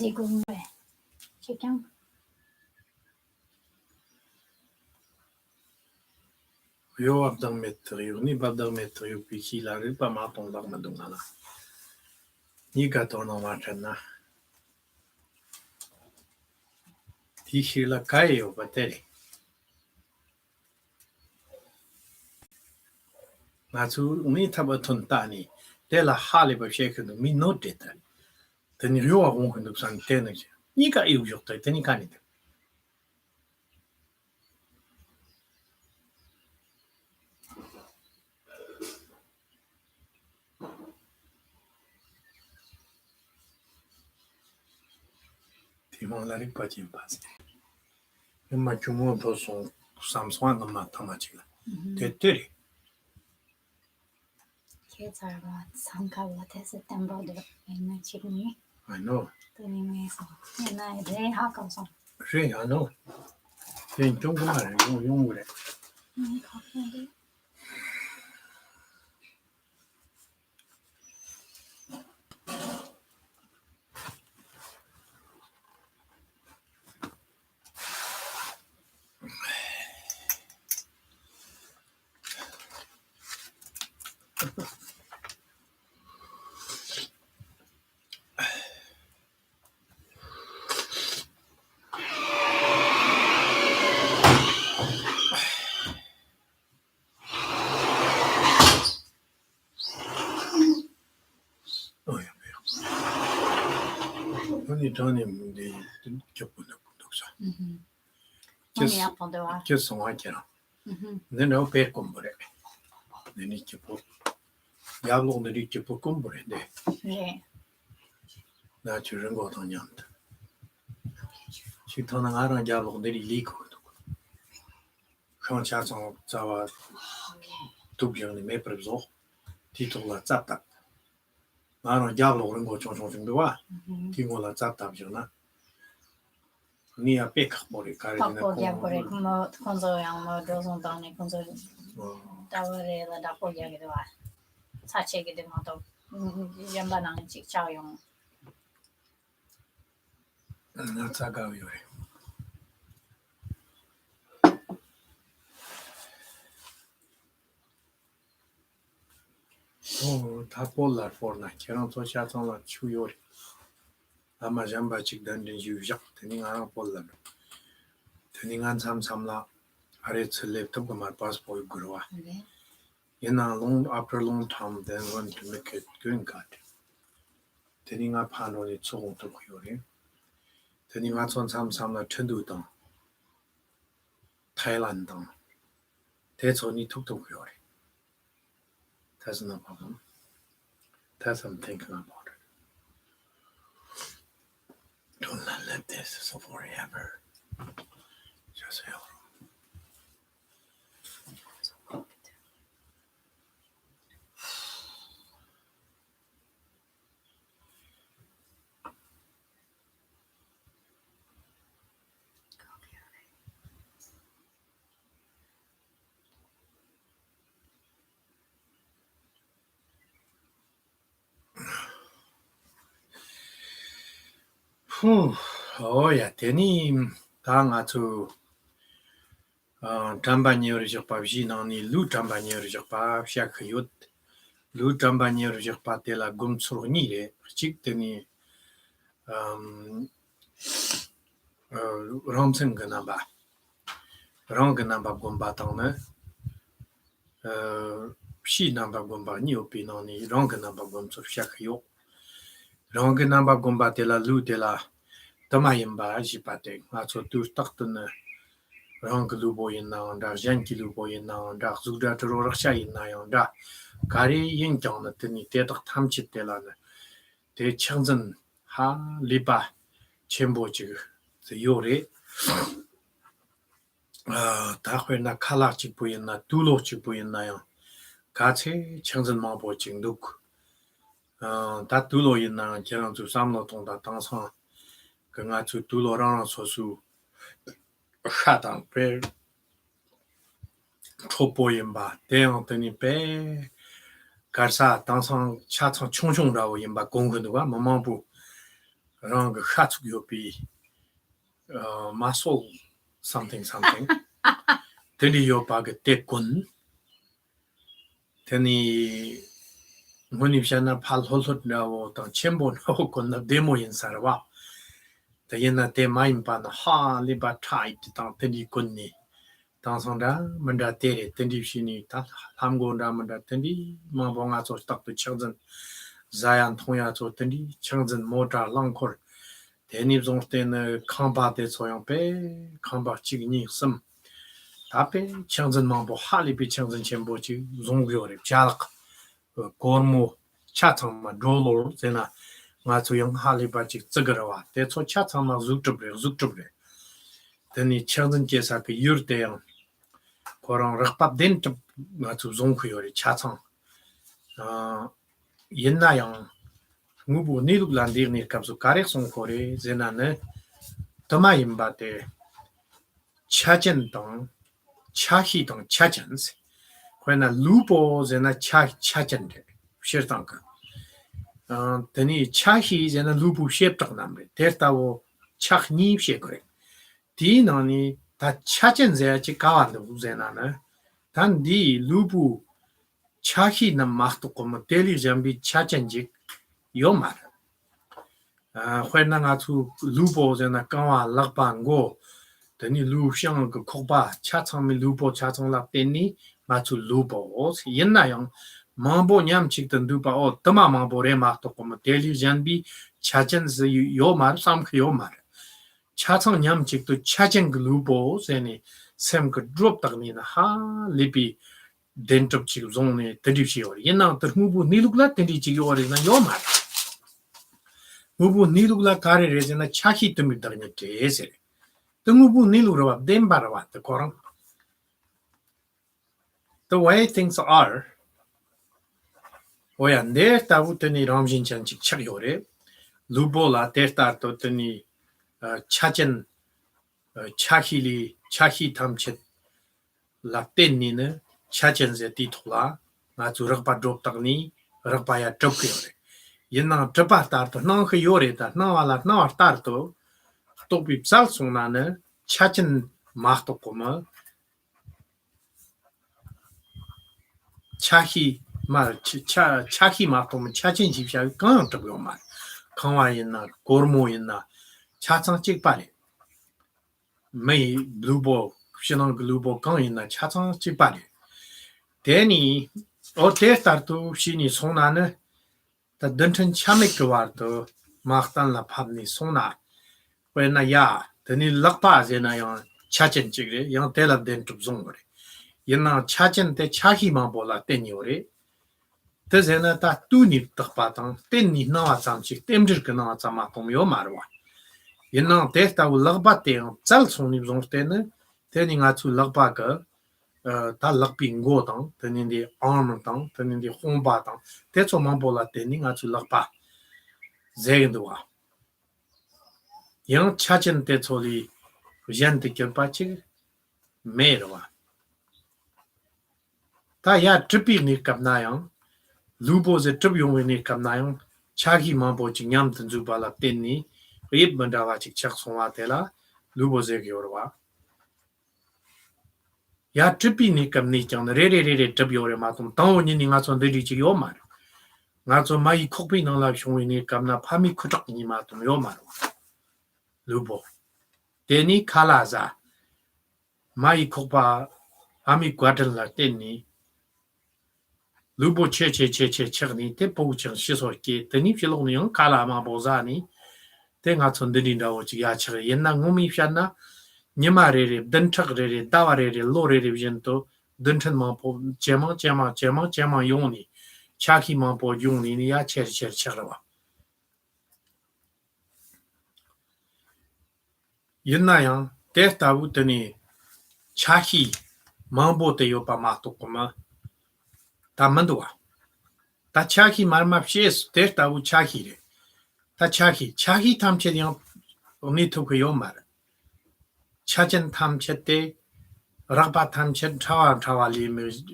dégoût, quelqu'un. Yo abdang metri, ni badang metri, puis s'il arrive pas ma ton dar madungana. Ni gaton en machana. Tishi la caio, bateri. Natsu, ni tabaton tani, della hali ba sheken, mi noted. Ten rio a wonken op zijn tennetje. Ni ka eeuw jocht, ten kan niet. Timon la ripa chimpas. Ma chumo to son samswan na matamachila. Teteri. Kids are about some color test and brother in my chicken. I know. Tony Mason. And I they hack on some. Sí, I know. Yen chung kumare, yung ure. Tony di chopo na kutoksa. Kes son akira. Then I'll pay kumbure. Then it's chopo. Yablo de chopo kumbure de. Yeah. Na children got on yant. She turned an iron yablo de liko. Quand chats on zawa tubian the maple zo. Title la zata. Iron yablo ringo chong de wa. Tingo la zata jona. Ni a pick body carried in a corner. Conzo young models on down a conzo. Daware la dapo yagwa. Sache get the motto. Yambanang chick chow young. That's a go. Oh, tapolar for night. Cannot touch out on a chew your Amazamba chick dungeon you jump, turning on a polar. Turning on some samla. I read to live to my passport grow. In a long after a long time, then went to make it green card. Turning up hand on its own to Kyori. Turning out on some samla Chendu down. Thailand down. That's only took to Kyori. That's no problem. That's what I'm thinking about it. Don't let this so forever. Just help. Oh yeah, teni tanga to Tambanier Japavji nani Lu Tambanier Japab Shakayut Lu Tambanier Japate la Gumsurni, Chikteni Ramsen Ganaba Ranganamba Gumbatana Shi Namba Gumba Niopinani Ranganamba Gums of Shakayo Ranganamba Gumbatela Lu de la Tamayamba Jipate, also two Stockton. Rangalu boy in now, and Jankilu boy in now, and Zuda to Rorsha in now, and Gary Yin John at the theatre Tamchit Delan, the Chanson Ha Lipa Chemboju, the Yore Tahwena Kala Chipuina, Tulo Chipuina, Kate, Chanson Mabo Chingduk. That Tulo in now, Jalan to Samlot on that Tansan, Ganga to Tulo Ran Sosu. Shut up, bear. Tropoyimba, Deantoni Bear, Garsa, Danson, Chatan Chonchongrao Yimba Gongunua, Mamambu, rang khatsu yopi muscle something teni yopa ge te kun teni moni shana phal holot na wo ta chembo na ko na demo yin sarwa ta yena te main pa na ha li ba tight ta teni kun ni ta song da manda te teni shini ta ham go da manda teni ma bo nga so tak tu chang zayan thong ya so teni chang mo ta lang khor teni zong ten kamba de so yang pe kamba chi ni sam 앞에 청전망보 할리비 청전 첨보지 종교를 자락 고모 차창마 롤로 제나 마초영 할리바지 저거와 대초 차창마 죽접래 더니 청전 제사 그 유르대양 고랑 럭밥 덴트 마초 종교를 차창 옛나양 무부 니룩란디르니 갑수 가렉송 코레 제나네 더마임바데 차전동 차히동 차전스 when lupo 차전데 셔당가 더니 차히 제나 루부 셰프딱 남베 데르타고 차니 셰그레 디나니 다 차전제지 가완데 우제나나 단디 루부 차히나 마스토코모 텔리잠비 차전지 요마르 when 나가투 루보 제나 가와 락방고 더니 루샹 그 코바 차창미 루보 차창라 때니 마추 루보 옛나양 망보 냠직던 루바 더마 망보레 마토코모 텔리잔비 차전스 요말 삼크 요말 차창 냠직도 차전 루보 세니 샘그 드롭 딱미나 하 리비 덴톱 지 존에 드립시오 옛나 더무부 니룩라 덴디지 요리나 요말 무부 니룩라 가레 레제나 차히 뜸이 더니 데세 the way things are, oya there tawutani ramjin chanchik chagyore, lubola tertar totani chachen chahili chahi tamchet la tenine chachen ze titula, natu ragpa drop tagni, ragpaya drokyore. Yena drapa tarto, non yore that, no ala no tarto. 또비 살송나네 차진 마토코마 차히 말 차히 마토마 차진 집샤 강 저거 말 강화이나 고르모이나 차창 찍발이 메이 블루보 신앙 글루보 강이나 차창 찍발이 데니 어테스타르투 신이 송나네 다 던천 참익 와도 막단라 팝니 송나 when ya teni lakpa zena yang chachen chigre yang tela den tup zongre yana chachen te chahi ma bola tenyore te zena ta tu ni takpa tang ten ni na cham chik temjir ka na chama tom yo marwa yana te ta lakpa te chal song ni zongte ne teni nga chu lakpa ka ta lakpi ngo tang teni di arm tang teni di homba tang te cho ma bola teni nga chu lakpa zegndwa yang chachen te choli jante kelpachi merwa ta ya tripi ni kapna yang lubo ze trip yong ni kapna yang chagi ma bo chi nyam tan ju bala tenni yib bandawa chi chak songwa tela lubo ze gyorwa ya tripi ni kapni chang re trip yore ma tum taw ni nga chon de chi yo ma nga cho mai khokpi nang la shong ni kapna phami khutak ni ma tum yo ma lubo teni khalaza mai khopa ami kwatel la teni lubo che chagni te po chang shiso ke teni philong yang khala ma boza ni te nga chon de da o chi ya chag yenna ngumi phyanna nyama re dan thak re dawa re lo re vision to dan than ma po chema yoni chaki ma po yoni ni ya cher chagwa 옛나양 데스타부터니 차히 마보테 요파 마토코마 다만도와 다 차히 말맙시스 데스타부 차히레 다 차히 탐체디양 오미토크 요말 차젠 탐체 때 라바 탐체 차와리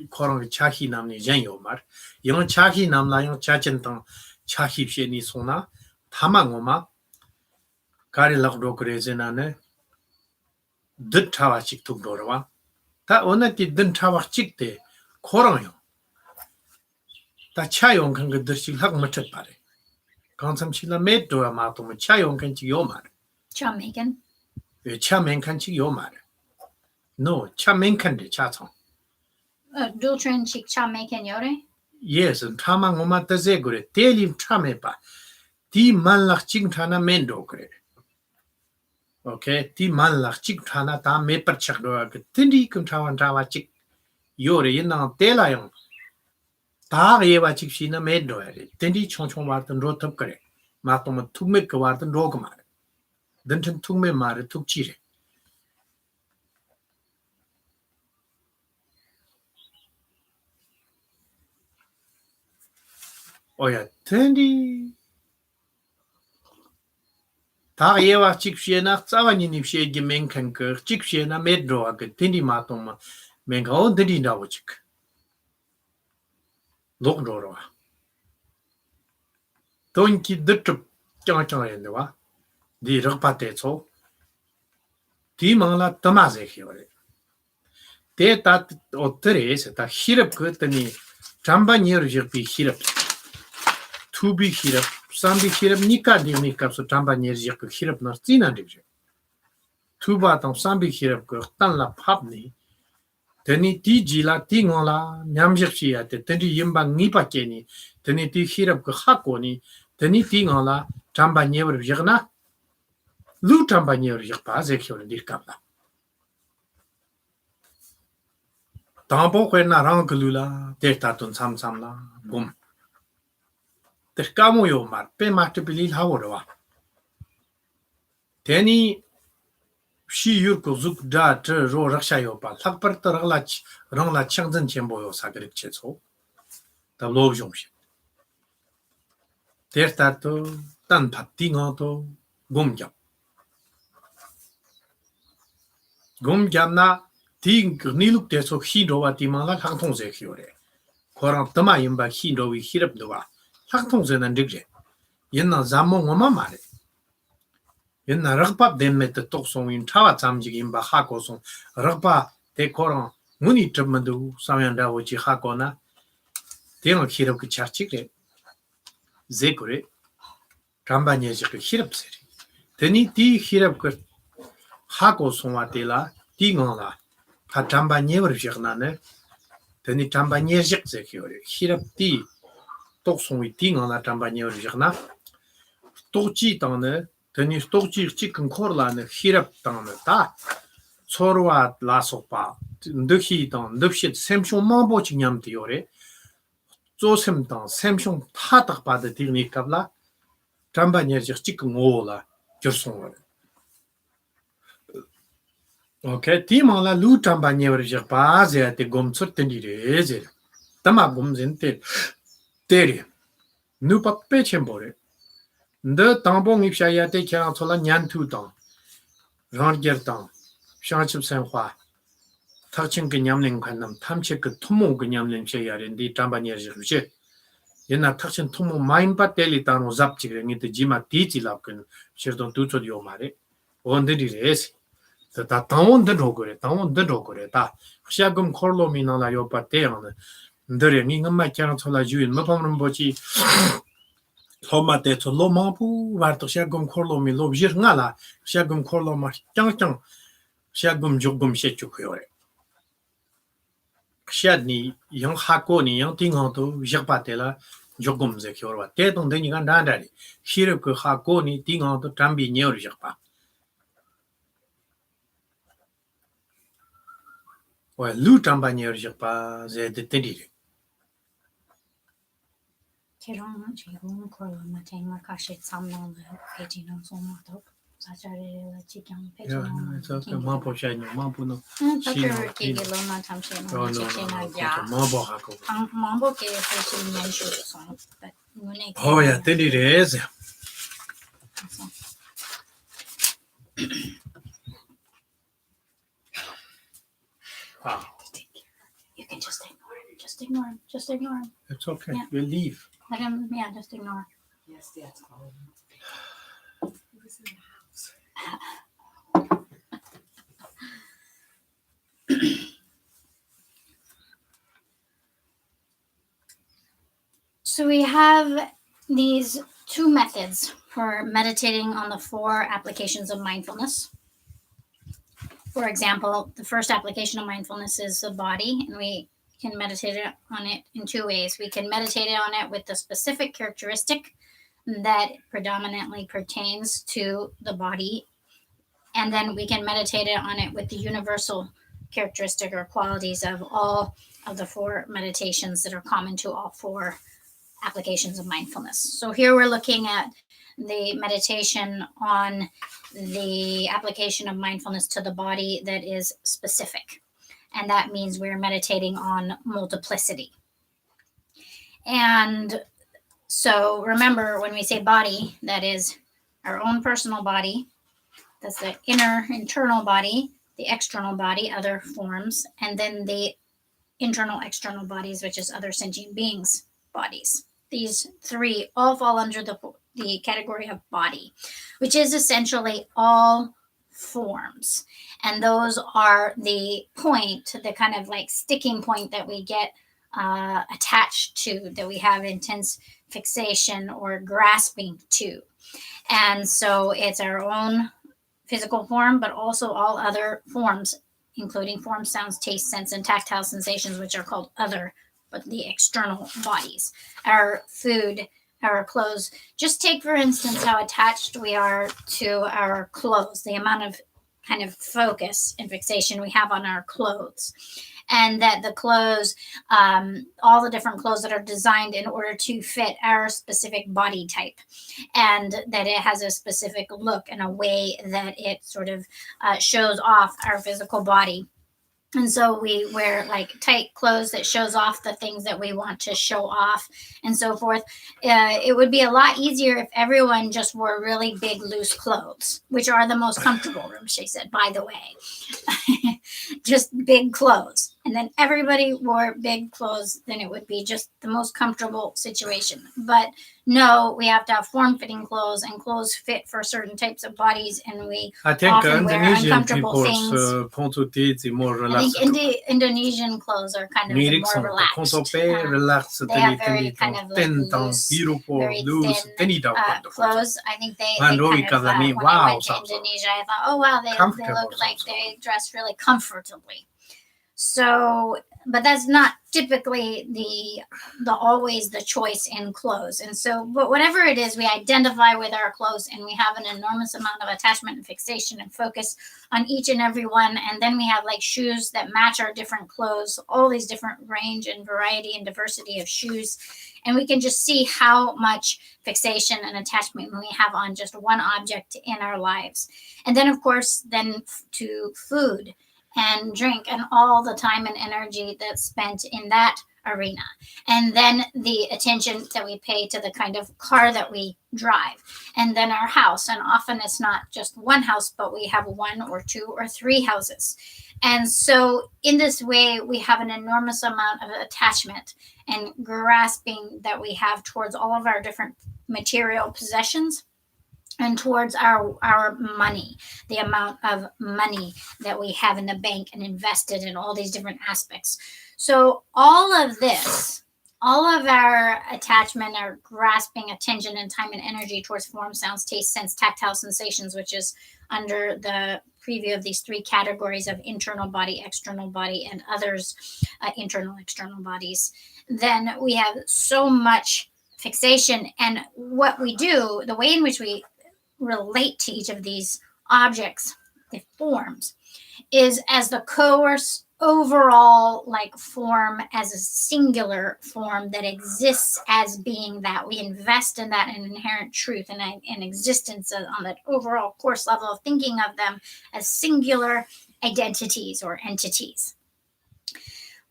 코랑 차히 남니 젠 요말 영 차히 남라용 차젠 당 차히 피니 소나 타망오마 가리 락도 그래지나네 듣타와씩 툭도로와 다 오늘티 듣타와씩 때 코랑요 다 차용 간 것들씩 학 맞췄 바래 간sam실라 메도야 마토면 차용 간지 요말 Jamaican. 차면 간지 요말 no 차면 간데 차청 Dual train chick Jamaican yore. yes 타망 오마타제 그래 텔림 차메바 디 만락 칭타나 멘도 그래 okay 디 만락 칭타나 다 메퍼착도 그 틴디 금타완 타와직 요래 인나 텔라용 다 예와 직시나 멘도야 틴디 총총 왔던 로톱 그래 마토마 툭메 그 왔던 로그 말 든튼 툭메 말에 툭지래 오야 틴디 다 예와 직시나 짜와니니 시에게 멘칸 그 직시나 메드로아 그 틴디 마토마 멘가 온들이 나오직 녹로로와 돈기 듣습 짱짱했는데와 니 럭파테초 디망라 더마제히오레 데타 오트레스 다 히럽 그더니 잠바니르 지피 히럽 투비 히럽 삼비 히럽 니카 디니카서 잠바니르 지피 히럽 나스티나데죠 투바당 삼비 히럽 그 탄라 팝니 데니 디지라 띵올라 냠접시야테 데니 임방 니파케니 데니 디 히럽 그 하코니 데니 띵올라 잠바니르 지그나 lu 잠바니르 지파 제키오르 디카블라 담보 회나랑 글루라 데이터돈 삼삼라 봄 데카모요 말 페마트빌리 하워와 데니 시유르고 죽다 저 락샤요바 탁버터라 랑라 창전 쳔보요 사그릭 쳔소 답로 좀시 데이터도 단 바띵어도 곰겹 곰겹나 딩 니룩 대소 히로와 디망라 학통제 키오레 코랑 담아 임바 히로위 히럽도와 학통제는 득제 옛날 잠몽 엄마 말에 옛날 럭밥 뎀메트 똑송인 차와 잠지기 임바 하고송 럭바 대코랑 문이 점만도 사면다고 지 하거나 대응 히럽 그 차치게 제고레 감바니에지 그 히럽세리 데니 디 히럽 그 하고송와 데라 딩올라 가 잠바니에르 지그나네 데니 잠바니에르 제키오레 히럽디 똑송이 딩올라 잠바니에르 지그나 똑지 땅네 데니 똑지 지금 코르라네 히럽 땅네 다 소르와 라소파 ndhi 땅 ndhi 샘숑 망보 징냠디오레 조셈 땅 샘숑 타닥 바데 디니카블라 잠바니에르 지금 오라 겨송오레 Okay, timala lu tambanier japa te gomtsot tenire ze. Tama gomzente teri. Nu pa pechembore. De tambong ipshaya te kya thola nyan tu tang. Ran ger tang. Shachip sen hwa. Tachin ke nyamling khanam tamche ke thumo ke nyamling shayare ndi tambanier jche. Yena tachin thumo main pa teli tano zap chigre ngi te jima ti chi lap ken shirdon tu chod yo mare. Ondiri res. 다 당원들로 그래 당원들로 그래 다 시작금 콜로미나라 요바 때는 너래 민금마 캐나 돌아 주인 뭐 보면 뭐지 로마테 로마부 와르도 시작금 콜로미 로비르나라 시작금 콜로마 짱짱 시작금 조금 셰추고요 시ad니 영 하고니 영 띵어도 위적바텔라 조금 제켜와 때동 되니까 난다리 시르 그 하고니 띵어도 담비 녀르 적바 Ouais, lu tambanier japa ze de tedire. Kerong chigung kola matenga kashi samno pejino somato. Sajare la chikyang Yeah, pejino. it's okay. Mampo chanyo, mampo no. Doctor kigilo na tamshino No, chichina ya. mambo hako. Mambo ke pejino yenshu song. But ngune. Oh yeah, tedire ze. Wow. You can just ignore him. Just ignore him. Just ignore him. It's okay. Yeah. We'll leave. Let him, yeah, just ignore. Yes, that's all. He was in the house. So we have these two methods for meditating on the 4 applications of mindfulness. For example, the first application of mindfulness is the body, and we can meditate on it in 2 ways. We can meditate on it with the specific characteristic that predominantly pertains to the body, and then we can meditate on it with the universal characteristic or qualities of all of the 4 meditations that are common to all 4 applications of mindfulness. So here we're looking at the meditation on the application of mindfulness to the body that is specific. And that means we're meditating on multiplicity. And so remember, when we say body, that is our own personal body. That's the internal body, the external body, other forms, and then the internal external bodies, which is other sentient beings' bodies. These 3 all fall under the category of body, which is essentially all forms. And those are the point, the kind of like sticking point that we get attached to, that we have intense fixation or grasping to. And so it's our own physical form, but also all other forms, including form, sounds, taste, sense, and tactile sensations, which are called other, but the external bodies. Our food, our clothes. Just take, for instance, how attached we are to our clothes, the amount of kind of focus and fixation we have on our clothes. And that the clothes, all the different clothes that are designed in order to fit our specific body type, and that it has a specific look and a way that it sort of shows off our physical body. And so we wear like tight clothes that shows off the things that we want to show off and so forth. It would be a lot easier if everyone just wore really big, loose clothes, which are the most comfortable, she said, by the way. Just big clothes. And then everybody wore big clothes, then it would be just the most comfortable situation. But no, we have to have form-fitting clothes, and clothes fit for certain types of bodies, and we often wear uncomfortable things. I think Indonesian clothes are kind of more relaxed. They have very kind of like loose, very thin clothes. I think they kind of, when I went to Indonesia, I thought, oh wow, they look like they dress really comfortably. So, but that's not typically the always the choice in clothes. And so, but whatever it is, we identify with our clothes, and we have an enormous amount of attachment and fixation and focus on each and every one. And then we have like shoes that match our different clothes, all these different range and variety and diversity of shoes. And we can just see how much fixation and attachment we have on just one object in our lives. And then, of course, then to food and drink and all the time and energy that's spent in that arena. And then the attention that we pay to the kind of car that we drive. And then our house. And often it's not just one house, but we have 1 or 2 or 3 houses. And so in this way, we have an enormous amount of attachment and grasping that we have towards all of our different material possessions, and towards our money, the amount of money that we have in the bank and invested in all these different aspects. So all of this, all of our attachment, our grasping attention and time and energy towards form, sounds, taste, sense, tactile sensations, which is under the preview of these 3 categories of internal body, external body, and others, internal, external bodies, then we have so much fixation. And what we do, the way in which we relate to each of these objects, the forms, is as the coerce overall like form, as a singular form that exists as being that. We invest in that, an inherent truth and an existence on that overall course level of thinking of them as singular identities or entities.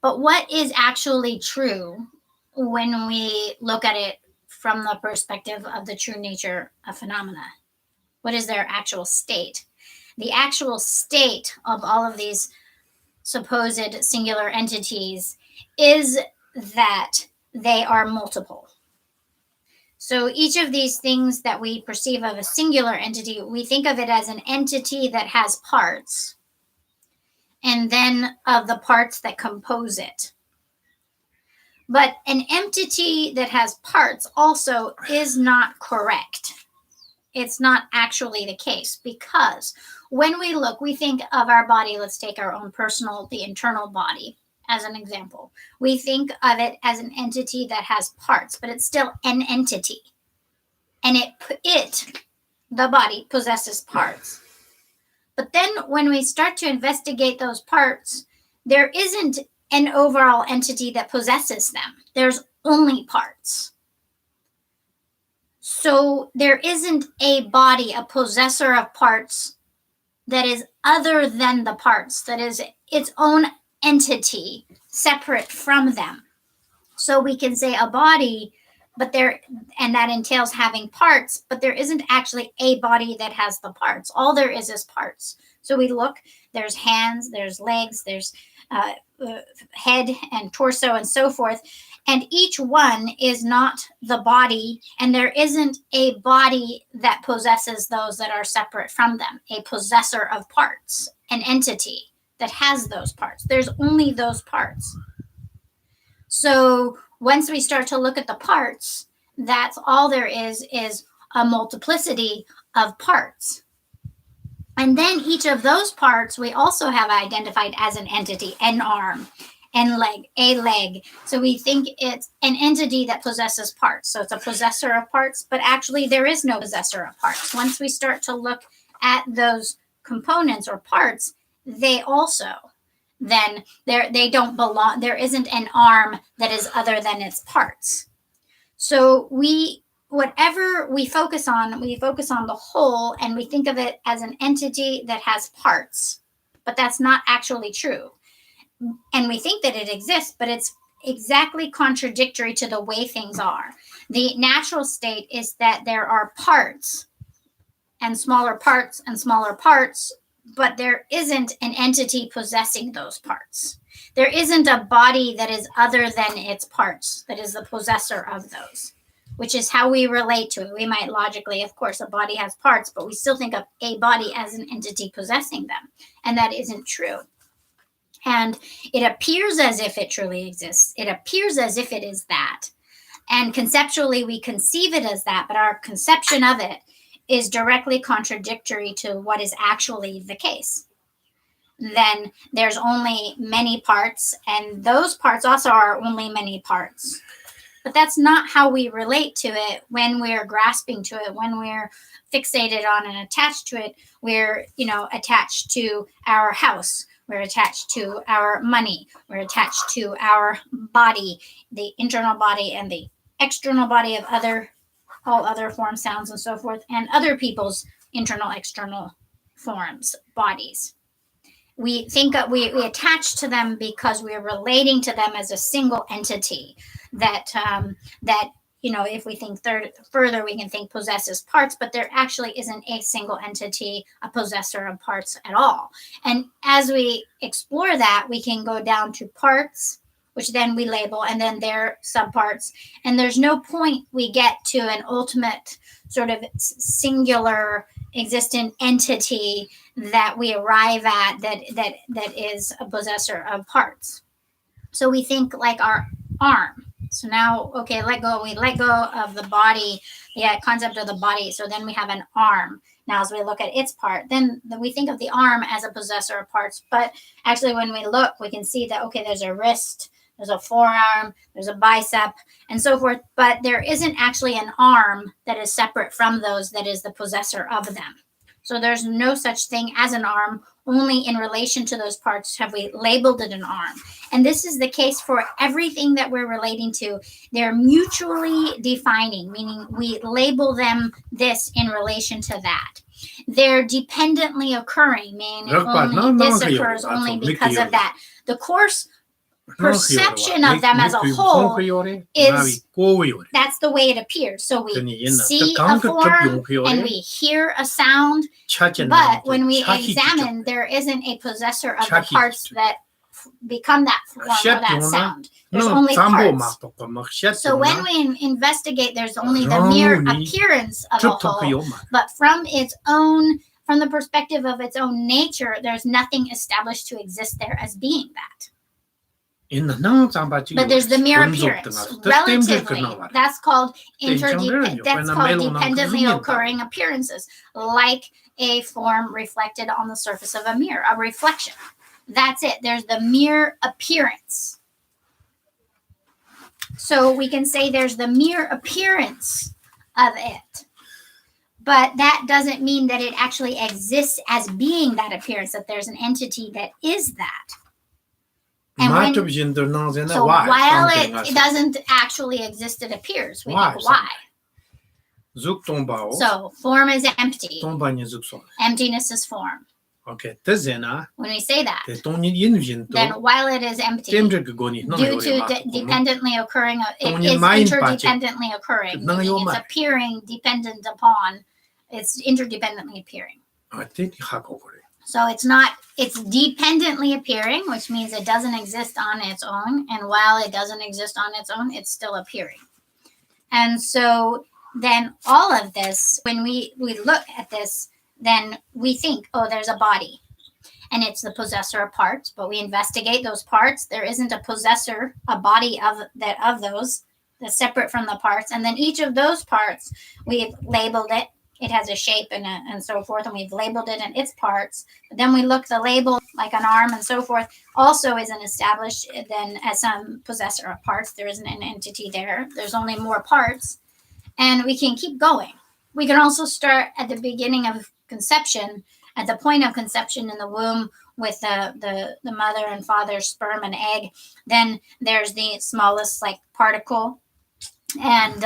But what is actually true when we look at it from the perspective of the true nature of phenomena? What is their actual state? The actual state of all of these supposed singular entities is that they are multiple. So each of these things that we perceive of a singular entity, we think of it as an entity that has parts, and then of the parts that compose it. But an entity that has parts also is not correct. It's not actually the case, because when we look, we think of our body. Let's take our own personal, the internal body as an example. We think of it as an entity that has parts, but it's still an entity. And the body, possesses parts. But then when we start to investigate those parts, there isn't an overall entity that possesses them. There's only parts. So there isn't a body, a possessor of parts that is other than the parts, that is its own entity, separate from them. So we can say a body, and that entails having parts, but there isn't actually a body that has the parts. All there is parts. So we look, there's hands, there's legs, there's head and torso and so forth. And each one is not the body, and there isn't a body that possesses those that are separate from them, a possessor of parts, an entity that has those parts. There's only those parts. So once we start to look at the parts, that's all there is a multiplicity of parts. And then each of those parts we also have identified as an entity, an arm, and leg, a leg. So we think it's an entity that possesses parts. So it's a possessor of parts, but actually there is no possessor of parts. Once we start to look at those components or parts, they also, then they don't belong. There isn't an arm that is other than its parts. So whatever we focus on the whole, and we think of it as an entity that has parts, but that's not actually true. And we think that it exists, but it's exactly contradictory to the way things are. The natural state is that there are parts and smaller parts and smaller parts, but there isn't an entity possessing those parts. There isn't a body that is other than its parts, that is the possessor of those, which is how we relate to it. We might logically, of course, a body has parts, but we still think of a body as an entity possessing them. And that isn't true. And it appears as if it truly exists. It appears as if it is that. And conceptually, we conceive it as that, but our conception of it is directly contradictory to what is actually the case. Then there's only many parts, and those parts also are only many parts. But that's not how we relate to it when we're grasping to it, when we're fixated on and attached to it. We're, attached to our house. We're attached to our money. We're attached to our body, the internal body and the external body of all other forms, sounds, and so forth, and other people's internal, external forms, bodies. We think we attach to them because we're relating to them as a single entity that if we think further, we can think possesses parts, but there actually isn't a single entity, a possessor of parts at all. And as we explore that, we can go down to parts, which then we label, and then their subparts. And there's no point we get to an ultimate sort of singular existent entity that we arrive at that is a possessor of parts. So we think like our arm. So now, okay, we let go of the body, the concept of the body. So then we have an arm. Now, as we look at its part, then we think of the arm as a possessor of parts. But actually, when we look, we can see that, okay, there's a wrist, there's a forearm, there's a bicep, and so forth. But there isn't actually an arm that is separate from those that is the possessor of them. So there's no such thing as an arm. Only in relation to those parts have we labeled it an arm. And this is the case for everything that we're relating to. They're mutually defining, meaning we label them this in relation to that. They're dependently occurring, meaning this occurs only because of that. The course perception of them as a whole that's the way it appears. So we see a form and we hear a sound, but when we examine, there isn't a possessor of the parts that become that form or that Shut sound. There's no only tambo parts. ma So when we investigate, there's only the mere appearance of a whole, but from the perspective of its own nature, there's nothing established to exist there as being that. But there's the mere appearance. Relatively, that's called interdependently occurring appearances, like a form reflected on the surface of a mirror, a reflection. That's it. There's the mere appearance. So we can say there's the mere appearance of it. But that doesn't mean that it actually exists as being that appearance, that there's an entity that is that. And while it doesn't actually exist, it appears. We think why. So form is empty. Emptiness is form. Okay. When we say that, then while it is empty, due to dependently occurring, it is interdependently occurring. Meaning it's appearing dependent upon. It's interdependently appearing. So it's dependently appearing, which means it doesn't exist on its own. And while it doesn't exist on its own, it's still appearing. And so then all of this, when we look at this, then we think, oh, there's a body. And it's the possessor of parts, but we investigate those parts. There isn't a possessor, a body of those that's separate from the parts. And then each of those parts, we've labeled it. It has a shape and so forth, and we've labeled it in its parts. But then we look the label, like an arm and so forth, also isn't established then as some possessor of parts. There isn't an entity there. There's only more parts, and we can keep going. We can also start at the beginning of conception, at the point of conception in the womb with the mother and father's sperm and egg. Then there's the smallest particle. And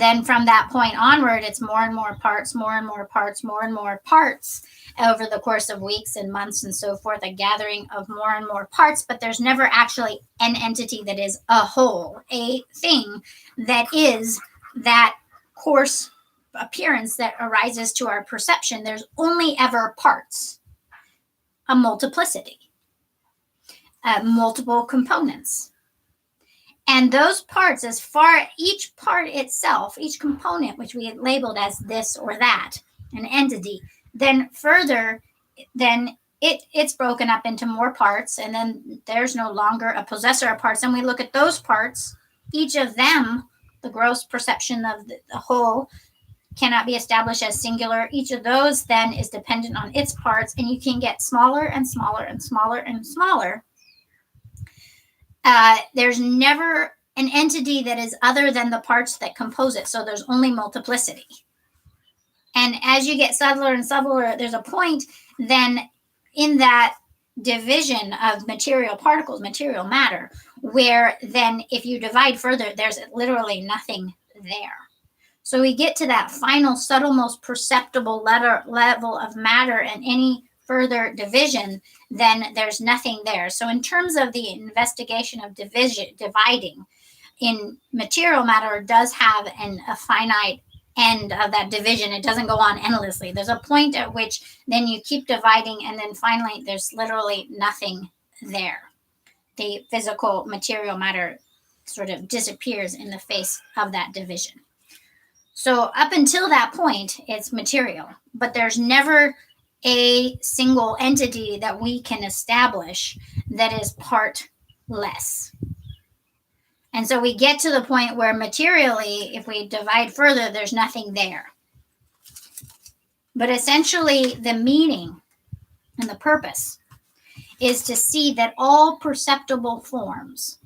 then from that point onward, it's more and more parts, more and more parts, more and more parts over the course of weeks and months and so forth, a gathering of more and more parts. But there's never actually an entity that is a whole, a thing that is that coarse appearance that arises to our perception. There's only ever parts, a multiplicity, multiple components. And those parts, each part itself, each component, which we had labeled as this or that, an entity, then further, then it's broken up into more parts, and then there's no longer a possessor of parts. And we look at those parts, each of them, the gross perception of the whole cannot be established as singular. Each of those then is dependent on its parts, and you can get smaller and smaller and smaller and smaller. There's never an entity that is other than the parts that compose it. So there's only multiplicity. And as you get subtler and subtler, there's a point then in that division of material particles, material matter, where then if you divide further, there's literally nothing there. So we get to that final, subtle, most perceptible level of matter, and any further division, then there's nothing there. So in terms of the investigation of dividing in material matter, does have a finite end of that division. It doesn't go on endlessly. There's a point at which then you keep dividing, and then finally there's literally nothing there. The physical material matter sort of disappears in the face of that division. So up until that point, it's material, but there's never a single entity that we can establish that is partless. And so we get to the point where materially, if we divide further, there's nothing there. But essentially, the meaning and the purpose is to see that all perceptible forms,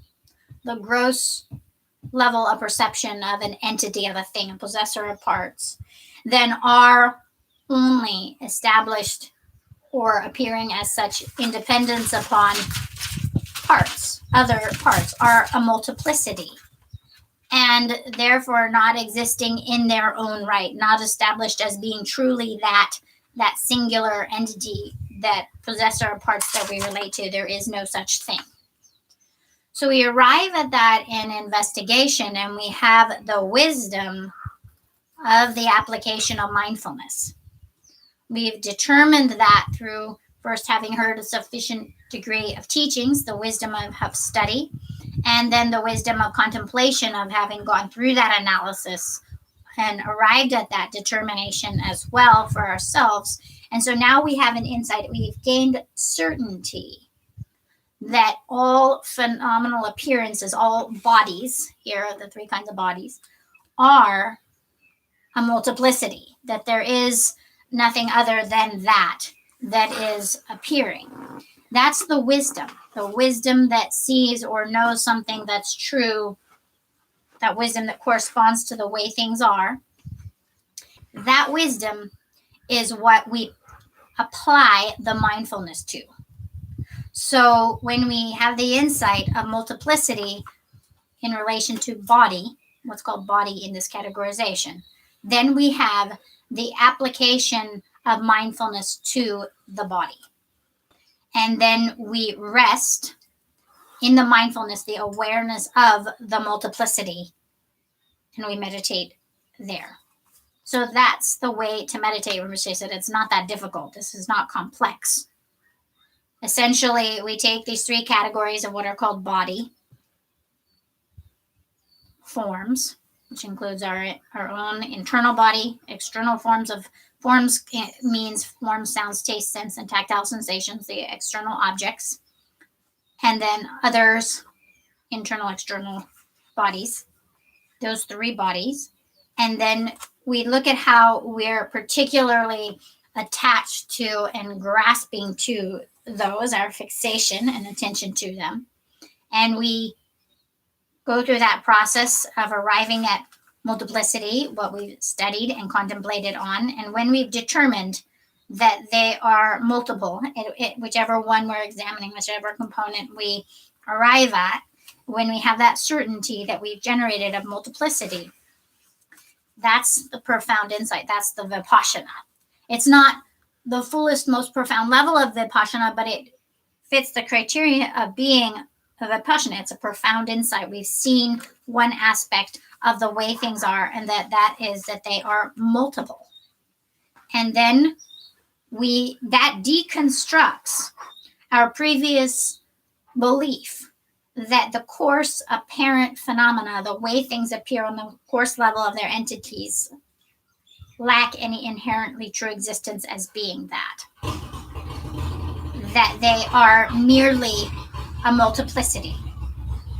the gross level of perception of an entity, of a thing, a possessor of parts, then are only established or appearing as such independence upon parts. Other parts are a multiplicity, and therefore not existing in their own right, not established as being truly that singular entity, that possessor of parts that we relate to. There is no such thing. So we arrive at that in investigation, and we have the wisdom of the application of mindfulness. We've determined that through first having heard a sufficient degree of teachings, the wisdom of study, and then the wisdom of contemplation of having gone through that analysis and arrived at that determination as well for ourselves. And so now we have an insight, we've gained certainty that all phenomenal appearances, all bodies, here are the three kinds of bodies, are a multiplicity, that there is nothing other than that is appearing. That's the wisdom that sees or knows something that's true, that wisdom that corresponds to the way things are. That wisdom is what we apply the mindfulness to. So when we have the insight of multiplicity in relation to body, what's called body in this categorization, then we have the application of mindfulness to the body. And then we rest in the mindfulness, the awareness of the multiplicity, and we meditate there. So that's the way to meditate. Rinpoche said it's not that difficult. This is not complex. Essentially, we take these three categories of what are called body forms, which includes our own internal body, external forms means forms, sounds, taste, sense, and tactile sensations, the external objects, and then others, internal, external bodies, those three bodies. And then we look at how we're particularly attached to and grasping to those, our fixation and attention to them. And we go through that process of arriving at multiplicity, what we've studied and contemplated on. And when we've determined that they are multiple, whichever one we're examining, whichever component we arrive at, when we have that certainty that we've generated of multiplicity, that's the profound insight. That's the Vipassana. It's not the fullest, most profound level of Vipassana, but it fits the criteria of being a Vipassana. It's a profound insight. We've seen one aspect of the way things are, and that is that they are multiple. And then that deconstructs our previous belief that the coarse apparent phenomena, the way things appear on the coarse level of their entities, lack any inherently true existence as being that they are merely a multiplicity.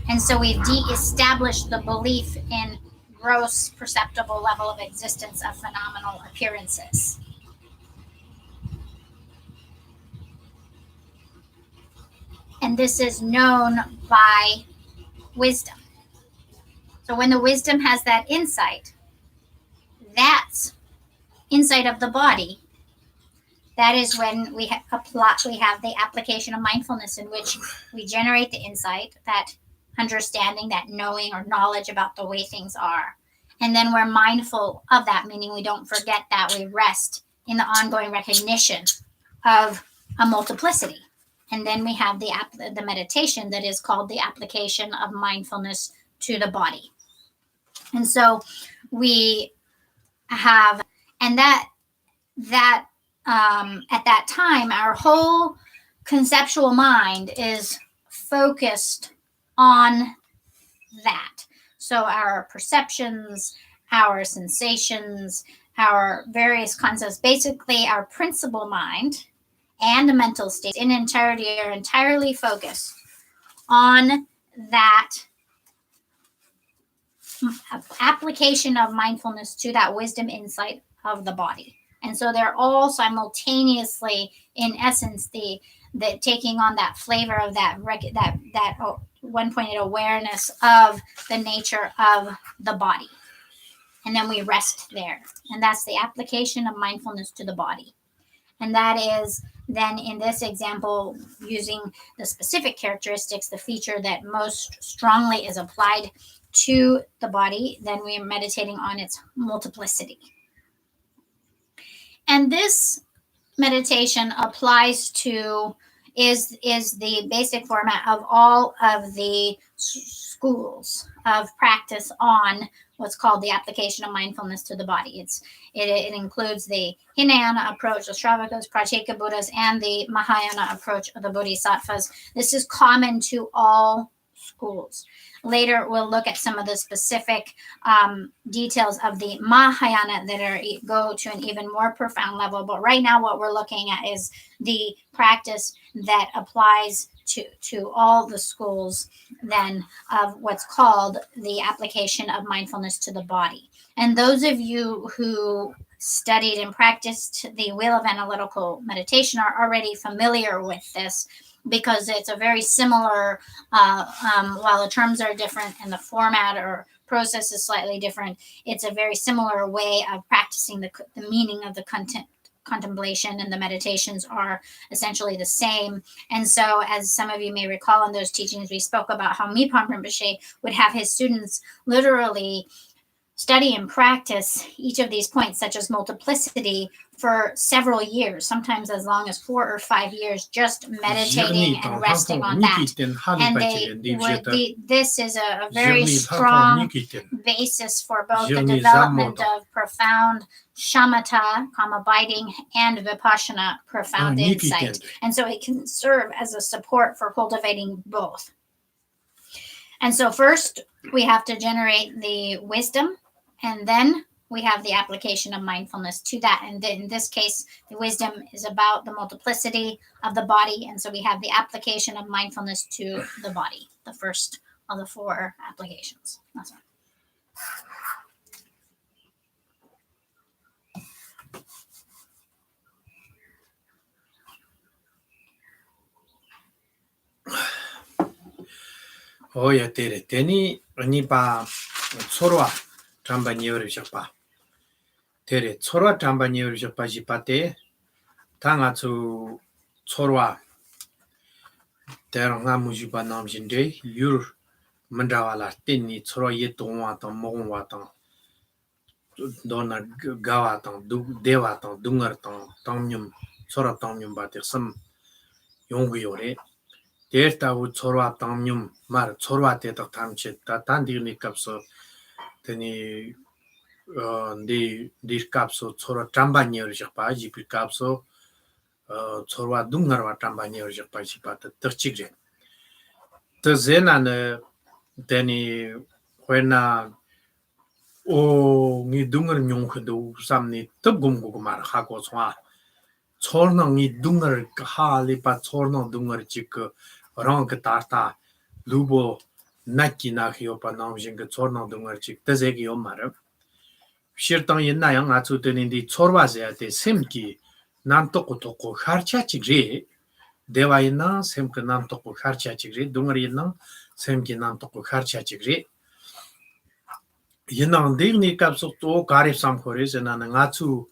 And so we've de-established the belief in gross perceptible level of existence of phenomenal appearances. And this is known by wisdom. So when the wisdom has that insight, that's insight of the body. That is when we have the application of mindfulness, in which we generate the insight, that understanding, that knowing or knowledge about the way things are. And then we're mindful of that, meaning we don't forget that. We rest in the ongoing recognition of a multiplicity. And then we have the meditation that is called the application of mindfulness to the body. And so we have, and that at that time, our whole conceptual mind is focused on that. So our perceptions, our sensations, our various concepts, basically our principal mind and mental state in entirety are entirely focused on that application of mindfulness to that wisdom insight of the body. And so they're all simultaneously, in essence, the taking on that flavor of that one-pointed awareness of the nature of the body. And then we rest there. And that's the application of mindfulness to the body. And that is then, in this example, using the specific characteristics, the feature that most strongly is applied to the body, then we are meditating on its multiplicity. And this meditation applies to, is the basic format of all of the schools of practice on what's called the application of mindfulness to the body. It includes the Hinayana approach, the Shravaka, Pratyeka Buddhas, and the Mahayana approach of the Bodhisattvas. This is common to all schools. Later, we'll look at some of the specific details of the Mahayana that go to an even more profound level. But right now, what we're looking at is the practice that applies to all the schools then of what's called the application of mindfulness to the body. And those of you who studied and practiced the Wheel of Analytical Meditation are already familiar with this, because it's a very similar, while the terms are different and the format or process is slightly different, it's a very similar way of practicing the meaning of the contemplation, and the meditations are essentially the same. And so, as some of you may recall in those teachings, we spoke about how Mipam Rinpoche would have his students literally study and practice each of these points, such as multiplicity, for several years, sometimes as long as 4 or 5 years, just meditating and resting on that. And this is a very strong basis for both the development of profound shamatha, calm abiding, and vipassana, profound insight. And so it can serve as a support for cultivating both. And so first, we have to generate the wisdom, and then we have the application of mindfulness to that. And in this case, the wisdom is about the multiplicity of the body. And so we have the application of mindfulness to the body, the first of the 4 applications. That's right. Oya tere teni nipa sorwa tramba nyori shapa. Tere sorwa tramba nyori shapa jipate tanga tu sorwa teranga mujiba nam jinde yur mandawala teni sorwa yetongwa tang mongwa tang dona gawa tang dewa tang dungar tang tangnyum sorwa tangnyum bate sam yongu yore. Tertawu sorwa tangnyum mar sorwa tetak tamche ta tandirni kapso teni di kapso sorwa tramba nyori jakpa jipi kapso sorwa dungarwa tramba nyori jakpa jipa ta terchigre. Te zena ne teni wena o ngi dungar nyong khdu samni tabgum gumar khako swa chorna ngi dungar ha lipa chorna dungar chik rang tarta lubo naki na khyo pa nam jing chorna dungar chik tezegi omar shirtang yenna yang achu tenin di chorwa ja te semki nam to ko kharcha chigre dewa yenna semka nam to ko kharcha chigre dungar yenna semki nam to ko kharcha chigre yenna digni kapso to garip sam khore jena nga chu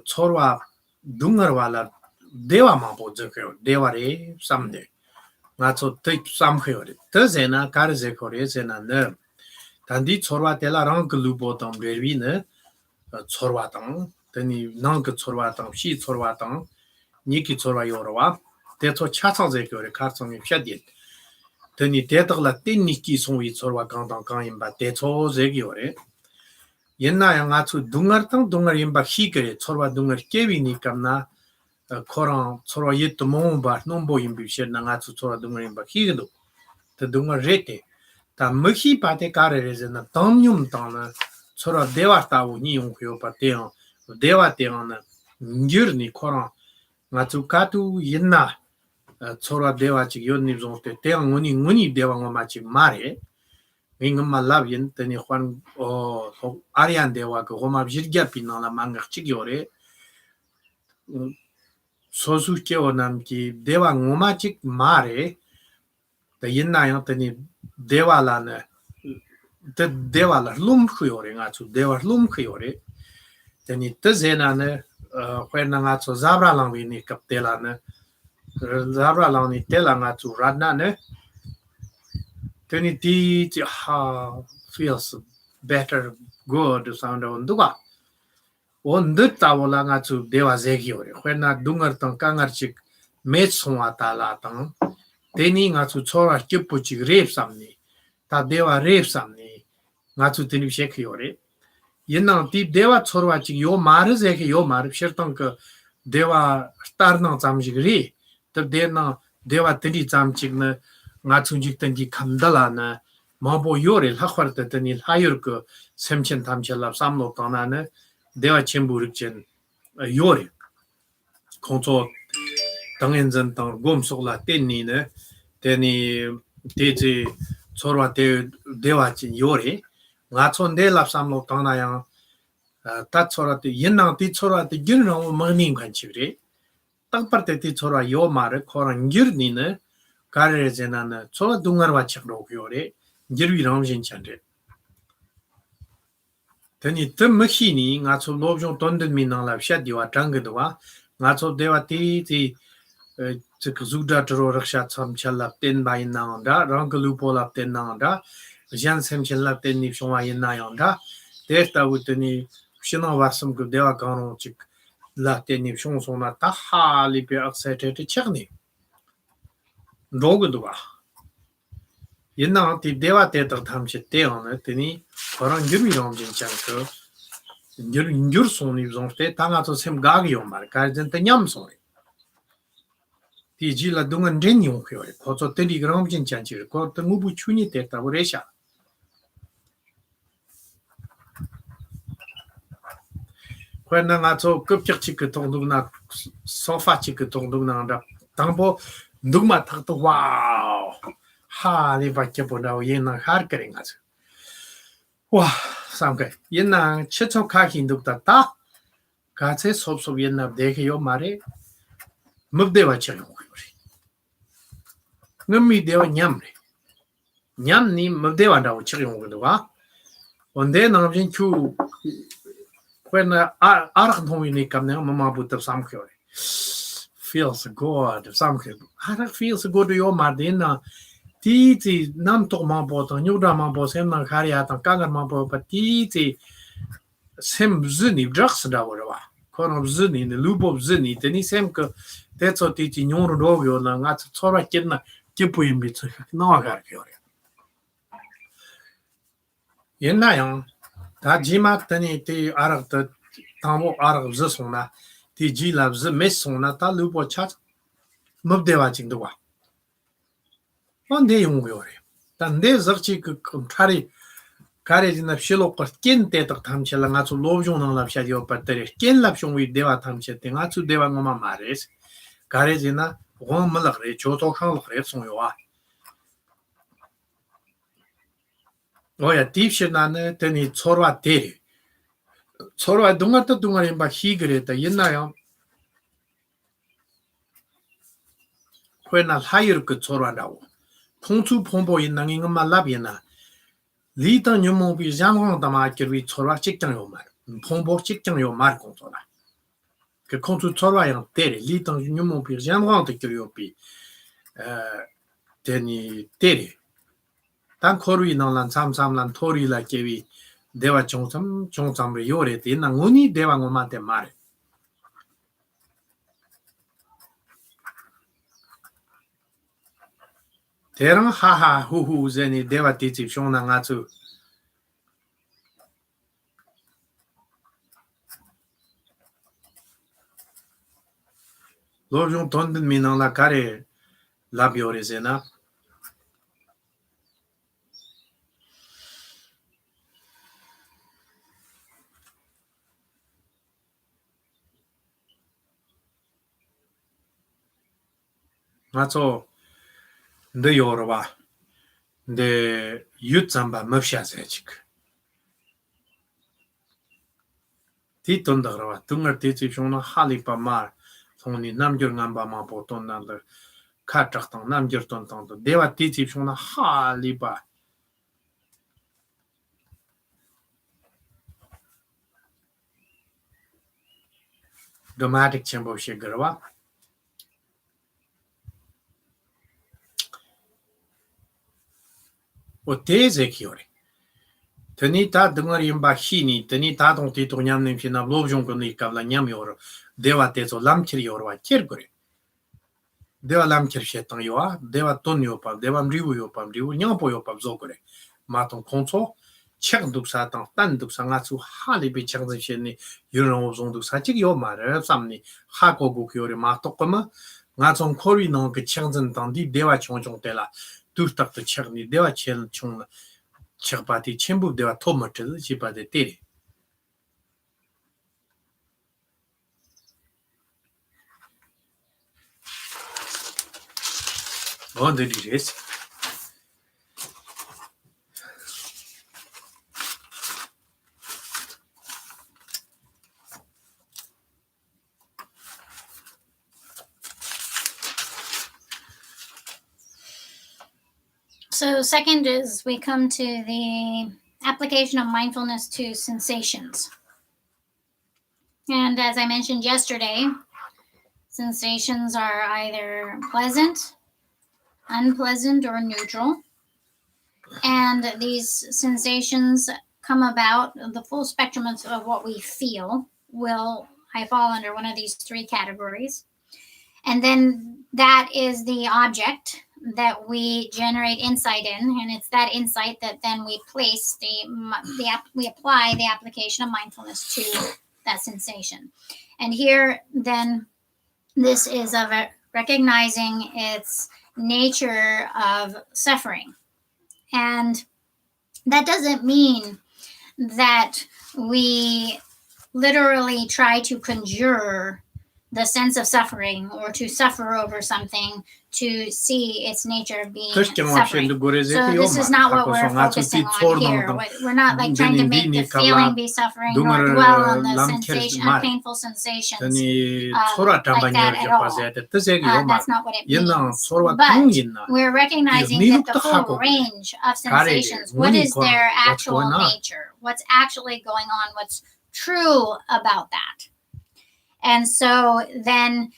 chorwa dungar wala dewa ma po jekyo dewa re samde nga cho tik sam khore te zena kar je khore zena ne dandi chorwa tela rang glubo tam rewi ne chorwa tang teni nang chorwa tang shi chorwa tang niki chorwa yorwa te cho cha cha je khore kar song phadit teni te tagla tin niki songwi chorwa kang tang kang imba te cho je gyore yenna yang achu dungar tang dungar imba hi kare chorwa dungar kewi ni kamna koran chorwa yit mo ba nombo imbi shen na achu chorwa dungar imba hi do te dungar rete ta mhi pa te kare re na tamnyum ta na chorwa dewa ta u ni yong khyo pa te dewa te na ngir ni koran achu katu yenna chorwa dewa chi yon ni zong te ngoni dewa ngoma chi mare Mingma labin teni Juan o Arian dewa ko goma jirgia pina la manga chigyore sosu ke onam ki dewa ngoma chik mare the yinna yang teni dewa la ne te dewa la lum khuyore nga chu dewa lum khuyore teni te zena ne when nga chu zabra lang wi ni kaptela ne zabra lang ni tela nga chu radna ne Teni ti feels better, good sound on duga. On the tavola nga chu dewa zegi ore. When na dungar tang kangar chik met songa ta la tang. Teni nga chu chora kipu chik rep samni. Ta dewa rep samni. ngatu tini shek yore yenna ti dewa chorwa chi yo mar ze ke yo mar shertang ka dewa star na cham ji ri tab de na dewa tini cham chi na ngatu ji tan ji khamdala na ma bo yore la khwar ta tani hayur ko semchen tham chala samlo ta na ne dewa chembur chen yore konto 당연 전 곰속라 땐니네 데니 데지 서로 대화진 요리 나촌데 랍삼로 당나야 다 서로한테 옛날 뒤 서로한테 윤노 먹는 관치리 땅파때 뒤 서로 요 말을 코랑 gir니네 가르제나나 서로 동아와 책로 요리 gir이랑 진짜인데 데니 뜸머히니 나초 노종 돈든 민나라 샤디와 장게도와 나초 대화티这个组织之后，热下参加了电白那样的，然后路跑了电那样的，像参加了电你说话也那样的，但是我对你现在为什么个电话讲了这了电你说说呢？他哈里边在这讲呢，这个对吧？现在的电话在这他们是这样的，对你可能有没有人讲个，有说你说的，他那都是么个用嘛？看真的伢说的。디지라 동안 ren용 표현 거저 텔레그램 진짜지 거 무부 추니 됐다 그래샤 그러나 저 급격치 그 동동나 소파치 그 동동나다 당보 누구마 탁도 와우 하리 밖에 보다고 얘나 할 거린 가서 와 삼게 얘나 최초 가기 누구다 같이 섭섭 옛날 내게요 말에 먹대와 쳐요 ngami dewa nyamni mabdewa da chiring ngwa onde na jin chu when arg thoi ni kam ne mama but sam khyo feels good sam khyo ha feels good yo madina ti nam to ma bo to nyu da ma bo sem na kharia ta ka ma bo pa ti sem zuni drax da wa kon zuni ne lubo zuni teni sem ko tetso ti nyu ro yo na nga chora kitna 기쁘임 비트 나와가 그래. 옛날에 다 지막더니 티 알아도 담보 알아서 손나 티 지랍즈 메손나 다 루보 차 먹대와 진도와. 언제 용고요래. 단데 저치 그 카리 가레지나 실로 거낀 때도 탐실랑 아주 로종랑 랍샤디오 빠터리 낀 랍숑위 대와 탐실 아주 대왕만 말레스 가레지나 원물럭래 조토항럭래 송요와 오야 딥시나네 테니 초로와 데리 초로와 동아도 동아리 막 희그랬다 옛나요 회나 하이르 그 초로와라고 통투 폼보 있는 것만 랍이나 리던 유모비 장황다마 끼리 초로와 직장요 말 폼보 직장요 말 공소라 그 콘투 초로와랑 데리 리던 유모비 장황도 끼리오비 테니 데리 단 코르이 나란 삼삼란 토리라 깨비 대화 종sam을 요래 되나 운이 대왕엄한테 말해 대랑 하하 후후 제니 대화 뒤집 쇼나 가츠 로종 돈든 미나라 가레 라비오레제나 맞죠? 너 열어봐. 내 유점바 몹시하세요 지금. 뒤돈다 그러봐. 등을 뒤집 쇼나 할리바 말. 손이 남결간바만 보통 난들 카트랑 남결돈돈도 내가 뒤집 쇼나 할리바. 드라마틱 챔버시 그러봐. 오테제 키오레 tani ta dungar yimba hini tani ta dong ti to nyam nim china lobjong ko ni kabla nyam yor dewa te so lam chir yor wa cher gore dewa lam chir shetang yo dewa ton yo pa dewa mriu yo pa mriu nyam po yo pa zo gore ma ton konso 呛读啥当单读啥俺出哈里被呛这些呢，有人我中读啥这个要嘛的，啥呢？哈国国有的嘛多个嘛，俺从考虑那个呛真当地对外穷穷的了，都是的呛你对外钱穷了，呛把的全部对外托么这是去把的对的。我的理解是。So second is we come to the application of mindfulness to sensations. And as I mentioned yesterday, sensations are either pleasant, unpleasant, or neutral. And these sensations come about, the full spectrum of what we feel I fall under one of these three categories. And then that is the object that we generate insight in, and it's that insight that then we place we apply the application of mindfulness to that sensation. And here then this is of recognizing its nature of suffering. And that doesn't mean that we literally try to conjure the sense of suffering or to suffer over something to see its nature of being suffering. So this is not what we're focusing on here. We're not like trying to make the feeling be suffering or dwell on the sensation, painful sensations like that at all. That's not what it means. But we're recognizing that the full range of sensations, what is their actual nature? What's actually going on? What's true about that? And so then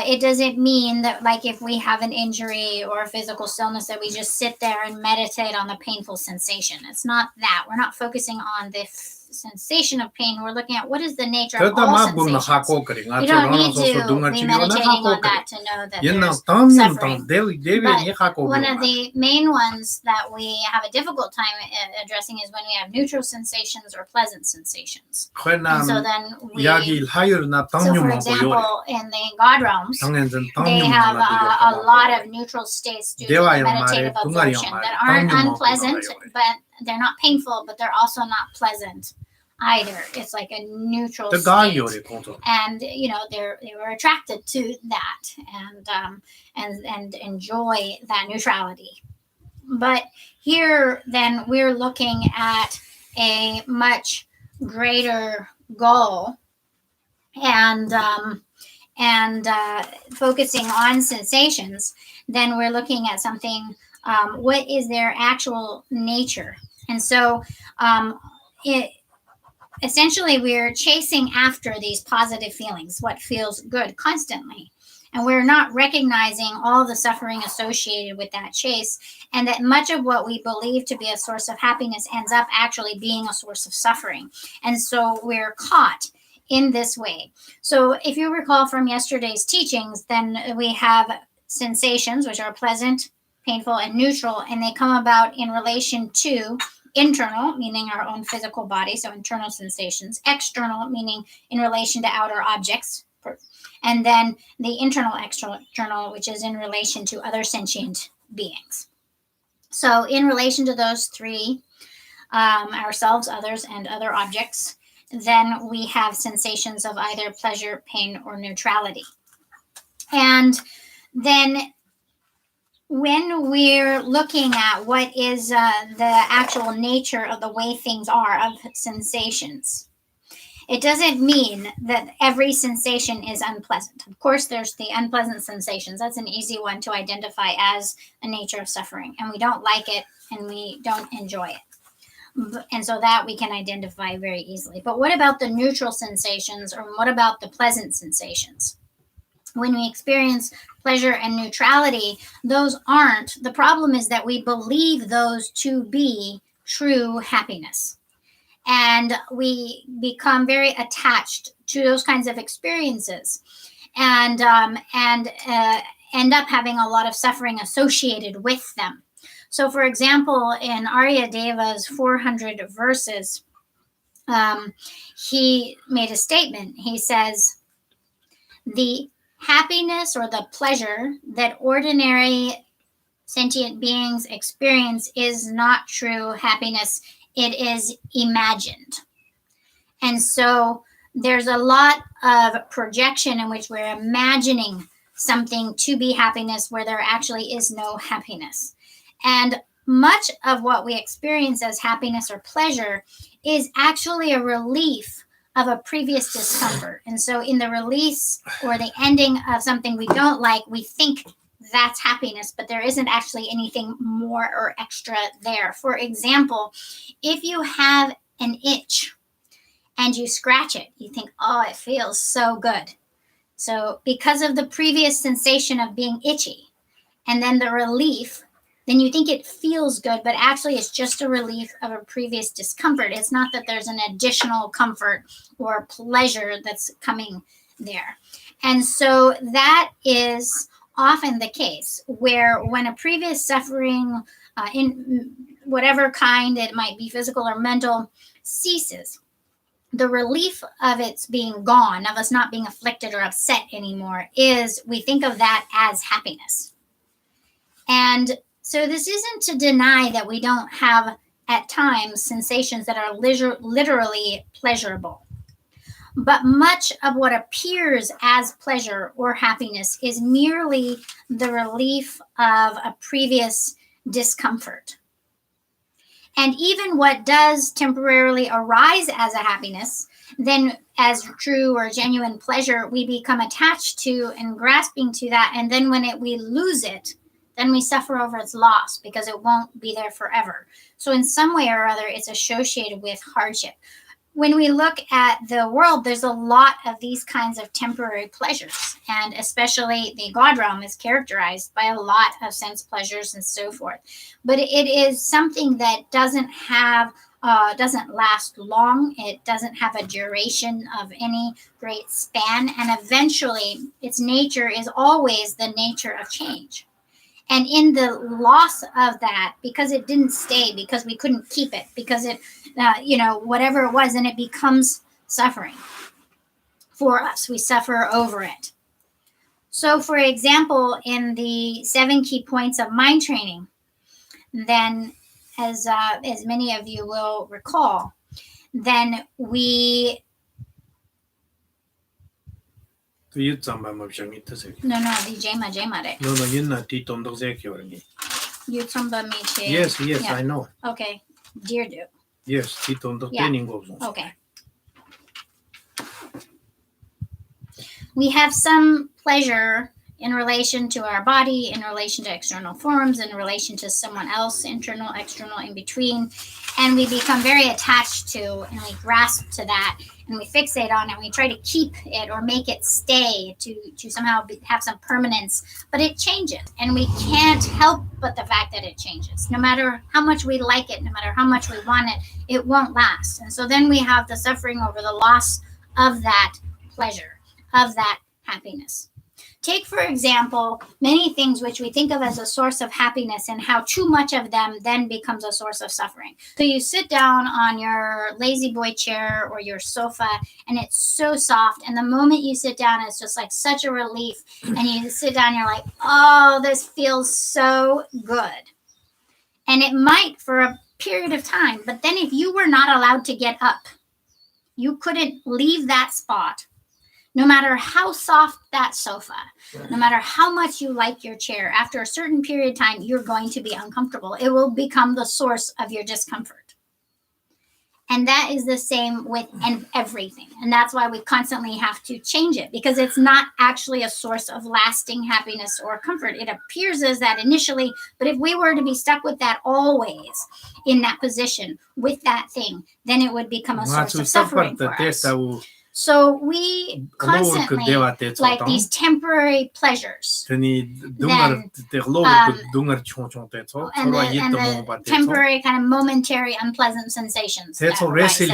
it doesn't mean that, like, if we have an injury or a physical illness, that we just sit there and meditate on the painful sensation. It's not that. We're not focusing on the sensation of pain. We're looking at what is the nature of all sensations. You don't need to be meditating on that to know that there's suffering. But one of the main ones that we have a difficult time addressing is when we have neutral sensations or pleasant sensations. And so then so for example, in the God realms, they have a lot of neutral states due to the meditative absorption that aren't unpleasant, but they're not painful, but they're also not pleasant either. It's like a neutral state, and they were attracted to that and enjoy that neutrality. But here then we're looking at a much greater goal and focusing on sensations. Then we're looking at something, what is their actual nature? And so essentially we're chasing after these positive feelings, what feels good constantly. And we're not recognizing all the suffering associated with that chase, and that much of what we believe to be a source of happiness ends up actually being a source of suffering. And so we're caught in this way. So if you recall from yesterday's teachings, then we have sensations, which are pleasant, painful, and neutral, and they come about in relation to internal, meaning our own physical body, so internal sensations; external, meaning in relation to outer objects; and then the internal external, which is in relation to other sentient beings. So in relation to those three, ourselves, others, and other objects, then we have sensations of either pleasure, pain, or neutrality. And then when we're looking at what is the actual nature of the way things are, of sensations, it doesn't mean that every sensation is unpleasant. Of course, there's the unpleasant sensations. That's an easy one to identify as a nature of suffering. And we don't like it and we don't enjoy it. And so that we can identify very easily. But what about the neutral sensations, or what about the pleasant sensations? When we experience pleasure and neutrality, those aren't. The problem is that we believe those to be true happiness. And we become very attached to those kinds of experiences, and end up having a lot of suffering associated with them. So, for example, in Arya Deva's 400 verses, he made a statement. He says, the happiness or the pleasure that ordinary sentient beings experience is not true happiness. It is imagined. And so there's a lot of projection in which we're imagining something to be happiness where there actually is no happiness. And much of what we experience as happiness or pleasure is actually a relief of a previous discomfort. And so in the release or the ending of something we don't like, we think that's happiness, but there isn't actually anything more or extra there. For example, if you have an itch and you scratch it, you think, oh, it feels so good. So because of the previous sensation of being itchy and then the relief, then you think it feels good, but actually it's just a relief of a previous discomfort. It's not that there's an additional comfort or pleasure that's coming there. And so that is often the case where when a previous suffering in whatever kind, it might be physical or mental, ceases, the relief of its being gone, of us not being afflicted or upset anymore, is we think of that as happiness. And so this isn't to deny that we don't have at times sensations that are literally pleasurable. But much of what appears as pleasure or happiness is merely the relief of a previous discomfort. And even what does temporarily arise as a happiness, then as true or genuine pleasure, we become attached to and grasping to that. And then when we lose it, then we suffer over its loss because it won't be there forever. So in some way or other, it's associated with hardship. When we look at the world, there's a lot of these kinds of temporary pleasures, and especially the God realm is characterized by a lot of sense pleasures and so forth. But it is something that doesn't last long. It doesn't have a duration of any great span, and eventually its nature is always the nature of change. And in the loss of that, because it didn't stay, because we couldn't keep it, because it, whatever it was, and it becomes suffering for us. We suffer over it. So, for example, in the 7 key points of mind training, then as many of you will recall, then we... You the Jema. No, you're not Tito. Yes, I know. Okay, dear do. Yes, Tito Okay. We have some pleasure in relation to our body, in relation to external forms, in relation to someone else, internal, external, in between. And we become very attached to, and we grasp to that, and we fixate on it, and we try to keep it or make it stay to somehow have some permanence. But it changes, and we can't help but the fact that it changes. No matter how much we like it, no matter how much we want it, it won't last. And so then we have the suffering over the loss of that pleasure, of that happiness. Take, for example, many things which we think of as a source of happiness and how too much of them then becomes a source of suffering. So you sit down on your lazy boy chair or your sofa and it's so soft. And the moment you sit down, it's just like such a relief. And you sit down, you're like, oh, this feels so good. And it might for a period of time. But then if you were not allowed to get up, you couldn't leave that spot. No matter how soft that sofa, no matter how much you like your chair, after a certain period of time, you're going to be uncomfortable. It will become the source of your discomfort. And that is the same with everything. And that's why we constantly have to change it, because it's not actually a source of lasting happiness or comfort. It appears as that initially, but if we were to be stuck with that always in that position with that thing, then it would become a source of suffering for us. So we constantly, like these temporary pleasures, and the temporary kind of momentary unpleasant sensations that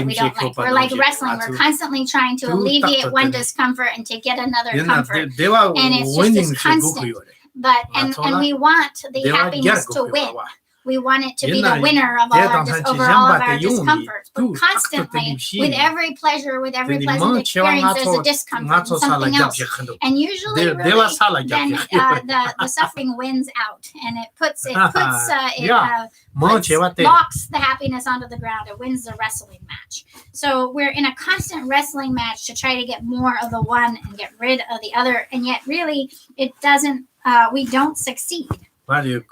we don't like. We're like wrestling. We're constantly trying to alleviate one discomfort and to get another comfort. And it's just this constant. But and we want the happiness to win. We want it to be the 옛날 winner of all our over all of our discomforts. But constantly, with every pleasure, with every pleasant experience, there's a discomfort and something else. And usually, really, then the suffering wins out, and it locks the happiness onto the ground. It wins the wrestling match. So we're in a constant wrestling match to try to get more of the one and get rid of the other, and yet really it doesn't. We don't succeed. 말이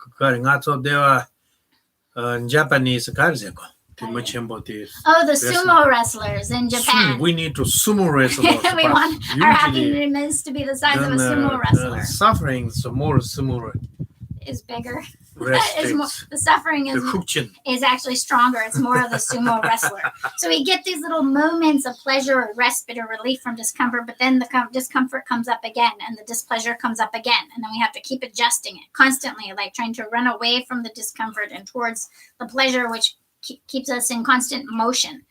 Japanese 가르세고. Oh, the sumo wrestlers in Japan. We need to sumo wrestlers. We want our happiness to be the size of a sumo wrestler. Suffering is more sumo. Is bigger. The suffering is actually stronger. It's more of the sumo wrestler. So we get these little moments of pleasure or respite or relief from discomfort, but then the discomfort comes up again and the displeasure comes up again. And then we have to keep adjusting it constantly, like trying to run away from the discomfort and towards the pleasure, which keeps us in constant motion.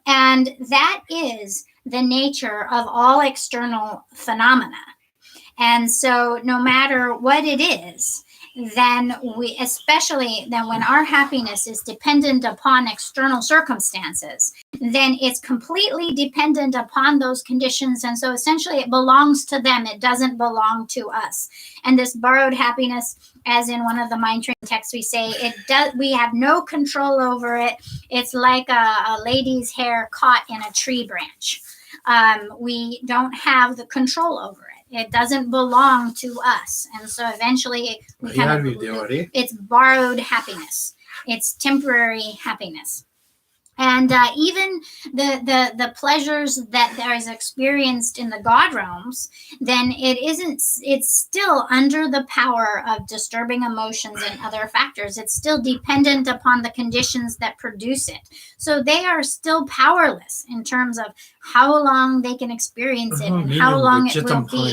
And that is the nature of all external phenomena. And so no matter what it is, then especially when our happiness is dependent upon external circumstances, then it's completely dependent upon those conditions. And so essentially it belongs to them. It doesn't belong to us. And this borrowed happiness, as in one of the mind training texts, we have no control over it. It's like a lady's hair caught in a tree branch. We don't have the control over it. It doesn't belong to us. And so eventually it's borrowed happiness. It's temporary happiness. And even the pleasures that there is experienced in the God realms, then it's still under the power of disturbing emotions and other factors. It's still dependent upon the conditions that produce it. So they are still powerless in terms of how long they can experience it and how long it will be.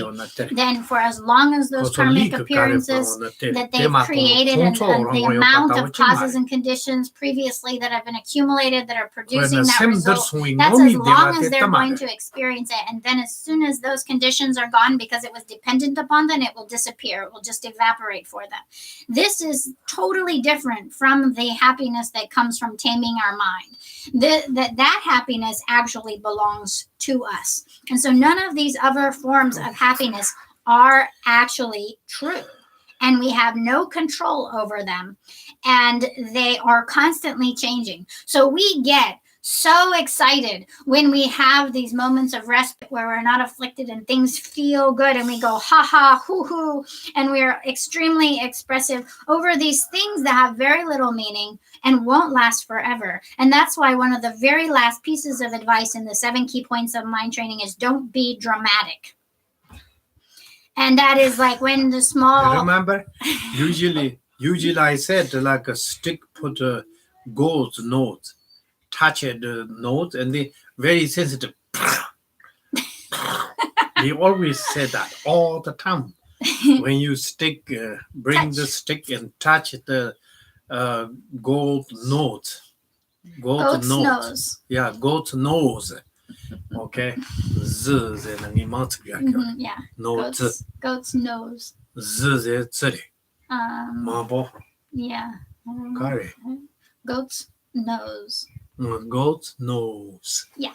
Then for as long as those karmic appearances that they've created and the amount of causes and conditions previously that have been accumulated that are producing that result, that's as long as they're going to experience it. And then as soon as those conditions are gone because it was dependent upon them, it will disappear. It will just evaporate for them. This is totally different from the happiness that comes from taming our mind. That happiness actually belongs to us. And so none of these other forms of happiness are actually true. And we have no control over them. And they are constantly changing. So we get so excited when we have these moments of respite where we're not afflicted and things feel good and we go ha ha hoo hoo, and we're extremely expressive over these things that have very little meaning and won't last forever. And that's why one of the very last pieces of advice in the 7 key points of mind training is don't be dramatic. And that is like when the small... Remember, usually I said like a stick put a gold note, touch the note, and they very sensitive. We always say that all the time. When you bring the stick and touch the gold note. Goat's nose. Yeah, goat's nose. Okay. Yeah. Goat's nose. Yeah. Goat's nose. Goat's nose. Yeah.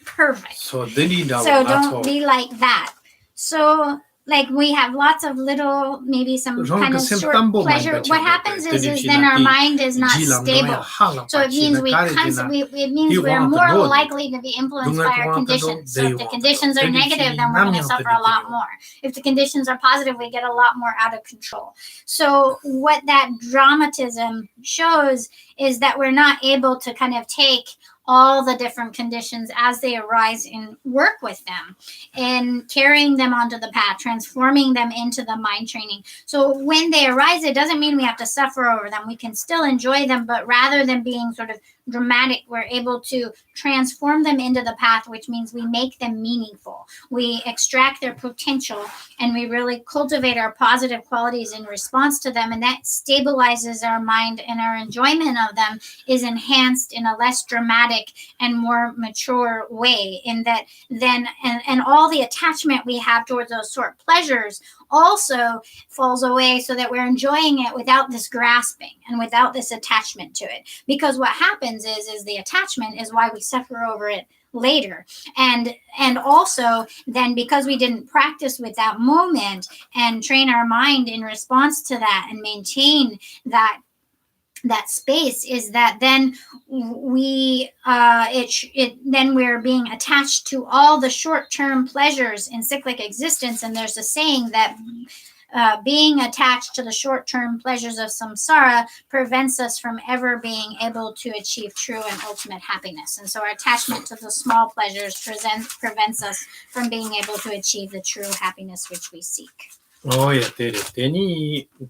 Perfect. So don't be like that. So like we have lots of little, maybe some kind of short pleasure. What happens is then our mind is not stable. So it means we're more likely to be influenced by our conditions. So if the conditions are negative, then we're going to suffer a lot more. If the conditions are positive, we get a lot more out of control. So what that dramatism shows is that we're not able to kind of take all the different conditions as they arise and work with them and carrying them onto the path, transforming them into the mind training. So when they arise, it doesn't mean we have to suffer over them. We can still enjoy them, but rather than being sort of dramatic, we're able to transform them into the path, which means we make them meaningful. We extract their potential and we really cultivate our positive qualities in response to them. And that stabilizes our mind, and our enjoyment of them is enhanced in a less dramatic and more mature way, in that then and all the attachment we have towards those sort of pleasures also falls away so that we're enjoying it without this grasping and without this attachment to it. Because what happens is the attachment is why we suffer over it later. And also then, because we didn't practice with that moment and train our mind in response to that and maintain that space, is that then then we're being attached to all the short-term pleasures in cyclic existence. And there's a saying that being attached to the short-term pleasures of samsara prevents us from ever being able to achieve true and ultimate happiness. And so our attachment to the small pleasures prevents us from being able to achieve the true happiness which we seek. 예,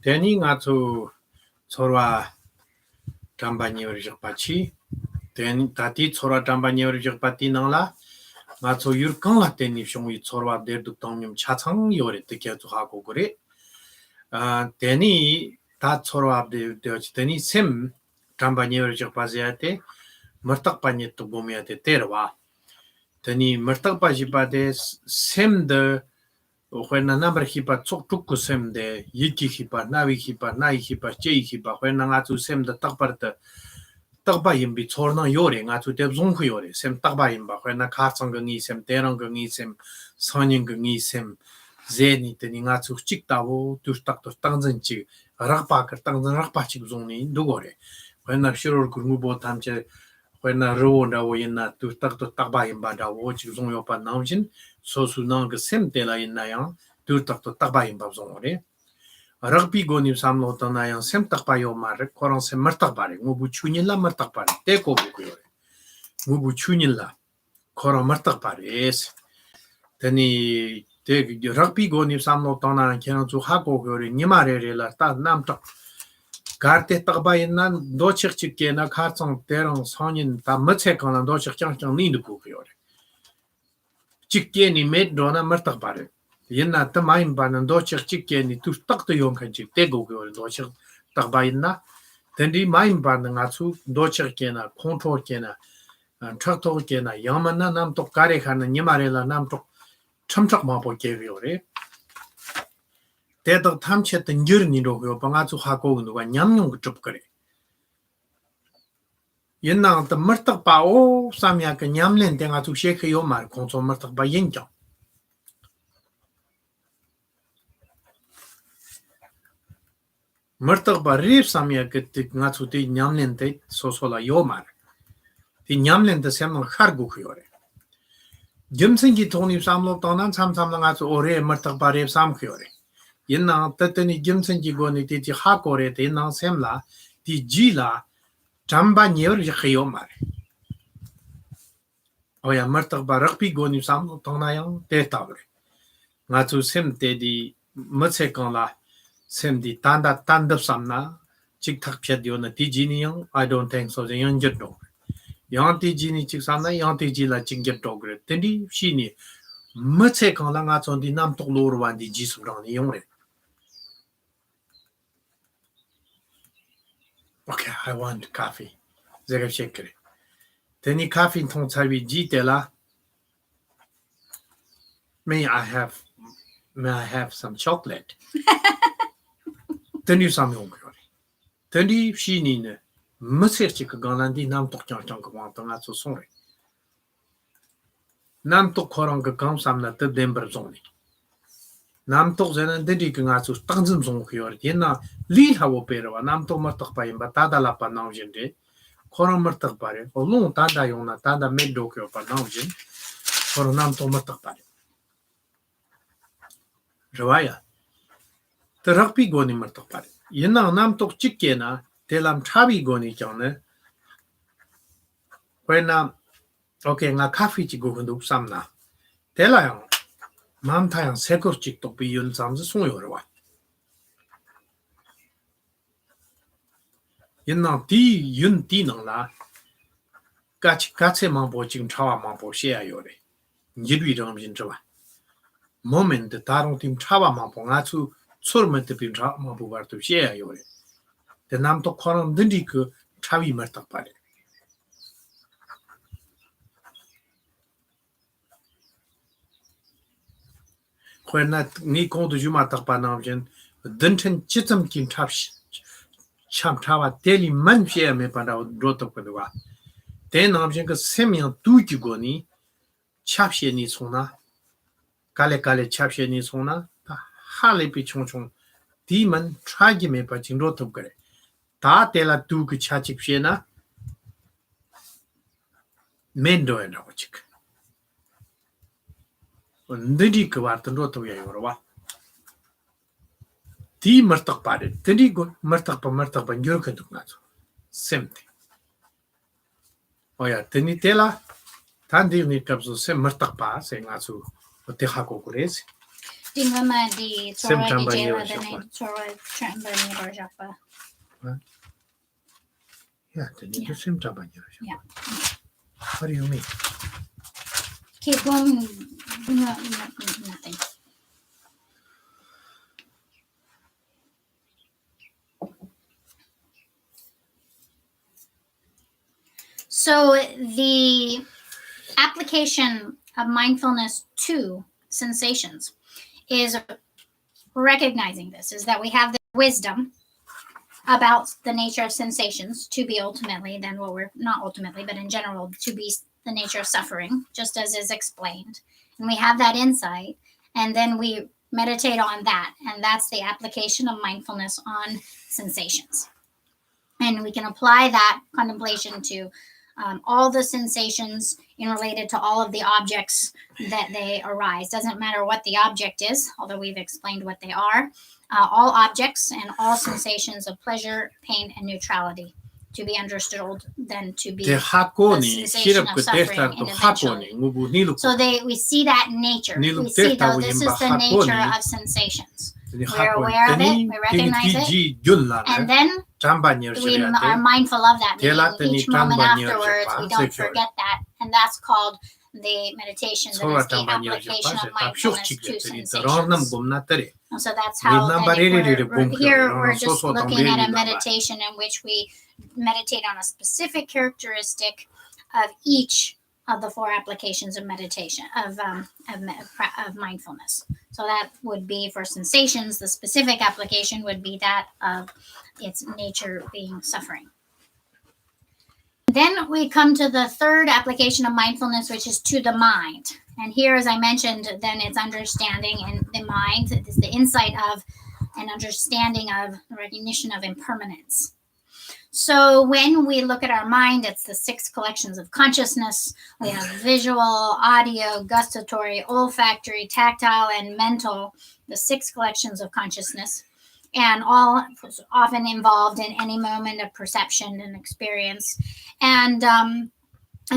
대니 가서 서로와 담바니어적 바치 대니 다티 서로 담바니어적 바티 나라 가서 유르강라 대니 쇼이 서로와 데르도 동님 차창 요래 되게도 하고 그래. 대니 다 서로와 되어지더니 셈 담바니어적 바지한테 머딱바니 또 보면한테 때려와. 대니 머딱바지 바데 셈더 when na number hipa chok tuk ku sem de yiki hipa nawi hipa nai hipa chei hipa when nga chu sem da takpar ta takba yimbi chorna yore nga chu de zong khu yore sem takba yimba when na kha chang ngi sem terang ngi sem soning ngi sem zeni te nga chu chik ta wo tu tak to tang zen chi ra pa ka tang zen ra pa chi zong ni du gore when na shurur ku mu bo tam che when na ro na wo yin na tu tak to takba yimba da wo chi zong yo pa nam jin 소수 나그 셈때라 있나요? 둘딱도 딱바인 밥송오래. rugby 고님 삼로 떠나요. 셈 딱바요 말을 코랑 셈 머딱바리. 무부 추닐라 머딱바리. 대고 보고요. 무부 추닐라 코랑 머딱바리스. 더니 대 rugby 고님 삼로 떠나는 견주 하고 그리 니마레레라 딱 남딱 가르테 딱바인나 노측측게나 가정 대랑 선인 다 멋체거나 노측장장 니도 보고요. Chickeni made dona martak bare. Yenna ta main banan do chickeni tu tak to yon kan chik tego go do chik tak bainna. Tendi main banan atsu do chickena control kena traktor kena yamana nam to kare khana nimarela nam to chamchak ma bo ge yore. Tedo tamche ten yurni ro go bangatsu hago no ga nyamnyong chup kare. Yenna ta martak pa o samya ka nyamlen tenga tu shekhe yo mar konso martak ba yenja. Martak ba rip samya ka tik nga tu ti nyamlen te sosola yo mar. Ti nyamlen te semno khar gu khuyore. Jimsen ki toni samlo tonan sam nga tu ore martak ba rip sam khuyore. Yenna ta tani jimsen ki goni ti ha kore te yenna semla ti jila Chamba nyeor khyo mare. Oya martak ba rugby goni sam tonayang te tabre. Nga chu sem te di metse kan la sem di tanda samna chik thak phet yo na ti jini yang I don't think so yang jet do. Yang ti jini chik samna yang ti jila ching jet do gre. Tendi shini metse kan la nga chon di nam tok lor wan di ji su rang ni yong re. Okay, I want coffee. Zega shekere. Teni coffee tong chawi ji tela. May I have some chocolate? Teni sam yong yore. Teni shini ne mser chik ganandi nam tok chang chang kwang tong atso song re. Nam tok korang ka kam sam na te dember zong ni. Nam tok zena dedi ka nga tso tang zim zong yore. Yena li hawo perwa nam tok ma tok pa yimba tada la pa nao jende. Koran martak pare, o long tada yona tada meddo kyo pa naujin, koran nam to martak pare. Rawaya. Te rugby goni martak pare. Yena nam tok chikkena, te lam chabi goni kyone, kwena, okay, nga kafi chi gogundu samna. Te la yang, mam tayang sekor chik tok pi yun samzi sung yorwa. Yenna ti yun ti nang la katse mambo ching chawa mambo shea yore. Yidwi rang jin chawa. Moment tarong tim chawa mambo nga chu surma te pin chawa mambo bartu shea yore. Te nam to korang dindi ku chawi martak pare. khoena ni ko du juma tak pa nam jen den chen chitam kim chap cham chawa teli man pye me pa da ro to ko wa den nam jen ko semyan tu ji go ni chap she ni sona kale chap she ni sona ha le pi chung chung di man try gi me pa jing ro to ko ta tela tu ku cha chik pye na mendo en ro chik ndidi ko wa tan ro to ya yo wa di martak pa de tedi go martak pa nyor ka duk na same thing oya teni tela tan dir ni kapso se martak pa se nga su te ha ko kures Tingama di Sem Torah chamba Gijela ni the Torah Chamba ni Barjapa. yeah teni to sim chamba ni Yeah. what do you mean Keep going. Nothing. So the application of mindfulness to sensations is recognizing this, is that we have the wisdom about the nature of sensations to be ultimately, then what we're not ultimately, but in general, to be the nature of suffering, just as is explained. And we have that insight, and then we meditate on that. And that's the application of mindfulness on sensations. And we can apply that contemplation to all the sensations in related to all of the objects that they arise. Doesn't matter what the object is, although we've explained what they are. All objects and all sensations of pleasure, pain, and neutrality to be understood, then to be te ha ko the ni sensation hirap of ko suffering testa to ha ko individually. ni ngubu ni lu So we see that nature. Nilu We see testa though wo this yimba is the hakoni. nature of sensations. ni We're aware of it, we recognize it, ji julla and then chamba ni we are mindful of that. Tela Meaning each teni moment tamba ni afterwards, pa, we don't se kyo. forget that, and that's called the meditation. That Sola is the tamba ni application pa of se tap mindfulness chik to te ri ron nam sensations. gom na tere And so that's how Nilna then barere we're, bom here kyo, we're so just so looking tamre at a ni lamba. meditation in which we meditate on a specific characteristic of each of the four applications of meditation of mindfulness. So that would be for sensations. The specific application would be that of its nature being suffering. Then we come to the third application of mindfulness, which is to the mind. And here, as I mentioned, then it's understanding in the mind. It is the insight of and understanding of the recognition of impermanence. So when we look at our mind, it's the 6 collections of consciousness. We have visual, audio, gustatory, olfactory, tactile, and mental, the 6 collections of consciousness, and all often involved in any moment of perception and experience. And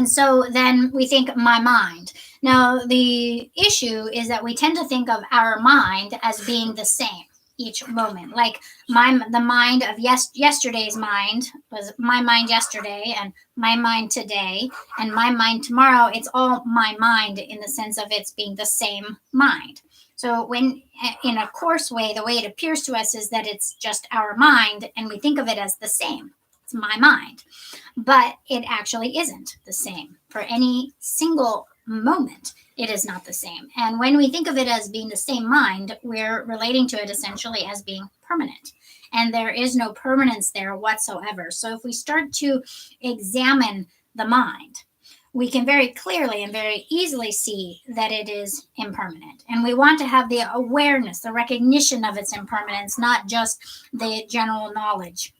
so then we think my mind. Now, the issue is that we tend to think of our mind as being the same each moment. Like the mind of yesterday's mind was my mind yesterday, and my mind today, and my mind tomorrow. It's all my mind in the sense of it's being the same mind. So when in a coarse way, the way it appears to us is that it's just our mind, and we think of it as the same. It's my mind. But it actually isn't the same. For any single moment, it is not the same. And when we think of it as being the same mind, we're relating to it essentially as being permanent. And there is no permanence there whatsoever. So if we start to examine the mind, we can very clearly and very easily see that it is impermanent. And we want to have the awareness, the recognition of its impermanence, not just the general knowledge.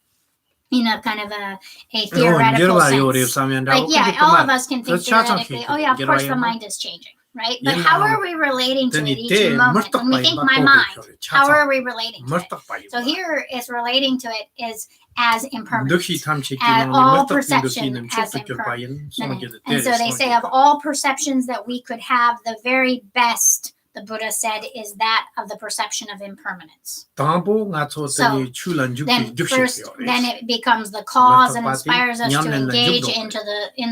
Kind of a theoretical sense. Like, yeah, all of us can think theoretically, oh yeah, of course the mind is changing, right? But how are we relating to it each moment? When we think my mind, how are we relating to it? So here is relating to it is as impermanent, and all perception as impermanent. And so they say of all perceptions that we could have, the very best, the Buddha said, is that of the perception of impermanence. So then first, then it becomes the cause and inspires us to engage in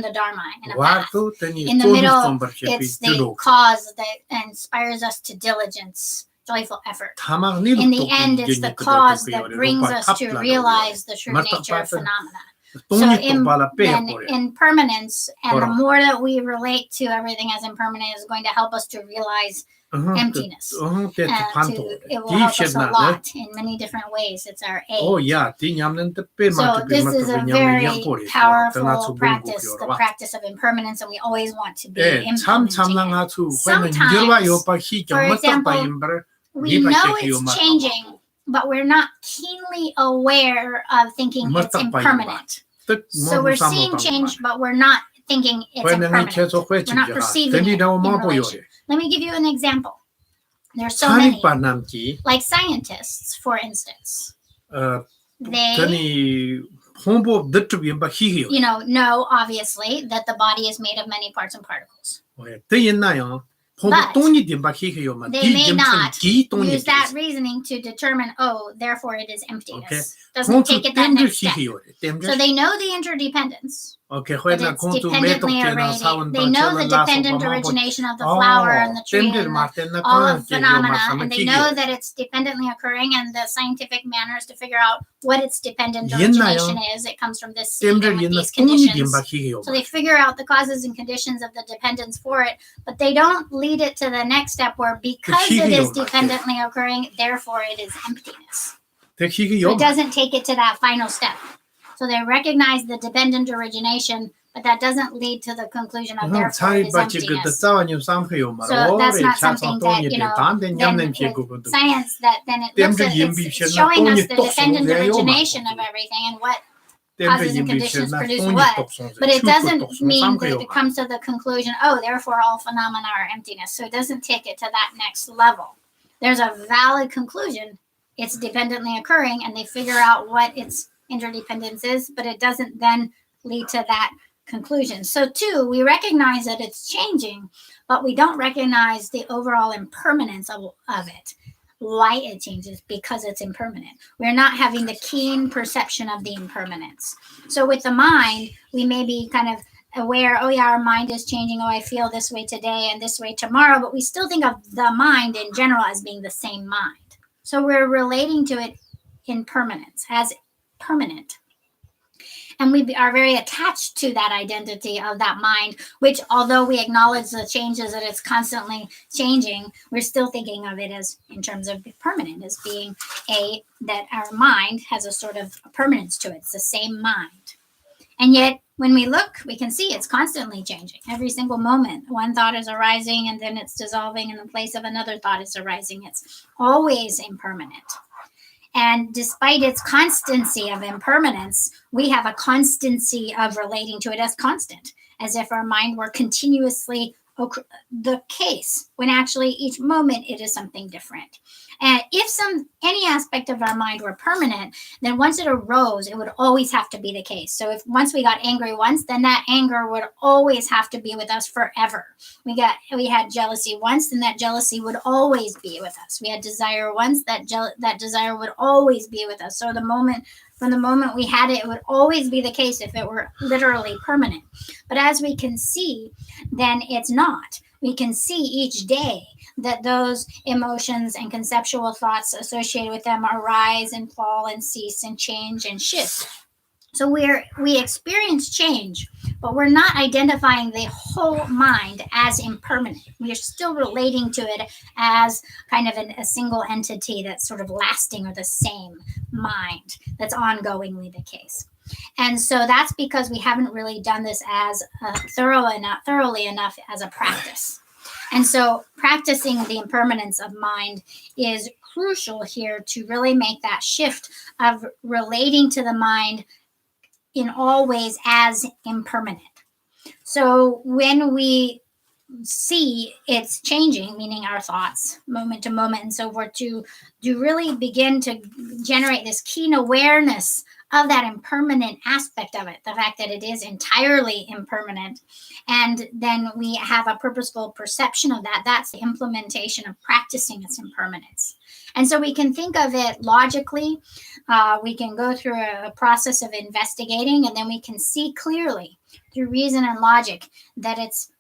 the Dharma in a path. In the middle, it's the cause that inspires us to diligence, joyful effort. In the end, it's the cause that brings us to realize the true nature of phenomena. 돈이 또 발라 then 빼버려. impermanence and the Correct. more that we relate to everything as impermanent is going to help us to realize emptiness. 때 To, it will help us a lot in many different ways. It's our aid. Oh yeah, ti nyamnen te pe ma So te this ma te is a nyamnen very yampori. powerful practice, the practice of impermanence, and we always want to be 참 implementing it. 참랑하수 when jirwa yo pa hi For example, imber. We know it's changing, but we're not keenly aware of thinking it's impermanent. So we're seeing change, but we're not thinking it's impermanent. We're not perceiving it in relation. Let me give you an example. There's so many. Like scientists, for instance. They know obviously that the body is made of many parts and particles. But they may not use that reasoning to determine, oh, therefore it is emptiness. Doesn't take it that next step. So they know the interdependence. But it's dependently orating. They know the dependent origination of the flower and the tree and all of phenomena, and they know that it's dependently occurring, and the scientific manners to figure out what its dependent origination is. It comes from this seed and with these conditions. So they figure out the causes and conditions of the dependence for it, but they don't lead it to the next step where because it is dependently occurring, therefore it is emptiness. So it doesn't take it to that final step. So they recognize the dependent origination, but that doesn't lead to the conclusion of therefore it is emptiness. So that's not something that, then with science that then it looks at, it's showing us the dependent origination of everything and what causes and conditions produce what, but it doesn't mean that it comes to the conclusion, oh, therefore all phenomena are emptiness. So it doesn't take it to that next level. There's a valid conclusion. It's dependently occurring, and they figure out what its interdependence is, but it doesn't then lead to that conclusion. So too, we recognize that it's changing, but we don't recognize the overall impermanence of it. Why it changes, because it's impermanent. We're not having the keen perception of the impermanence. So with the mind, we may be kind of aware, oh yeah, our mind is changing. Oh, I feel this way today and this way tomorrow, but we still think of the mind in general as being the same mind. So we're relating to it in permanence, as permanent. And we are very attached to that identity of that mind, which although we acknowledge the changes that it's constantly changing, we're still thinking of it as in terms of permanent, as being that our mind has a sort of permanence to it. It's the same mind. And yet when we look, we can see it's constantly changing. Every single moment, one thought is arising and then it's dissolving in the place of another thought is arising. It's always impermanent. And despite its constancy of impermanence, we have a constancy of relating to it as constant, as if our mind were continuously the case, when actually each moment it is something different. And if any aspect of our mind were permanent, then once it arose, it would always have to be the case. So if once we got angry once, then that anger would always have to be with us forever. We had jealousy once, then that jealousy would always be with us. We had desire once, that desire would always be with us. So from the moment we had it, it would always be the case if it were literally permanent. But as we can see, then it's not. We can see each day that those emotions and conceptual thoughts associated with them arise and fall and cease and change and shift. So we experience change, but we're not identifying the whole mind as impermanent. We are still relating to it as kind of a single entity that's sort of lasting, or the same mind that's ongoingly the case. And so that's because we haven't really done this as thoroughly enough as a practice. And so practicing the impermanence of mind is crucial here to really make that shift of relating to the mind in all ways as impermanent. So when we see it's changing, meaning our thoughts moment to moment and so forth, to really begin to generate this keen awareness of that impermanent aspect of it, the fact that it is entirely impermanent, and then we have a purposeful perception of that. That's the implementation of practicing its impermanence. And so we can think of it logically. We can go through a process of investigating, and then we can see clearly through reason and logic that it's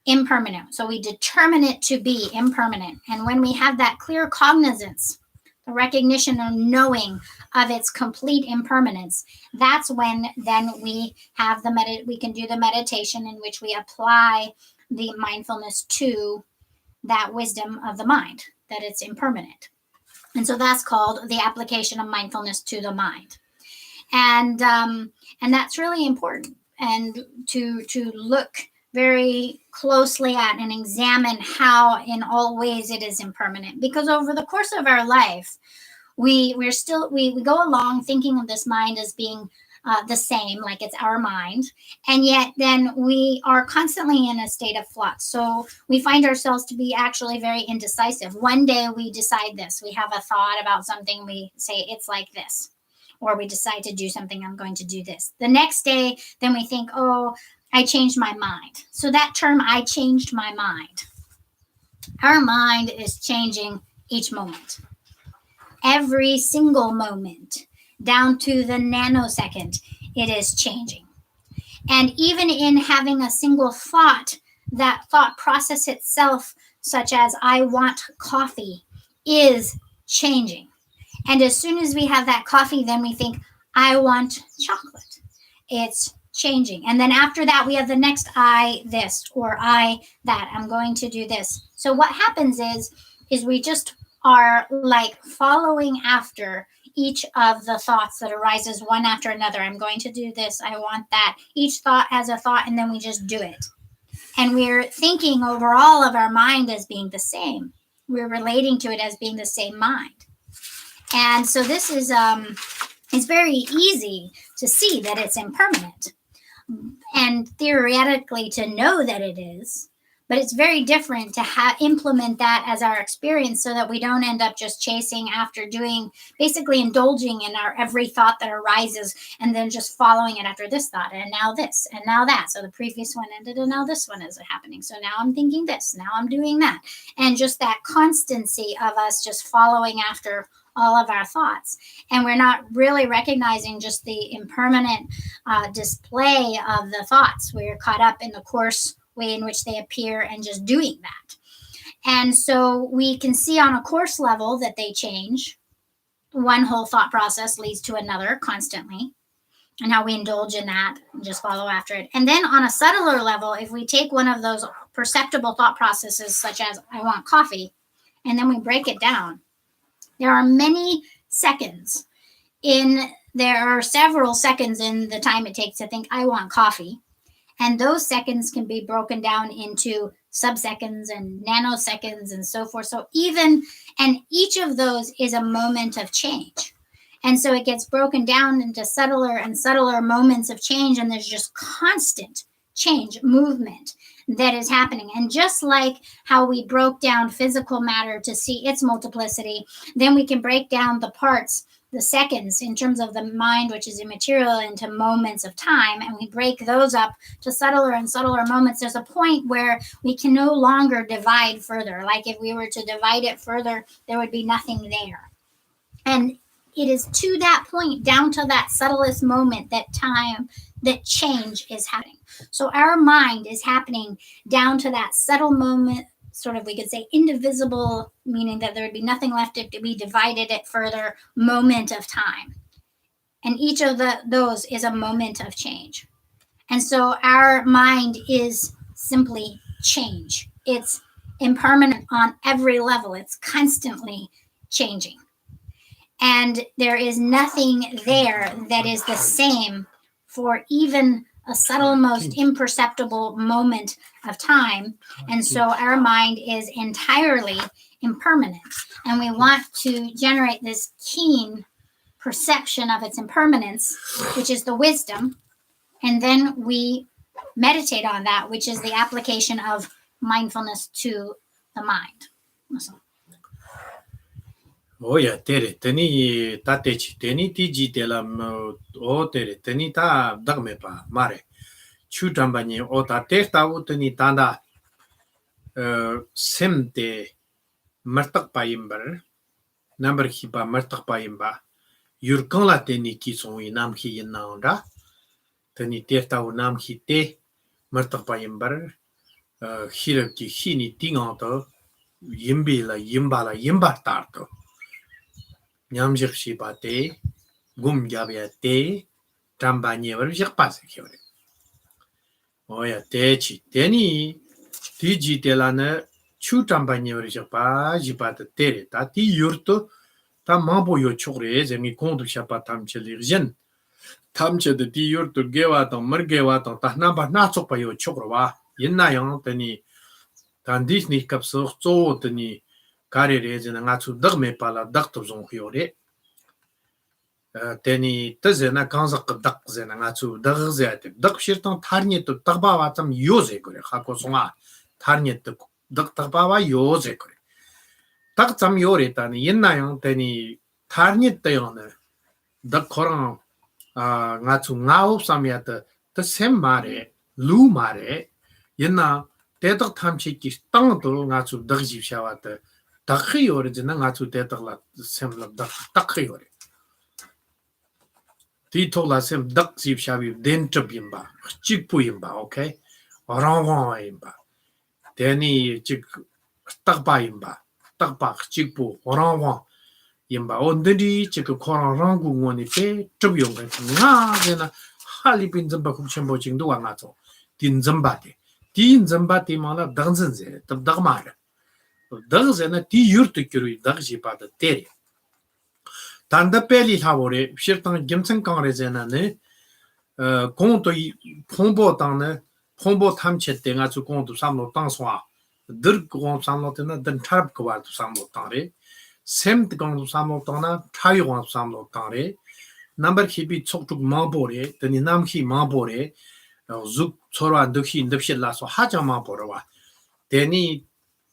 impermanent. So we determine it to be impermanent. And when we have that clear cognizance, the recognition or knowing of its complete impermanence, that's when then we have we can do the meditation in which we apply the mindfulness to that wisdom of the mind, that it's impermanent. And so that's called the application of mindfulness to the mind. And that's really important, and to look very closely at and examine how in all ways it is impermanent, because over the course of our life we go along thinking of this mind as being the same, like it's our mind, and yet then we are constantly in a state of flux. So we find ourselves to be actually very indecisive. One day we decide this, we have a thought about something, we say it's like this, or we decide to do something, I'm going to do this. The next day, then we think, oh, I changed my mind. So that term, I changed my mind. Our mind is changing each moment. Every single moment, down to the nanosecond, it is changing. And even in having a single thought, that thought process itself, such as I want coffee, is changing. And as soon as we have that coffee, then we think, I want chocolate. It's changing. And then after that, we have the next I this, or I that. I'm going to do this. So what happens is we just are like following after each of the thoughts that arises one after another. I'm going to do this. I want that. Each thought has a thought, and then we just do it. And we're thinking over all of our mind as being the same. We're relating to it as being the same mind. And so this is it's very easy to see that it's impermanent, and theoretically to know that it is, but it's very different to implement that as our experience, so that we don't end up just chasing after doing, basically indulging in our every thought that arises, and then just following it after this thought, and now this, and now that. So the previous one ended, and now this one is happening. So now I'm thinking this, now I'm doing that. And just that constancy of us just following after all of our thoughts. And we're not really recognizing just the impermanent display of the thoughts. We're caught up in the coarse way in which they appear and just doing that. And so we can see on a coarse level that they change. One whole thought process leads to another constantly, and how we indulge in that and just follow after it. And then on a subtler level, if we take one of those perceptible thought processes, such as I want coffee, and then we break it down, there are many seconds there are several seconds in the time it takes to think I want coffee. And those seconds can be broken down into subseconds and nanoseconds and so forth. So each of those is a moment of change. And so it gets broken down into subtler and subtler moments of change. And there's just constant change, movement that is happening. And just like how we broke down physical matter to see its multiplicity, then we can break down the parts, the seconds, in terms of the mind, which is immaterial, into moments of time, and we break those up to subtler and subtler moments. There's a point where we can no longer divide further. Like if we were to divide it further, there would be nothing there. And it is to that point, down to that subtlest moment, that change is happening. So our mind is happening down to that subtle moment, sort of, we could say, indivisible, meaning that there would be nothing left to be divided at further, moment of time. And each of those is a moment of change. And so our mind is simply change. It's impermanent on every level. It's constantly changing. And there is nothing there that is the same for even a subtle, most imperceptible moment of time. And so our mind is entirely impermanent. And we want to generate this keen perception of its impermanence, which is the wisdom. And then we meditate on that, which is the application of mindfulness to the mind. So. Oh yeah, tere teni tatechi teni tiji tela o tere teni ta dagme pa mare chutambani o ta testa utani tanda semte martak payimbar number hipa martak payimba yurkan la teni ki son inam hi yinanda teni testa unam hi te martak payimbar hirab ki hini tinganto yimbi la yimba tarto 냠식시 바테 곰잡야테 담바니에버 식바세 키오레 오야 대치 대니 디지텔라네 추 담바니에버 식바 지바데 테레 다티 유르토 다 마보요 초그레 제미 콘도 샤파 탐첼리르젠 탐체데 디 유르토 게와토 머게와토 타나바 나초파요 초그로와 옛나영 데니 단디스니 캅소 쪼드니 가레레즈나 나추 덕메 팔라 덕토 종히오레 테니 뜨제나 간석 덕제나 나추 덕제데 덕시르탄 타르니토 덕바와 좀 요제 그래 하고송아 타르니토 덕바와 요제 그래 덕점 요레다니 옛나영 테니 타르니토요네 덕코랑 아 나추 나옵삼야데 뜨셈마레 루마레 옛나 대덕 탐식기 땅도 나추 덕집샤와데 덕히요르지나 나추 대덕라 셈라 덕히요레 디토라 셈 덕집샤비 덴트빔바 찍부임바 오케이 어랑왕임바 데니 찍 딱바임바 딱바 찍부 어랑왕 임바 온들이 찍 코랑랑궁원이 페 접용가 나게나 할리빈 점바 국천보 징도 왕아죠 딘점바데 딘점바티마나 당선제 답다마르 당선나 디 유르트끼리 당지바데 테리 단다 펠리 하보레 시르탄 김천 강레제나네 공도 홍보 당네 홍보 탐체 때가 주 공도 삼로 당소아 들 공도 삼로 때나 든 타랍 거와도 삼로 당레 셈드 공도 삼로 당나 타이완 삼로 당레 넘버 키비 촉촉 마보레 드니 남키 마보레 juk chorwa dukhi ndapshi laso hajama borwa deni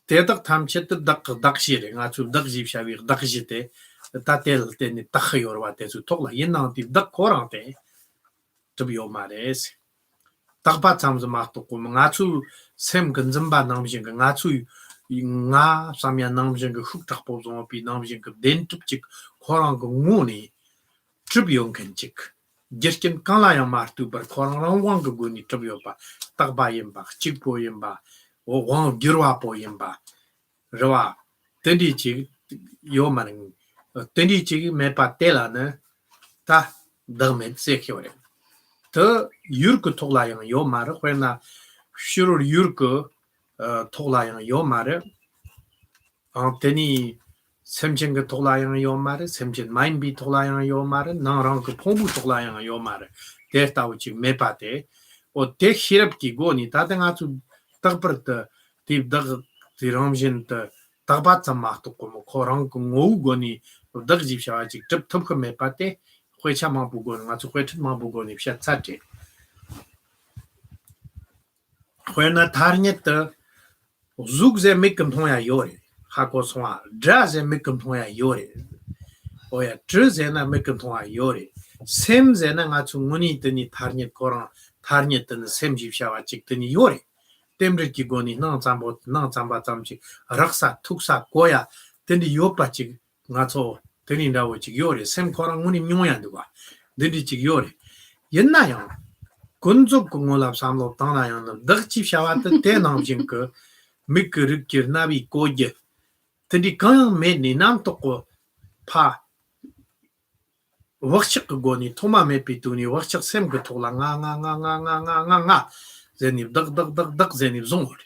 tedak tamche dakshire nga chu dakjib shawi dakjite tatel deni takhayorwa te chu tokla yenang ti dak korang te tubyo mares takpa chamz ma to ko nga chu sem ganjamba namjing nga chu nga samya namjing huk tak po zo pi namjing den tupchik korang go nguni tubyo kenchik Gerken kanlaya martu bar korang wang guni tobyopa takbayimba chikpoyimba o wang girwa poyimba rawa tendi chi yoman tendi chi mepa tela ne ta dagmet sekyore to yurku toglayang yomar when shurur yurku toglayang yomar teni semchen ge toglayang yomare semchen mindbi toglayang yomare narang ge pombu toglayang yomare derta uchi mepate o te hirap ki goni ta denga chu tagpert ti dag ti ramjin ta tagbat samma to ko korang ko ngou goni dag jip sha chi tap tap ko mepate khwecha ma bu gon nga chu khwet ma bu goni psha tsate khwena tarnyet zugze mekem thoya yore 하고 소아 드라제 메끔 통야 요레 오야 드르제나 메끔 통야 요레 셈제나 가츠 문이 있더니 다르니 거랑 다르니 있던 셈 집샤와 찍더니 요레 템르 기고니 나 잠보 나 잠바 잠지 락사 툭사 고야 근데 요빠지 가서 드니 나오 지 요레 셈 거랑 문이 묘야도가 드니 지 요레 옛나요 군족 공올랍 삼로 당나요 덕 집샤와 때 나오진 그 미끄르 기르나비 고je Tadi kang me ni nam toko pa wakshik goni toma me pituni wakshik sem ke tola nga zenib dag zenib zongori.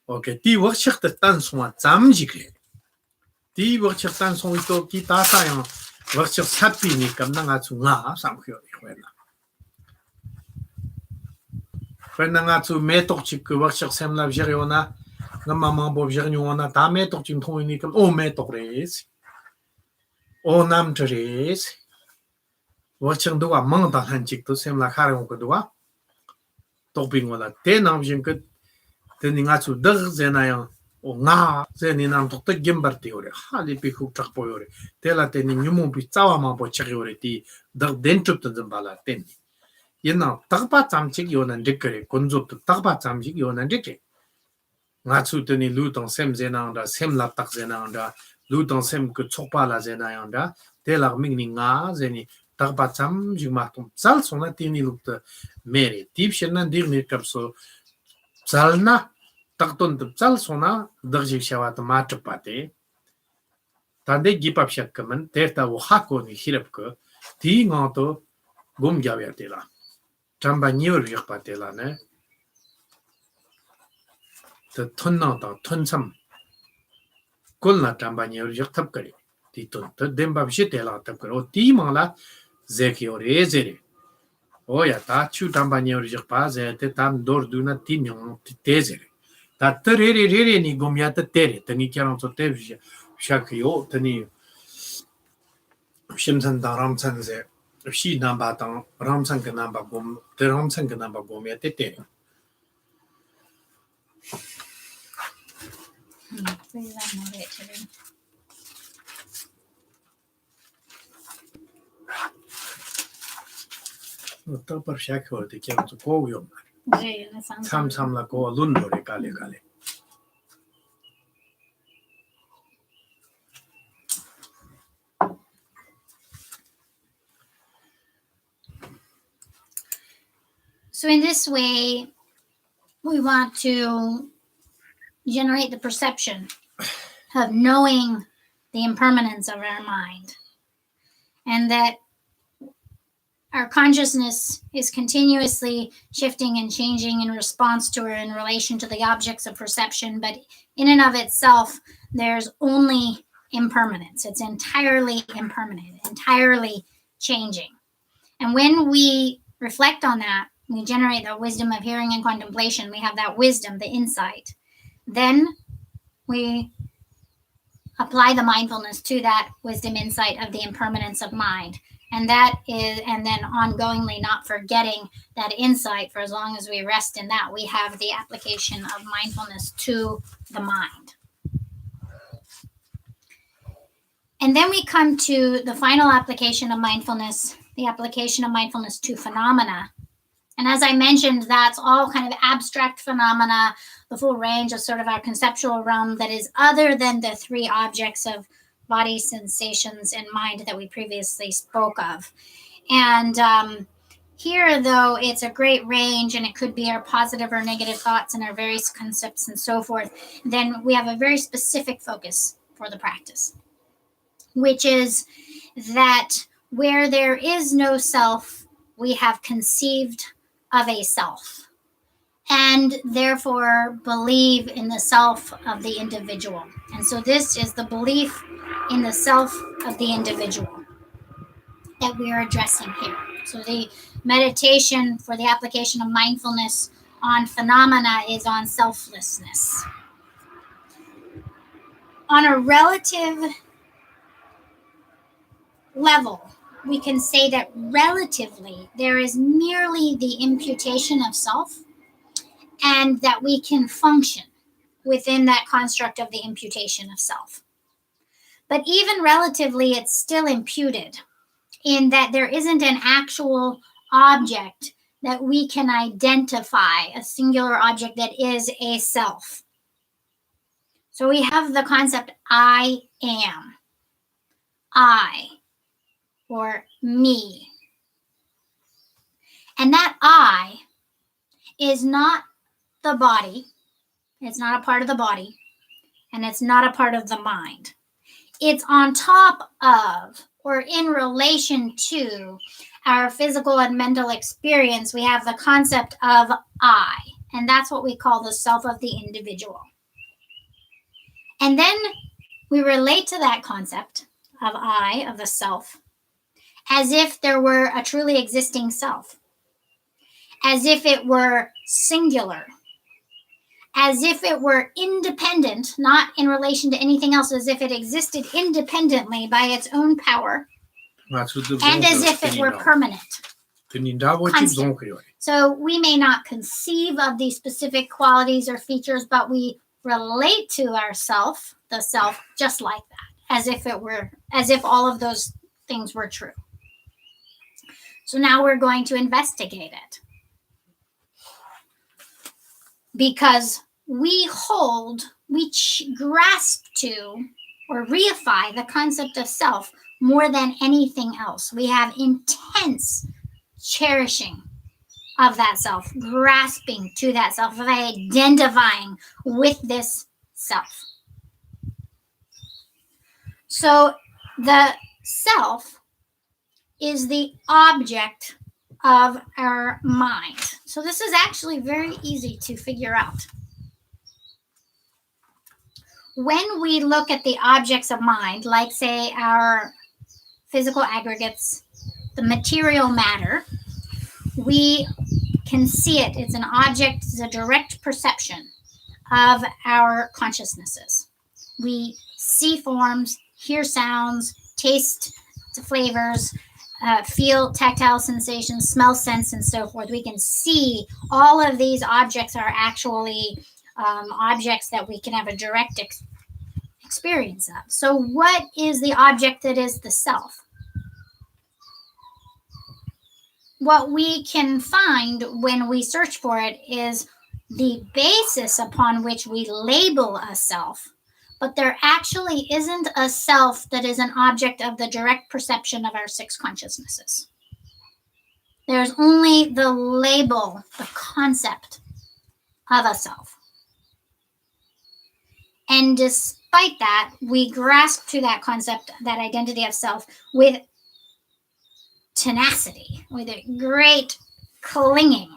Okay, ti wakshik te tan songa zamjikre. Ti wakshik tan song ito ki tata yang wakshik sapi ni kam na nga tsu nga samkyo ikhwena. Khwena nga tsu me tok chik wakshik sem la vjeriona nga mama bo vjernyona ta me tok chim thoi ni kam o me tok res o nam tres wa chang do wa mang da han chik to sem la khare ko do wa tok ping wala te nam jin ke te ni nga chu dag zena ya o nga ze ni nam tok te gembar te ore hali pi khuk tak po ore te la te ni nyumu pi chawa ma bo chig ore ti dag den chup te bala ten yena takpa cham chik yo nan dikre konjo to takpa cham chik yo nan dikre nga chu teni lu tong sem zena da sem la tak zena da lu tong sem ku chokpa la zena ya da te la ming ni nga zeni tak pa cham ji ma tum sal sona tini lu te mere tip shen dir ni kap so salna tak ton te sal sona dar ji shawa ta ma te 단데 기밥샷그만 데르타고 하코니 히럽그 디가도 곰갸베테라 잠바니얼 역바텔라네 더 톤나다 톤삼 콜나 잠바니얼 역탑거리 디톤 더 뎀밥시텔라 탑거리 디마라 제키오레제리 오야 다추 잠바니얼 역바제테 담 도르두나 티뇽 테제리 다 테레레레니 곰야타 테레 테니캬랑소 테비샤 샤키오 테니 심산다 람산세 시 남바당 람산 그 남바 곰 드람산 그 남바 곰야 테테 또 버샤코 데 캬랑소 고요 참참라 고 룬도레 칼레칼레 So in this way, we want to generate the perception of knowing the impermanence of our mind, and that our consciousness is continuously shifting and changing in response to or in relation to the objects of perception, but in and of itself, there's only impermanence. It's entirely impermanent, entirely changing. And when we reflect on that, we generate the wisdom of hearing and contemplation. We have that wisdom, the insight. Then we apply the mindfulness to that wisdom, insight of the impermanence of mind. And that is, and then ongoingly not forgetting that insight for as long as we rest in that, we have the application of mindfulness to the mind. And then we come to the final application of mindfulness, the application of mindfulness to phenomena. And as I mentioned, that's all kind of abstract phenomena, the full range of sort of our conceptual realm that is other than the three objects of body, sensations, and mind that we previously spoke of. And here, though, it's a great range, and it could be our positive or negative thoughts and our various concepts and so forth. Then we have a very specific focus for the practice, which is that where there is no self, we have conceived of a self, and therefore believe in the self of the individual. And so this is the belief in the self of the individual that we are addressing here. So the meditation for the application of mindfulness on phenomena is on selflessness. On a relative level, we can say that relatively there is merely the imputation of self, and that we can function within that construct of the imputation of self. But even relatively, it's still imputed in that there isn't an actual object that we can identify, a singular object that is a self. So we have the concept I am, I, or me. And that I is not the body, it's not a part of the body, and it's not a part of the mind. It's on top of or in relation to our physical and mental experience. We have the concept of I, and that's what we call the self of the individual. And then we relate to that concept of I, of the self, as if there were a truly existing self, as if it were singular, as if it were independent, not in relation to anything else, as if it existed independently by its own power, and as if it were permanent. Constant. So we may not conceive of these specific qualities or features, but we relate to ourself, the self, just like that, as if all of those things were true. So now we're going to investigate it, because we grasp to or reify the concept of self more than anything else. We have intense cherishing of that self, grasping to that self, of identifying with this self. So the self is the object of our mind. So this is actually very easy to figure out. When we look at the objects of mind, like say our physical aggregates, the material matter, we can see it. It's an object, it's a direct perception of our consciousnesses. We see forms, hear sounds, taste flavors, feel tactile sensations, smell, sense, and so forth. We can see all of these objects are actually objects that we can have a direct experience of. So what is the object that is the self? What we can find when we search for it is the basis upon which we label a self, but there actually isn't a self that is an object of the direct perception of our six consciousnesses. There's only the label, the concept of a self. And despite that, we grasp to that concept, that identity of self, with tenacity, with a great clinging.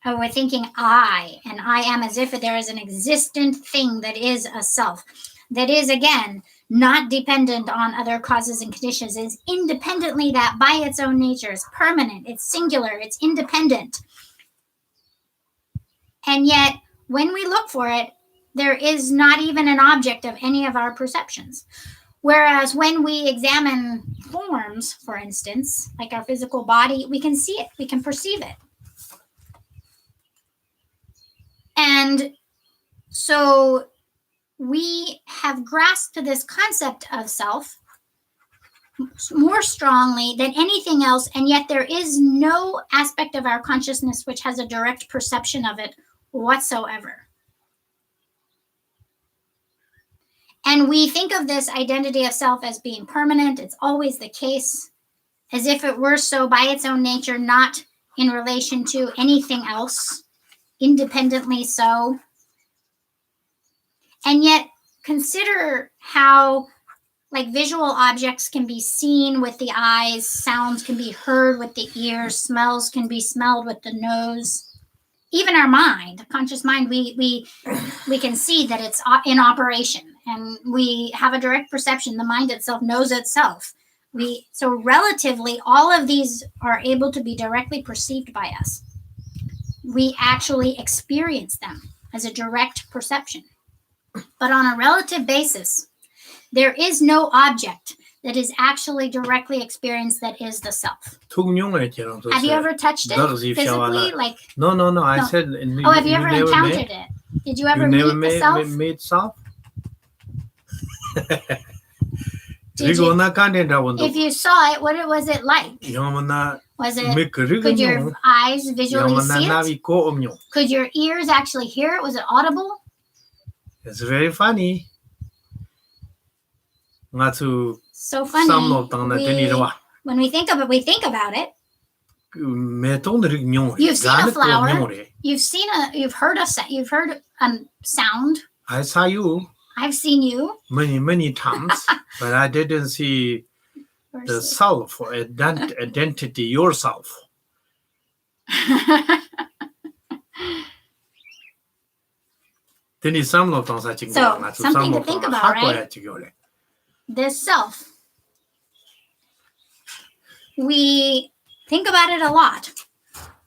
We're thinking I, and I am, as if there is an existent thing that is a self, that is, again, not dependent on other causes and conditions, is independently that by its own nature, is permanent, it's singular, it's independent. And yet, when we look for it, there is not even an object of any of our perceptions. Whereas when we examine forms, for instance, like our physical body, we can see it, we can perceive it. And so we have grasped this concept of self more strongly than anything else, and yet there is no aspect of our consciousness which has a direct perception of it whatsoever. And we think of this identity of self as being permanent. It's always the case, as if it were so by its own nature, not in relation to anything else, independently so. And yet, consider how, like, visual objects can be seen with the eyes, sounds can be heard with the ears, smells can be smelled with the nose. Even our mind, the conscious mind, we can see that it's in operation, and we have a direct perception. The mind itself knows itself. So relatively, all of these are able to be directly perceived by us. We actually experience them as a direct perception. But on a relative basis, there is no object that is actually directly experienced that is the self. Have you ever touched it physically? Like, no. I said. Oh, have you ever encountered it? Did you ever meet the self? Meet self? If you saw it, what was it like? Was it? Could your eyes visually see it? Could your ears actually hear it? Was it audible? It's very funny. So funny. When we think about it. You've seen a flower. You've heard sound. I saw you. I've seen you many times, but I didn't see the self or identity yourself. So something to think about, right? This self. We think about it a lot.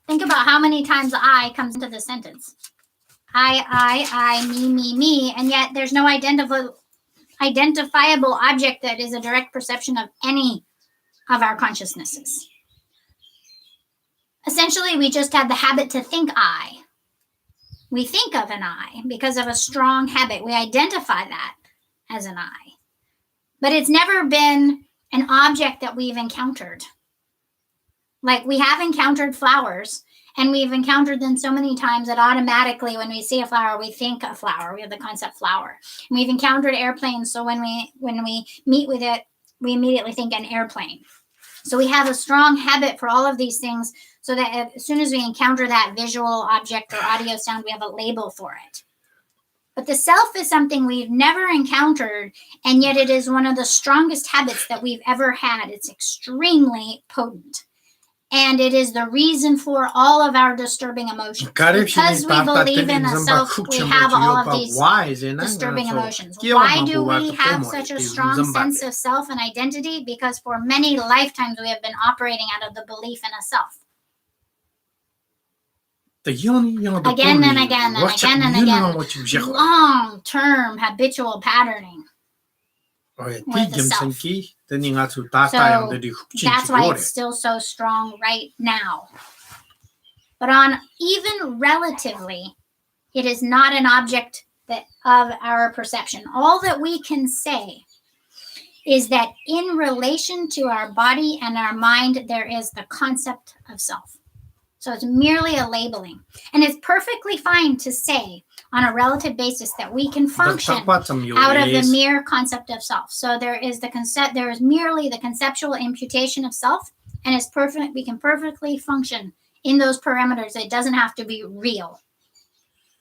Think about how many times I comes into the sentence. I, me, and yet there's no identifiable object that is a direct perception of any of our consciousnesses. Essentially, we just have the habit to think I. We think of an I because of a strong habit. We identify that as an I. But it's never been an object that we've encountered. Like, we have encountered flowers, and we've encountered them so many times that automatically when we see a flower, we think a flower. We have the concept flower. And we've encountered airplanes, so when we meet with it, we immediately think an airplane. So we have a strong habit for all of these things, so that as soon as we encounter that visual object or audio sound, we have a label for it. But the self is something we've never encountered, and yet it is one of the strongest habits that we've ever had. It's extremely potent. And it is the reason for all of our disturbing emotions. Because we believe in a self, we have all of these disturbing emotions. Why do we have such a strong sense of self and identity? Because for many lifetimes we have been operating out of the belief in a self. Again and again and again and again. Long-term habitual patterning. With the self. So that's why it's still so strong right now. But on even relatively, it is not an object of our perception. All that we can say is that in relation to our body and our mind, there is the concept of self. So it's merely a labeling. And it's perfectly fine to say on a relative basis that we can function out of the mere concept of self. So there is merely the conceptual imputation of self, and it's perfect. We can perfectly function in those parameters. It doesn't have to be real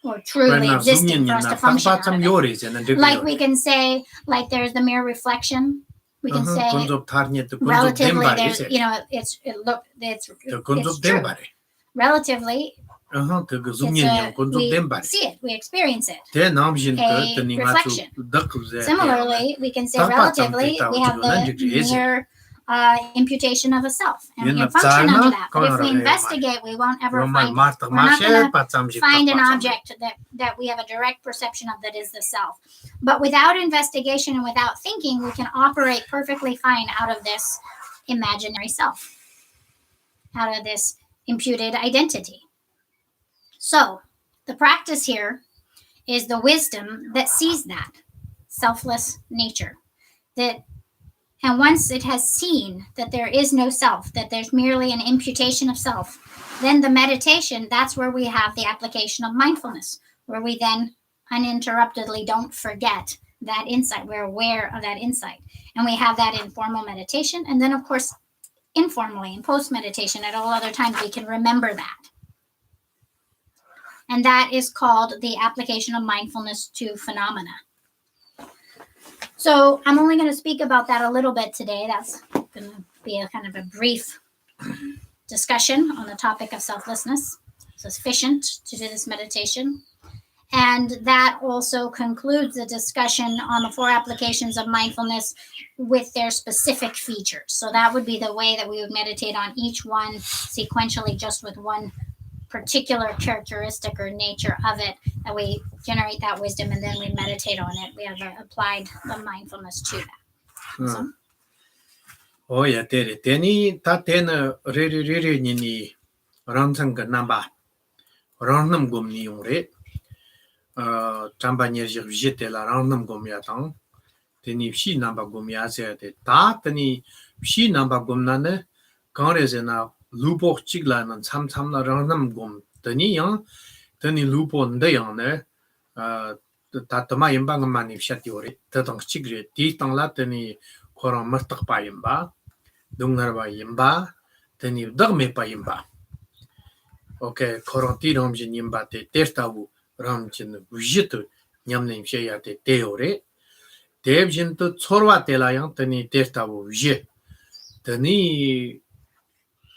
or truly existing for us to function out of it. Like we can say, like there's the mere reflection. We can say relatively, it's true. Relatively, we see it, we experience it. A reflection. Similarly, we can say relatively, we have the mere imputation of a self, and we can function under that. But if we investigate, we won't ever find it. We're not going to find an object that we have a direct perception of that is the self. But without investigation and without thinking, we can operate perfectly fine out of this imaginary self, out of this imputed identity. So the practice here is the wisdom that sees that selfless nature. And once it has seen that there is no self, that there's merely an imputation of self, then the meditation, that's where we have the application of mindfulness, where we then uninterruptedly don't forget that insight. We're aware of that insight. And we have that in formal meditation. And then, of course, informally in post-meditation at all other times, we can remember that. And that is called the application of mindfulness to phenomena. So I'm only going to speak about that a little bit today. That's going to be a kind of a brief discussion on the topic of selflessness. Sufficient to do this meditation. And that also concludes the discussion on the 4 applications of mindfulness with their specific features. So that would be the way that we would meditate on each one sequentially, just with one particular characteristic or nature of it, that we generate that wisdom and then we meditate on it. We have applied the mindfulness to that. So. Oh yeah, teni ta tena re ni ransang ka namba ranam gom ni yore chamba nyerje vjete la ranam gom ya tang teni psi namba gom ya se te ta teni psi namba gom na ne kare zena lupo chigla nan cham la ranam gom teni yang teni lupo nde yang ne ta tama yamba ngam mani psati yore ta tang chigre ti tang la teni korang martak pa yamba dungar ba yamba teni dagme pa yamba. Okay, koroti ramjin yamba te tertawu ramjin vujit nyamne msheya te teore devjin to chorwa tela yang teni tertawu vuje teni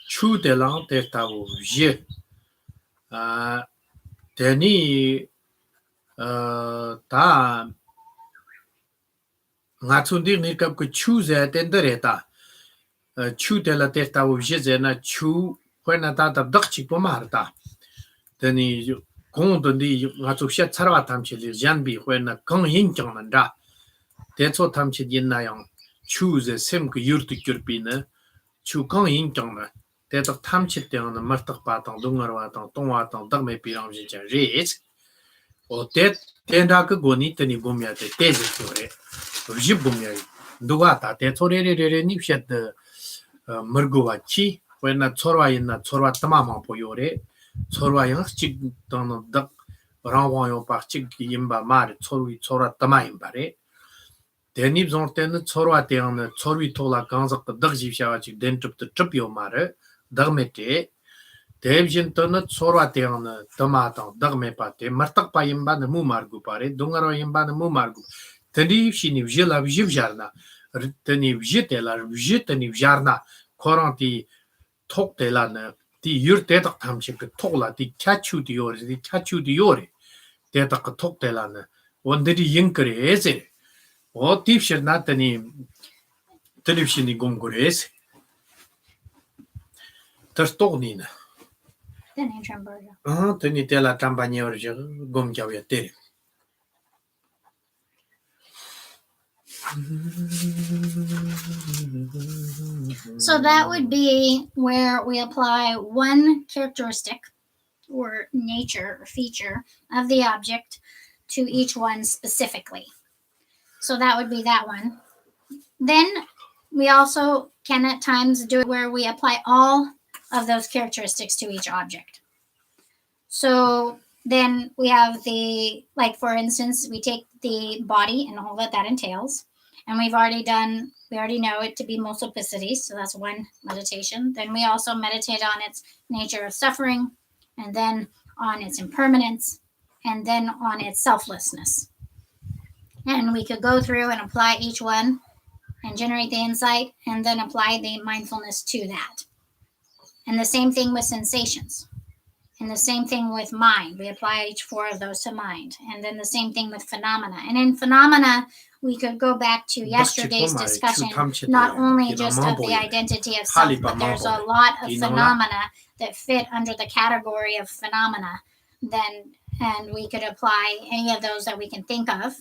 chu tela tertawu vuje teni ta ngatsundi ni kap ku chu ze tendere ta chu tela tertawu vuje zena chu when ta dakchi pomarta teni gong de ngazu sha charwa tamchi li janbi when kong yin chang nanda techo tamchi yin na yang chu ze sem ku yurtu kurpi ne chu kong yin chang na te tak tamchi te on martak pa tang dungar wa tang tong wa tang dak me pirang ji chen reis o te tenda ka goni teni gomya te teze tore jib gomya duga ta te chore re ni pshet de mergowa chi when na chorwa yin na chorwa tamama poyore chorwa yang chik tang dak rangwa yo pa chik yimba mar chorwa tamaim bare denib zon ten chorwa te an chorwi tola ganzak dak jib shawa chik den tup yo mare dagmete 대비진 또는 소라 때는 더마다 덕메파테 마탁파 임바는 무마르고 파레 동가로 임바는 무마르고 드립시니 비라 비브자나 드니 비테라 비테니 비자나 코란티 톡텔라나 디 유르테닥 탐식 그 톡라 디 차추디오리 디 차추디오리 데닥 그 톡텔라나 원들이 잉크레에세 어 딥시나더니 드립시니 공고레스 더스토니나 The nature bird. Teni tela campagne orge gom chiavia tere. So that would be where we apply one characteristic or nature or feature of the object to each one specifically. So that would be that one. Then we also can at times do it where we apply all of those characteristics to each object. So then we have like for instance, we take the body and all that entails. And we already know it to be multiplicity. So that's one meditation. Then we also meditate on its nature of suffering, and then on its impermanence, and then on its selflessness. And we could go through and apply each one and generate the insight and then apply the mindfulness to that. And the same thing with sensations. And the same thing with mind. We apply each four of those to mind. And then the same thing with phenomena. And in phenomena, we could go back to yesterday's discussion, not only just of the identity of self, but there's a lot of phenomena that fit under the category of phenomena. And we could apply any of those that we can think of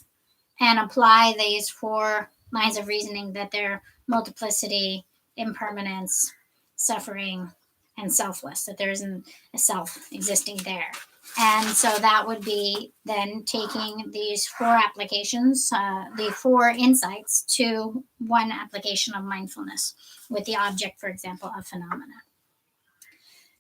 and apply these four lines of reasoning that they're multiplicity, impermanence, suffering, and selfless, that there isn't a self existing there. And so that would be then taking these four applications, the four insights, to one application of mindfulness with the object, for example, of phenomena.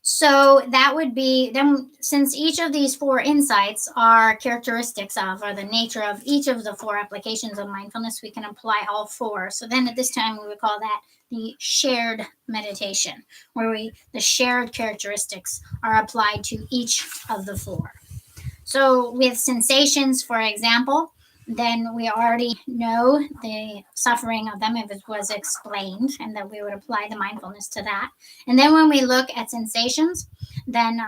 So that would be then, since each of these four insights are characteristics of, or the nature of each of the four applications of mindfulness, we can apply all four. So then at this time, we would call that the shared meditation, where the shared characteristics are applied to each of the four. So with sensations, for example, then we already know the suffering of them if it was explained, and that we would apply the mindfulness to that. And then when we look at sensations, then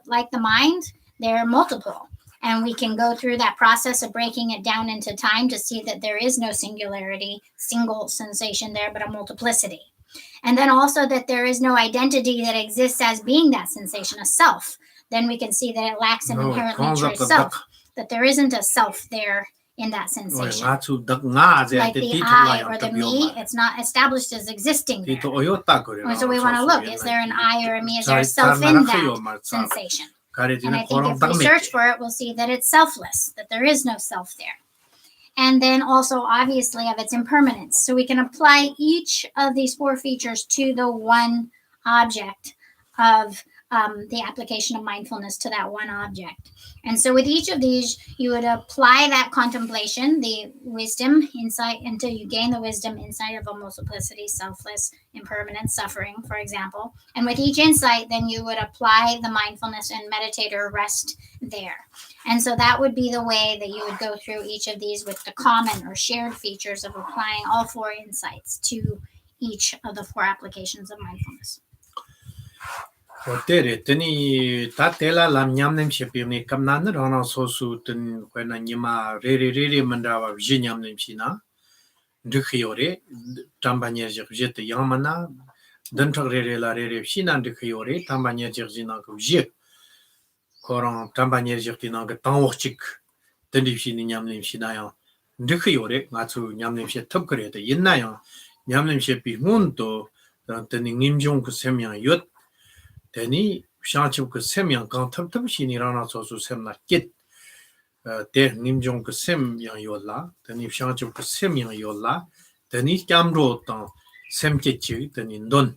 like the mind, they're multiple. And we can go through that process of breaking it down into time to see that there is no singularity, single sensation there, but a multiplicity. And then also that there is no identity that exists as being that sensation, a self. Then we can see that it lacks an inherent nature of self, that there isn't a self there in that sensation. Like the I or the me, it's not established as existing there. So we want to look, is there an I or a me? Is there a self in that sensation? And I think if we search for it, we'll see that it's selfless, that there is no self there. And then also, obviously, of its impermanence. So we can apply each of these four features to the one object of the application of mindfulness to that one object. And so with each of these, you would apply that contemplation, the wisdom, insight, until you gain the wisdom, insight of a multiplicity, selfless, impermanent, suffering, for example. And with each insight, then you would apply the mindfulness and meditate or rest there. And so that would be the way that you would go through each of these with the common or shared features of applying all four insights to each of the four applications of mindfulness. Hotere teni tatela lam nyamnem shepirni kamnan rana sosu ten kwena nyima re mandawa vinyamnem sina ndikhiore tambanya jete yamana dantak la re sina ndikhiore tambanya jina ko je koran tambanya jina ga tawchik teni sini nyamnem sina ya ndikhiore ngachu nyamnem she topkre de yinna ya nyamnem shepi munto teni nimjong ko semya yot Teni shanchuk sem yang kan tab shini rana sosu sem na kit te nimjong ke sem yang yola teni shanchuk sem yang yola teni kamro ta sem ke chi teni don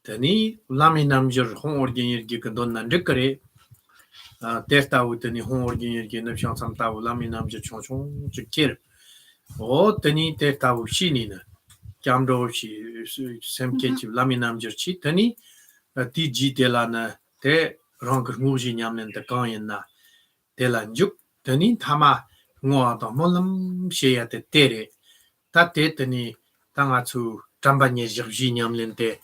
teni lami namjur hon orgin gi ke don nan rekre te ta u teni hon orgin gi ne shang sam ta u lami namjur chong chikir o teni te ta u shini na kamro chi sem ke chi lami namjur chi teni ti ji de la na 대 랑그 무지 냠는 데 강인나 대란죽 더니 타마 ngo도 몰람 셰야데 테레 타테트니 당아추 잠바니 지냠는데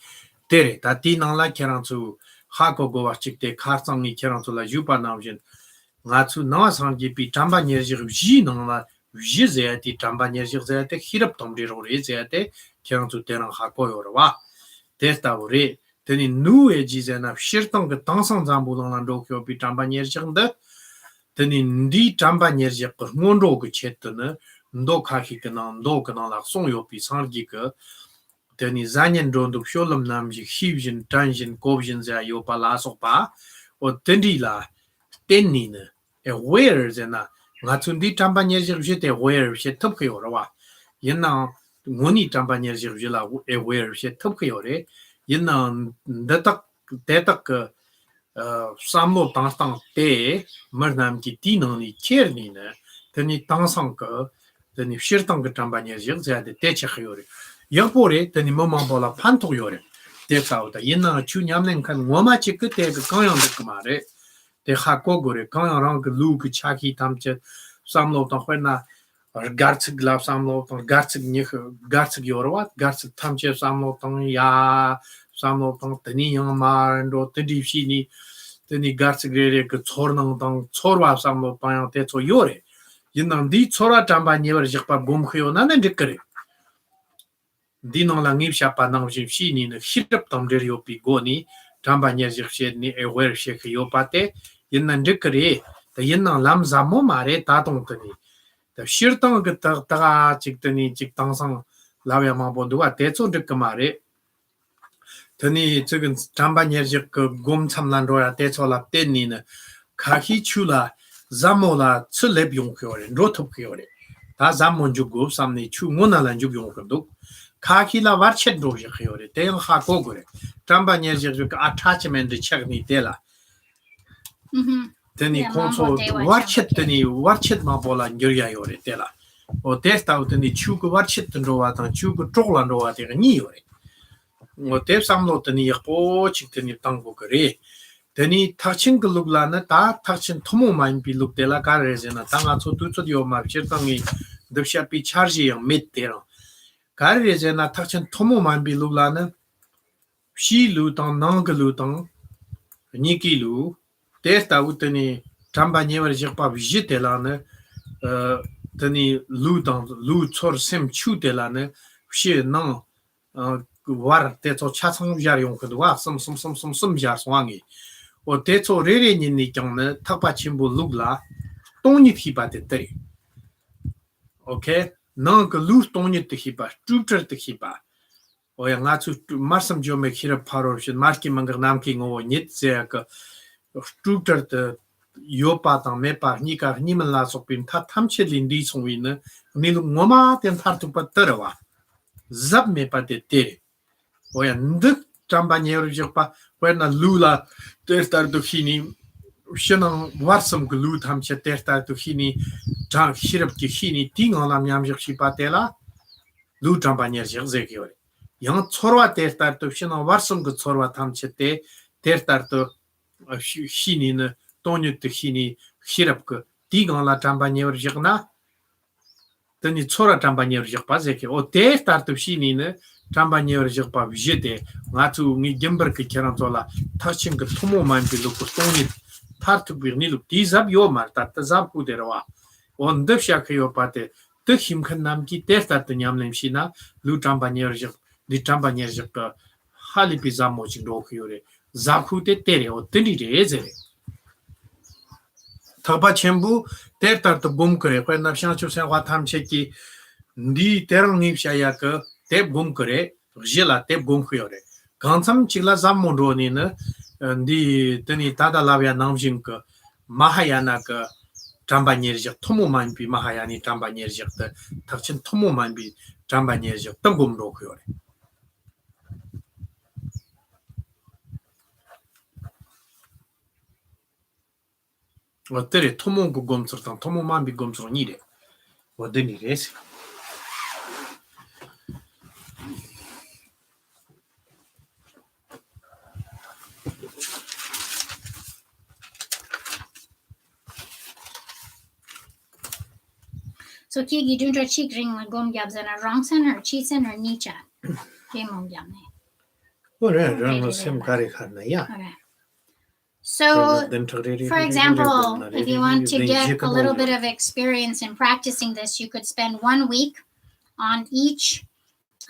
테레 타티낭라 케랑추 하고고 와직데 카상이 케랑추라 유바나우진 ngachu na sangi pi tamba nyerji ji nangla ji zeti tamba nyerji zeti hirap tomri ro re zeti kyang tu terang ha ko yor wa testa ore teni nu e ji zena shirtang ge tangsang zambu lang ro kyo pi tamba nyerji nda teni ndi tamba nyerji ko ngon ro ge chet ne ndo kha hi ke na ndo ke na la song yo pi sangi ge teni zanyen ro ndo sholam nam ji hibjin tanjin kobjin za yo pa la so pa o tendi la tenine aware zena ngatundi tambanyerji jete aware she topkyo rawa yena ngoni tambanyerji jela aware she topkyo re yena datak tetak samlo tang te marnam ki tinoni cherni ne tani tangsang ka tani shirtang ka tambanyerji zade techkhyo re yapore tani mama bola pantokyo re tekauda yena chunyamnen kan ngoma chikte ka kayang de kamare de hakogore quand rang luke chaki tamche samlo to khna garts glab samlo to garts nih garts yorwa garts tamche samlo to ya samlo to tani yang ma ndo tdi shini tani garts grere ke chornang tang chorwa samlo pa te cho yore yinang di chora tamba nyewer jikpa gom khyo na ne dikre di nang la ngip sha pa nang shini ne hitap tam der yo pi goni tamba nyer jik ni aware she yo pate yennan dikri the yennan lam zamo mare ta tong tani the shirtang ge ta chik tani chik tang sang lawe ma bo duwa te cho dik mare tani chigen tamba nyer jik gom chamlan ro ya te cho la ten ni ne ka hi chula zamo la chuleb yong kyo re ro thop kyo re ta zamon ju go samni chu ngona lan ju yong kyo ka hi la war chet do je kyo re te ha ko gore tamba nyer jik attachment de chak ni te la teni konso warchet ma bola ngirya yore tela o testa teni chuku warchet ndo wa tan chuku trogla ndo wa te ni yore o te samlo teni yapo chik teni tangbo kare teni tachin glugla na ta tachin thomo main pi luk tela ka rezena tanga chu tu chu yo ma chirtangi dksha pi charge yang met tera ka rezena tachin thomo main pi lugla na shi lu tang nang lu tang ni ki lu testa utani tamba nyewer jikpa vijite la ne tani lu chor sem chu de la ne shi nang war te cho cha chang jar yong kdo wa som jar swangi o te cho re re ni ni kyang ne thakpa chimbu lugla tong ni thi ba de tari okay nang ko lu tong ni thi ba structure thi ba o ya nga chu marsam jo me khira pharo shin marki mangar nam ki ngo nit ze ka structure de yopa tang mepa nika niman la sokpim ta tamche lindi songwin ne lu ngoma ten tar tu patarawa zap mepa de te oya nduk tamba nyeru jikpa wena lula ter tar tu hini shenang warsam glu tamche ter tar tu hini tang hirap ki hini ting olam yam jik patela lu tamba nyer jik zekiore yang chorwa ter tar tu shenang warsam gu chorwa tamche te ter tar tu hini ne tonyu te hini hirap ke tigang la tamba nyewer jikna tani chora tamba nyewer jikpa zeke o te startup hini ne tamba nyewer jikpa vjete nga tu ngi gember ke keran tola tachin ke tomo man bi lo tonyu tartu bir ni lu tizab yo mar ta zab ku derwa on de shak yo pate te him khan nam ki te start nyam nem shina lu tamba nyewer jik di tamba nyewer jikpa hali pi zamo jing do kyore zabhu te tere o tini re zere thapa chembu ter tar to gum kare kwa na shang chu sen wa tham che ki ndi terang nip sha ya ka te gum kare jela te gum khore gansam chila zam mon ro ni na ndi tani tada labya nam jing ka mahayana ka tamba nyer jik thomo man bi mahayani tamba nyer jik ta thakchin thomo man bi tamba nyer jik ta gum ro khore 어때래 토몬고 검스랑 토모만비 검스랑 이래 어떤 일이지 So ki gi dun chik ring la gom gyab zana rongsen or chisen or nicha. Jemong gyab ne. 그래, 쌤 가리 갔나야? Okay. So, for example, if you want to get a little bit of experience in practicing this, you could spend 1 week on each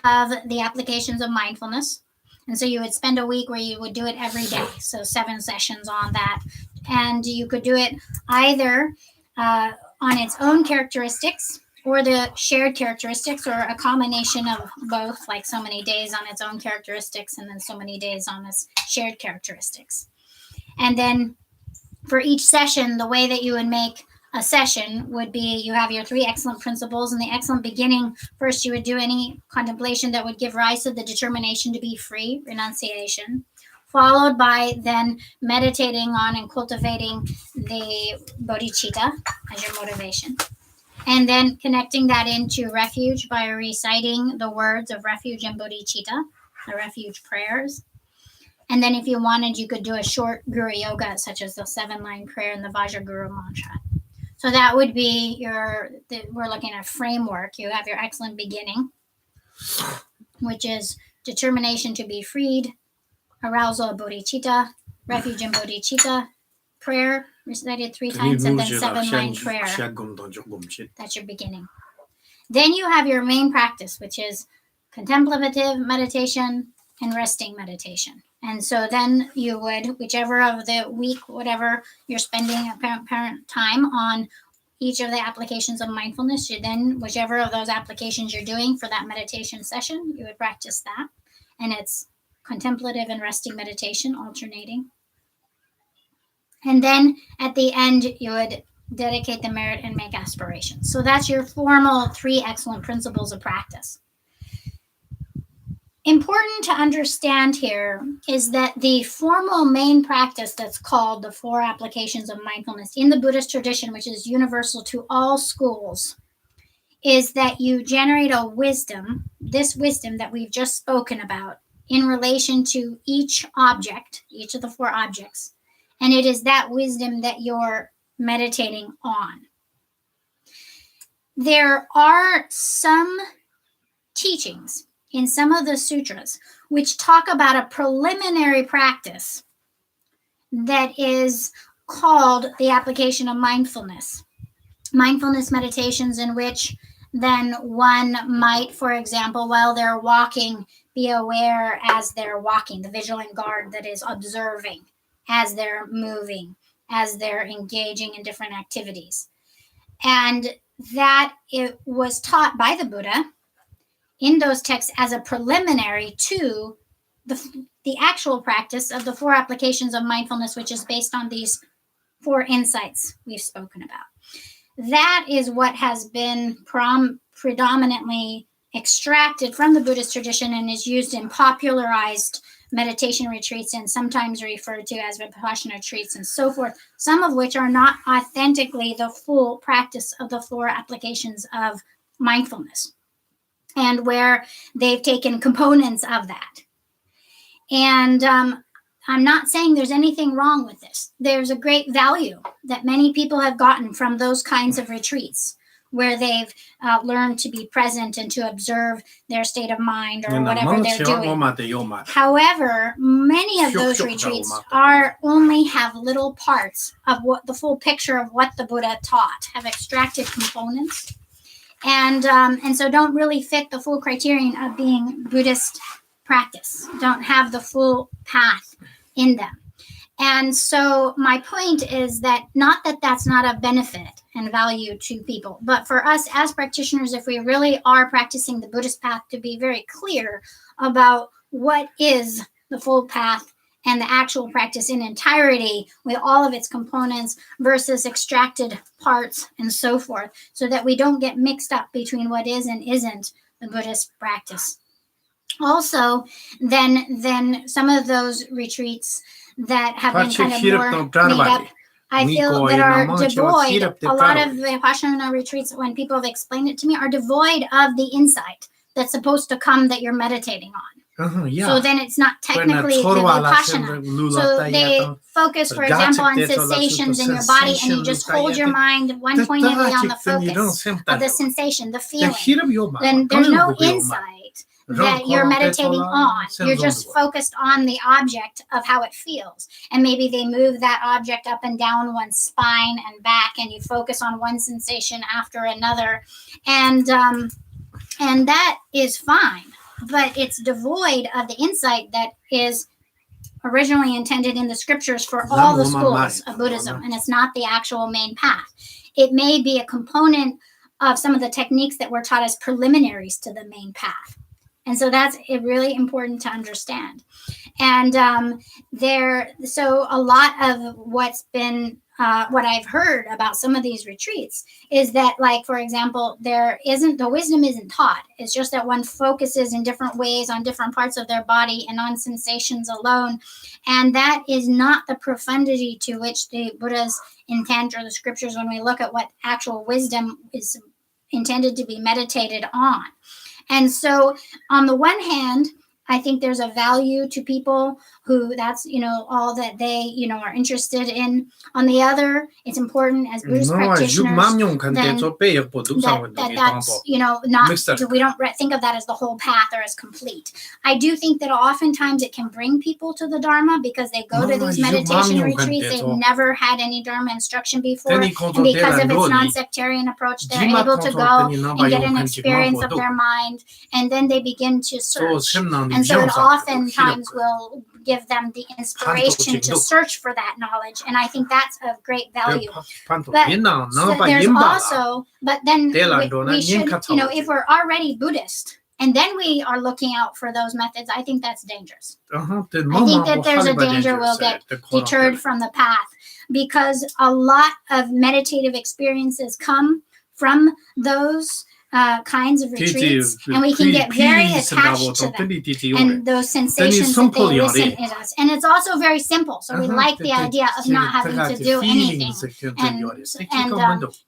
of the applications of mindfulness. And so you would spend a week where you would do it every day. So 7 sessions on that. And you could do it either on its own characteristics or the shared characteristics, or a combination of both, like so many days on its own characteristics and then so many days on its shared characteristics. And then for each session, the way that you would make a session would be, you have your 3 excellent principles. In the excellent beginning, first you would do any contemplation that would give rise to the determination to be free, renunciation, followed by then meditating on and cultivating the bodhicitta as your motivation. And then connecting that into refuge by reciting the words of refuge and bodhicitta, the refuge prayers. And then if you wanted, you could do a short Guru Yoga, such as the 7-line prayer and the Vajraguru mantra. So that would be we're looking at framework. You have your excellent beginning, which is determination to be freed, arousal of bodhicitta, refuge in bodhicitta, prayer recited 3 times, and then 7-line prayer. That's your beginning. Then you have your main practice, which is contemplative meditation and resting meditation. And so then you would, whichever of the week, whatever you're spending apparent time on each of the applications of mindfulness, you then, whichever of those applications you're doing for that meditation session, you would practice that. And it's contemplative and resting meditation alternating. And then at the end, you would dedicate the merit and make aspirations. So that's your formal 3 excellent principles of practice. Important to understand here is that the formal main practice that's called the 4 applications of mindfulness in the Buddhist tradition, which is universal to all schools, is that you generate a wisdom, this wisdom that we've just spoken about, in relation to each object, each of the 4 objects. And it is that wisdom that you're meditating on. There are some teachings in some of the sutras which talk about a preliminary practice that is called the application of mindfulness. Mindfulness meditations in which then one might, for example, while they're walking, be aware as they're walking, the vigilant guard that is observing as they're moving, as they're engaging in different activities. And that it was taught by the Buddha in those texts as a preliminary to the actual practice of the 4 applications of mindfulness, which is based on these 4 insights we've spoken about. That is what has been predominantly extracted from the Buddhist tradition and is used in popularized meditation retreats and sometimes referred to as Vipassana retreats and so forth, some of which are not authentically the full practice of the 4 applications of mindfulness, and where they've taken components of that. And I'm not saying there's anything wrong with this. There's a great value that many people have gotten from those kinds of retreats, where they've learned to be present and to observe their state of mind or whatever they're doing. However, many of those retreats only have little parts of what the full picture of what the Buddha taught, have extracted components, and so don't really fit the full criterion of being Buddhist practice, don't have the full path in them. And so my point is that not that that's not a benefit and value to people, but for us as practitioners, if we really are practicing the Buddhist path, to be very clear about what is the full path and the actual practice in entirety with all of its components versus extracted parts and so forth, so that we don't get mixed up between what is and isn't the Buddhist practice. Also, then some of those retreats that have been kind of more made up, I feel, that are devoid, a lot of the Vipassana retreats, when people have explained it to me, are devoid of the insight that's supposed to come that you're meditating on. Yeah. So then it's not technically the vipassana. So they focus, for example, on sensations in your body, and you just hold your mind one-pointedly on the focus of the sensation, the feeling. Then there's no insight that you're meditating on. You're just focused on the object of how it feels. And maybe they move that object up and down one's spine and back, and you focus on one sensation after another. And that is fine. But it's devoid of the insight that is originally intended in the scriptures for all the schools of Buddhism, and it's not the actual main path. It may be a component of some of the techniques that were taught as preliminaries to the main path. And so that's really important to understand. And so a lot of what's been what I've heard about some of these retreats is that, like, for example, the wisdom isn't taught. It's just that one focuses in different ways on different parts of their body and on sensations alone. And that is not the profundity to which the Buddhas intend, or the scriptures, when we look at what actual wisdom is intended to be meditated on. And so on the one hand, I think there's a value to people who that's, all that they, are interested in. On the other, it's important as Buddhist practitioners that's, not, we don't think of that as the whole path or as complete. I do think that oftentimes it can bring people to the Dharma because they go to these meditation retreats. They've never had any Dharma instruction before. And because of its non-sectarian approach, they're able to go and get an experience of their mind. And then they begin to search. And so it oftentimes will give them the inspiration to search for that knowledge. And I think that's of great value. But there's also, but then we should, if we're already Buddhist, and then we are looking out for those methods, I think that's dangerous. I think that there's a danger we'll get deterred from the path, because a lot of meditative experiences come from those kinds of retreats, and we can get very attached to them and those sensations that they elicit in us. And it's also very simple, so we like the idea of not having to do anything and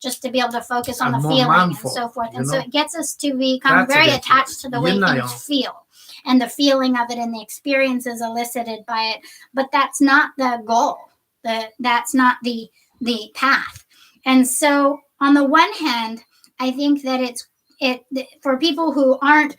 just to be able to focus on the feeling and so forth. And so it gets us to become very attached to the way things feel and the feeling of it and the experiences elicited by it. But that's not the goal. That's not the path. And so on the one hand, I think that it for people who aren't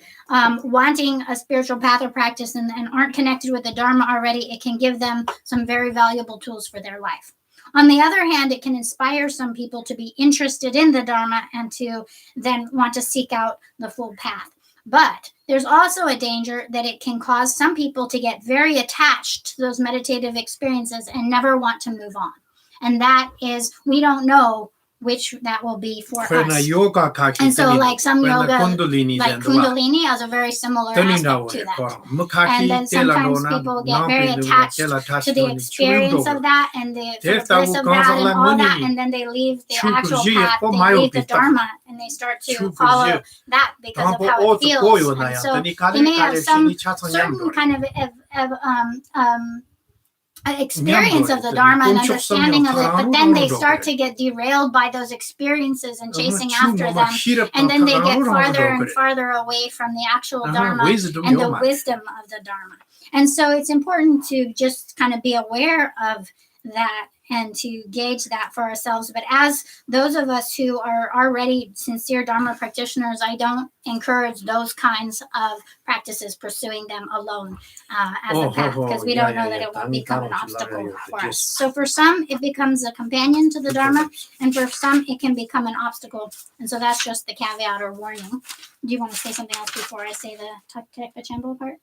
wanting a spiritual path or practice and aren't connected with the Dharma already, it can give them some very valuable tools for their life. On the other hand, it can inspire some people to be interested in the Dharma and to then want to seek out the full path. But there's also a danger that it can cause some people to get very attached to those meditative experiences and never want to move on. And that is, we don't know which that will be for us. And so like some yoga, like Kundalini has a very similar aspect to that. And then sometimes people get very attached to the experience of that and the bliss of that and all that, and then they leave the actual path, they leave the Dharma, and they start to follow that because of how it feels. And so they may have some certain kind of experience of the Dharma and understanding of it, but then they start to get derailed by those experiences and chasing after them, and then they get farther and farther away from the actual Dharma and the wisdom of the Dharma. And so it's important to just kind of be aware of that and to gauge that for ourselves. But as those of us who are already sincere Dharma practitioners, I don't encourage those kinds of practices, pursuing them alone as a path, because we don't know that it won't become an obstacle for us. So for some, it becomes a companion to the Dharma, and for some, it can become an obstacle. And so that's just the caveat or warning. Do you want to say something else before I say the Tekpa Chambo part?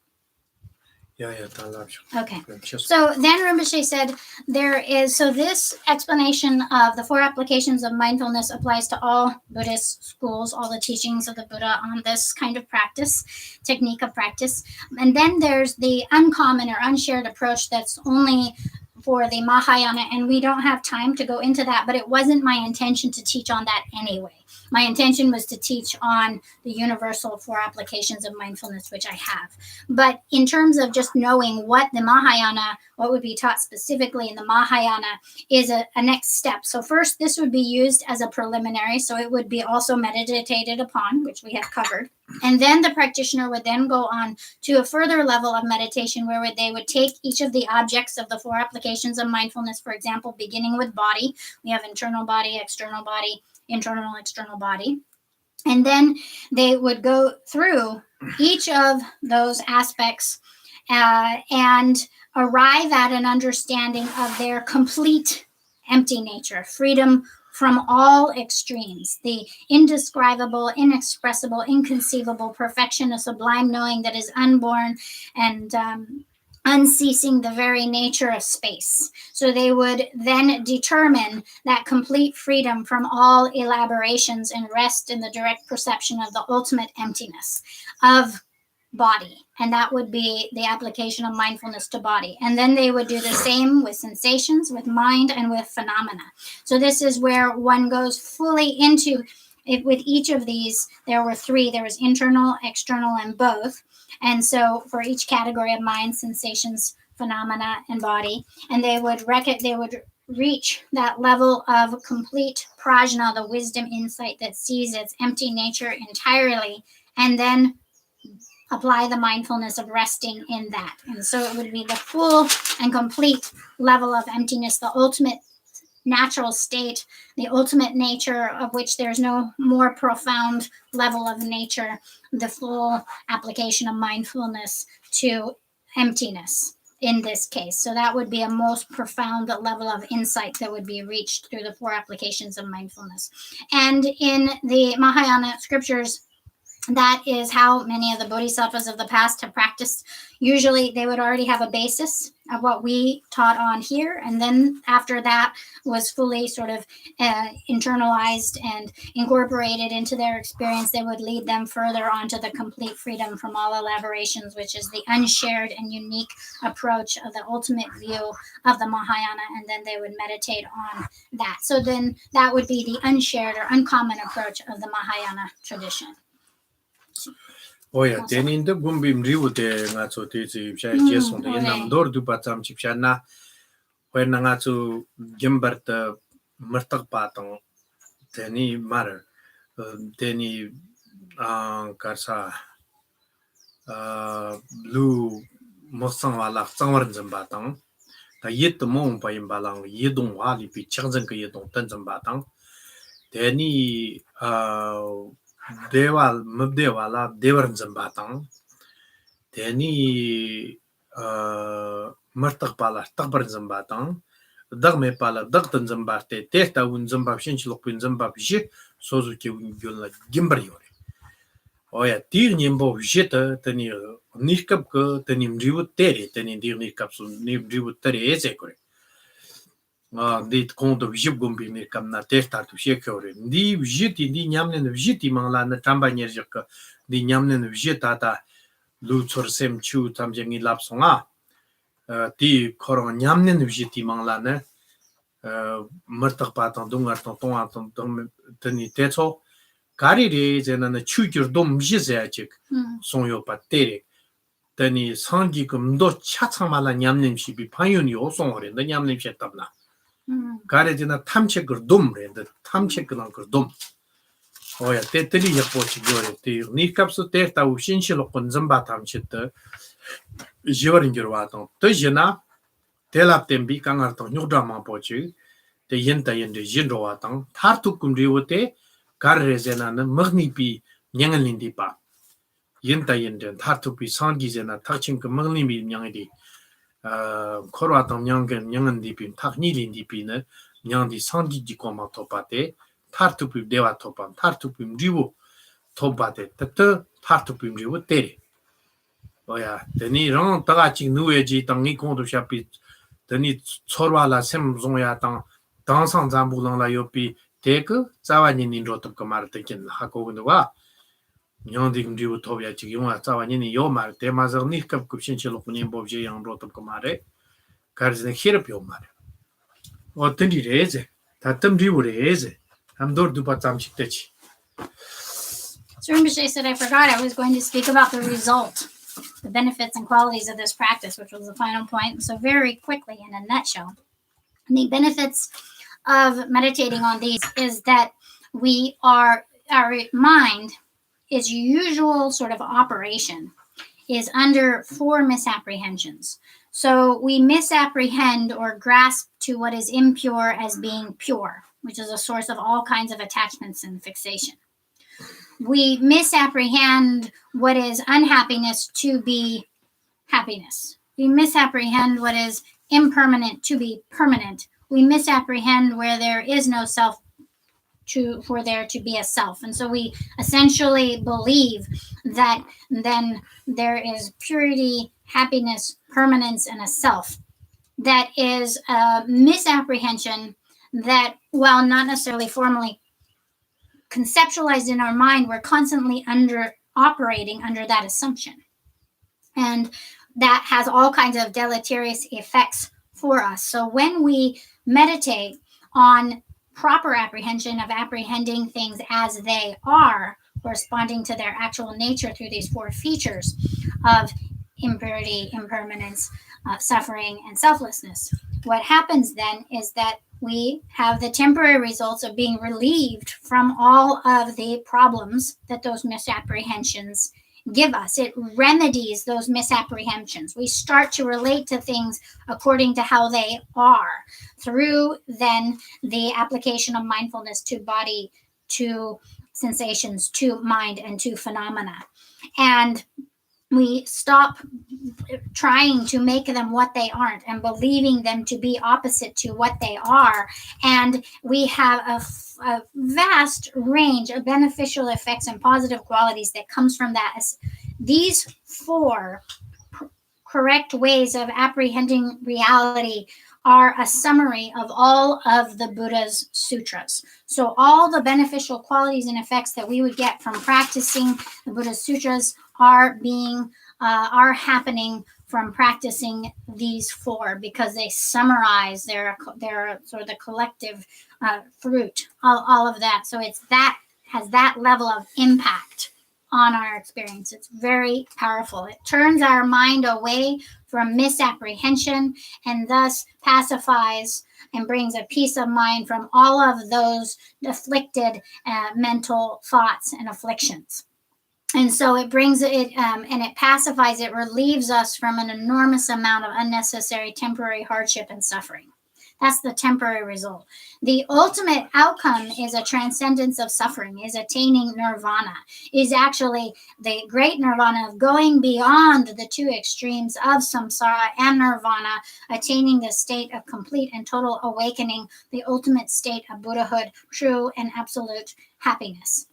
Okay. So then Rinpoche said this explanation of the 4 applications of mindfulness applies to all Buddhist schools, all the teachings of the Buddha on this kind of practice, technique of practice. And then there's the uncommon or unshared approach that's only for the Mahayana, and we don't have time to go into that, but it wasn't my intention to teach on that anyway. My intention was to teach on the universal 4 applications of mindfulness, which I have. But in terms of just knowing what the Mahayana, what would be taught specifically in the Mahayana is a next step. So first, this would be used as a preliminary. So it would be also meditated upon, which we have covered. And then the practitioner would then go on to a further level of meditation where they would take each of the objects of the 4 applications of mindfulness, for example, beginning with body. We have internal body, external body, internal, external body. And then they would go through each of those aspects and arrive at an understanding of their complete empty nature, freedom from all extremes, the indescribable, inexpressible, inconceivable perfection, a sublime knowing that is unborn and unceasing, the very nature of space. So they would then determine that complete freedom from all elaborations and rest in the direct perception of the ultimate emptiness of body. And that would be the application of mindfulness to body. And then they would do the same with sensations, with mind, and with phenomena. So this is where one goes fully into it. With each of these, there were 3. There was internal, external, and both. And so for each category of mind, sensations, phenomena, and body, and they would reach that level of complete prajna, the wisdom insight that sees its empty nature entirely, and then apply the mindfulness of resting in that. And so it would be the full and complete level of emptiness, the ultimate natural state, the ultimate nature of which there's no more profound level of nature, the full application of mindfulness to emptiness in this case. So that would be a most profound level of insight that would be reached through the 4 applications of mindfulness. And in the Mahayana scriptures, that is how many of the bodhisattvas of the past have practiced. Usually they would already have a basis of what we taught on here, and then after that was fully sort of internalized and incorporated into their experience, they would lead them further onto the complete freedom from all elaborations, which is the unshared and unique approach of the ultimate view of the Mahayana, and then they would meditate on that. So then that would be the unshared or uncommon approach of the Mahayana tradition. Oya, teninda gumbim riute nga tso te zi bsha jesong de yenam dor du patsam chipsha na when nga tso gimbar ta martak patang teni mar teni karsa lu moksang wala tsangwar zimbatang ta yit mong pa imbalang yidong wali pi changzang ka yidong tan zimbatang teni Deval Mubdewala Devar Zimbatang Teni Murtakpala Takbar Zimbatang Dagme Pala Dagtan Zimbarte Testa un Zimbab Shinchilopin Zimbab Jit Sozuki Gula Gimbariore Oya Tir Nimbo Jita Teni Nikap Tenim Rivu Teri Teni Dir Nikaps Rivu Teri Ezekore dit compte vjib gombi mir kam na testa tu shekore di vjiti di nyamne vjiti mangla na tamba nyerjak di nyamne vjita ta lu chorsem chu tamjengi lapsonga ti koron nyamne vjiti mangla na martak patan dungar ton aton tani techo kari re zena na chujur dom jizachik sonyo patere tani sangi kum do chatsangmala nyamne shibi panyuni osongore na nyamne shetabna 가레지나 탐책을 돔레데 탐책을 돔 오야 때들이 yap보치 거래 때 니캅스 때다 우신실로 건점바 탐책도 지워린기로 와도 더지나 텔랍템비 강arto 뉴드라마 보치 때 yen타yen데 진로 와당 타르투금 리오테 가레제나는 먹니비 냥을린디바 yen타yen데 타르투비 상기제나 타칭그 먹니비 냥이디 코로아 동양gen 양은 디빈 탁니린 디빈은 냥디 상기지 고마 토파테 타르투피 데와 토파 타르투피 리부 토파테 뜻 타르투피 리부 테리 오야 데니 랑 따가치 누에지 땅이 공도 샤피 데니 초르와라 셈종야 땅 당상 잠부랑라 요피 테크 자와니닌 로톱 마르테킨 하고군도와 냥디 리부 토비아 지용아 자와니니 요말 테마저 니캅 급신실로 군인 법제 양 로톱 마레 가르즈네 히르피 오마레 어떤지 레제 다뜸 리부 레제 함도르 두바 잠식대치 So Rinpoche said, I forgot I was going to speak about the result the benefits and qualities of this practice, which was the final point. So very quickly, in a nutshell, the benefits of meditating on these is that our mind is usual sort of operation is under 4 misapprehensions. So we misapprehend or grasp to what is impure as being pure, which is a source of all kinds of attachments and fixation. We misapprehend what is unhappiness to be happiness. We misapprehend what is impermanent to be permanent. We misapprehend where there is no self for there to be a self. And so we essentially believe that then there is purity, happiness, permanence, and a self. That is a misapprehension that, while not necessarily formally conceptualized in our mind, we're constantly operating under that assumption. And that has all kinds of deleterious effects for us. So when we meditate on proper apprehension of apprehending things as they are, corresponding to their actual nature through these 4 features of impurity, impermanence, suffering, and selflessness, what happens then is that we have the temporary results of being relieved from all of the problems that those misapprehensions give us. It remedies those misapprehensions. We start to relate to things according to how they are through then the application of mindfulness to body, to sensations, to mind, and to phenomena. And we stop trying to make them what they aren't and believing them to be opposite to what they are. And we have a vast range of beneficial effects and positive qualities that comes from that. These 4 correct ways of apprehending reality are a summary of all of the Buddha's sutras. So all the beneficial qualities and effects that we would get from practicing the Buddha's sutras are happening from practicing these 4, because they summarize their sort of the collective fruit, all of that. So it's that has that level of impact on our experience. It's very powerful. It turns our mind away from misapprehension and thus pacifies and brings a peace of mind from all of those afflicted mental thoughts and afflictions. And so it brings it and it pacifies, it relieves us from an enormous amount of unnecessary temporary hardship and suffering. That's the temporary result. The ultimate outcome is a transcendence of suffering, is attaining nirvana, is actually the great nirvana of going beyond the 2 extremes of samsara and nirvana, attaining the state of complete and total awakening, the ultimate state of Buddhahood, true and absolute happiness.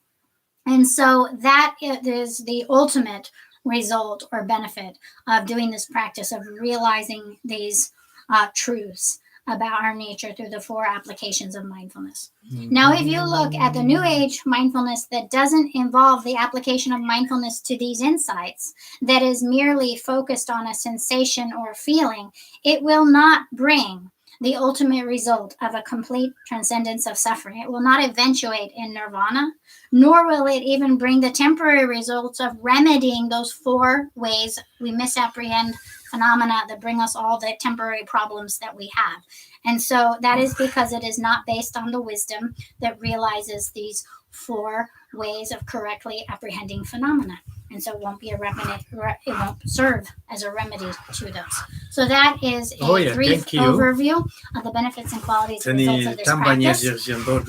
And so that is the ultimate result or benefit of doing this practice of realizing these truths about our nature through the 4 applications of mindfulness. Now, if you look at the New Age mindfulness that doesn't involve the application of mindfulness to these insights, that is merely focused on a sensation or feeling, it will not bring the ultimate result of a complete transcendence of suffering. It will not eventuate in nirvana, nor will it even bring the temporary results of remedying those 4 ways we misapprehend phenomena that bring us all the temporary problems that we have. And so that is because it is not based on the wisdom that realizes these 4 ways of correctly apprehending phenomena. And so it won't be it won't serve as a remedy to those. So that is a brief overview of the benefits and qualities and results of this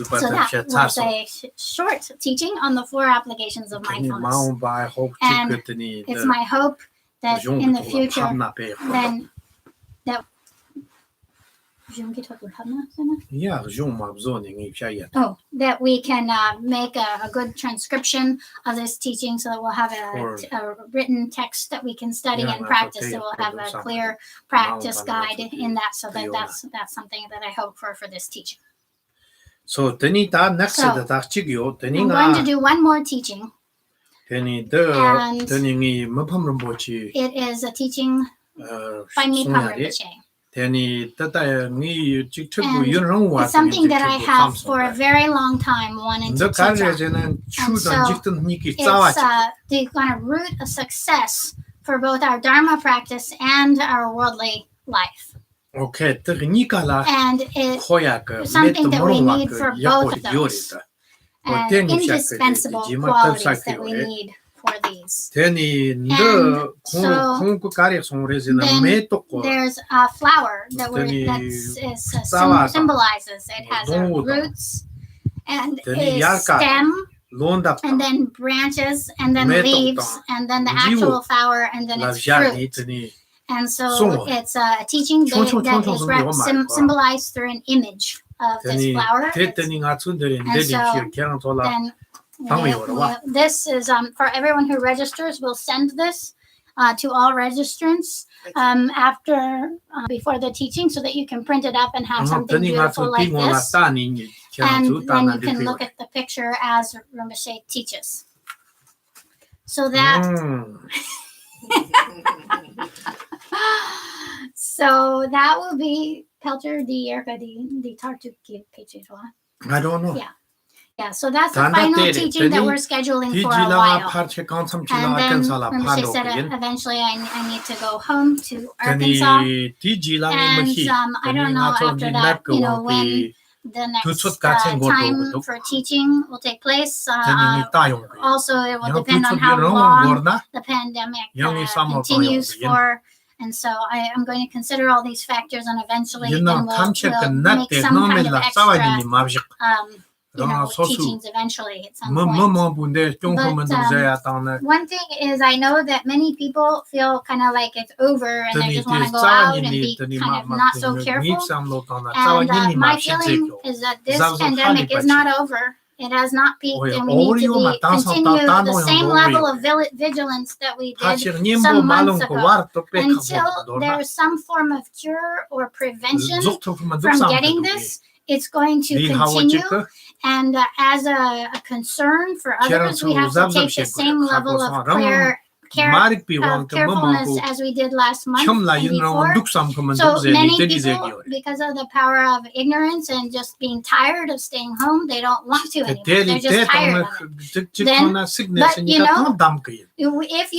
practice. So that was a short teaching on the 4 applications of mindfulness. And it's my hope that in the future, then that that we can make a good transcription of this teaching, so that we'll have a written text that we can study and practice. So we'll have a clear practice guide in that. So that's something that I hope for this teaching. So next I'm going to do one more teaching. And it is a teaching by Mipam Rinpoche. And it's something that I have for a very long time wanted to teach on. And so it's the kind of root of success for both our Dharma practice and our worldly life. 오케이. 뜨니까라 And it 호야가 something that we need 메토모로와가 for both of those. And indispensable qualities that we need for these. 테니 And 너 so 공부 가리 송레지나 then 메토고 there's a flower that symbolizes. It has roots and a stem, and then branches, and then leaves, and then the actual flower, and then its fruit. And so it's a teaching that is symbolized through an image of this flower. And so then this is for everyone who registers. We'll send this to all registrants before the teaching, so that you can print it up and have something beautiful like this. And then you can look at the picture as Rinpoche teaches. So that so that will be Pelter di Erka di Tartuki Pichitwa. I don't know. Yeah, so that's the final teaching that we're scheduling for a while. And then Rinpoche said eventually I need to go home to Arkansas. And I don't know after that, when the next time for teaching will take place. Also, it will depend on how long the pandemic continues for. And so I'm going to consider all these factors, and eventually we'll make some kind of extra teachings eventually at some point. But one thing is, I know that many people feel kind of like it's over and they just want to go out and be kind of not so careful. And my feeling is that this pandemic is not over. It has not peaked, and we need to continue the same level of vigilance that we did some months ago until there's some form of cure or prevention from getting this. It's going to continue, and as a concern for others, we have to take the same level of carefulness as we did last month and before. So many people, because of the power of ignorance and just being tired of staying home, they don't want to anymore. They're just tired of it. If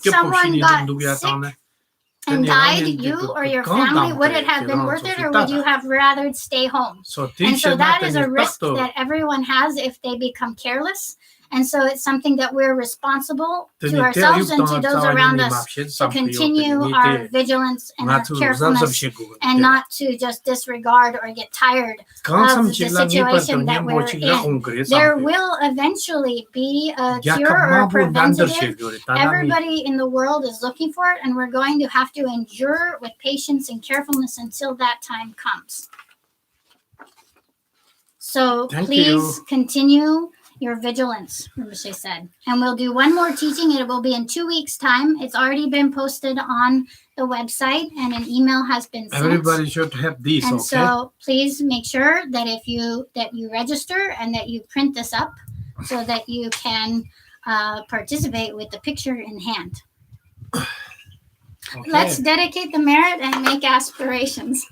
someone got sick and died, you or your family, would it have been worth it, or would you have rather stay home? And so that is a risk that everyone has if they become careless. And so it's something that we're responsible to ourselves and to those around us to continue our vigilance and our carefulness, and not to just disregard or get tired of the situation that we're in. There will eventually be a cure or a preventative. Everybody in the world is looking for it, and we're going to have to endure with patience and carefulness until that time comes. So please continue your vigilance, Rinpoche said. And we'll do one more teaching. It will be in 2 weeks' time. It's already been posted on the website, and an email has been sent. Everybody should have these, and so please make sure that that you register and that you print this up so that you can participate with the picture in hand. Let's dedicate the merit and make aspirations.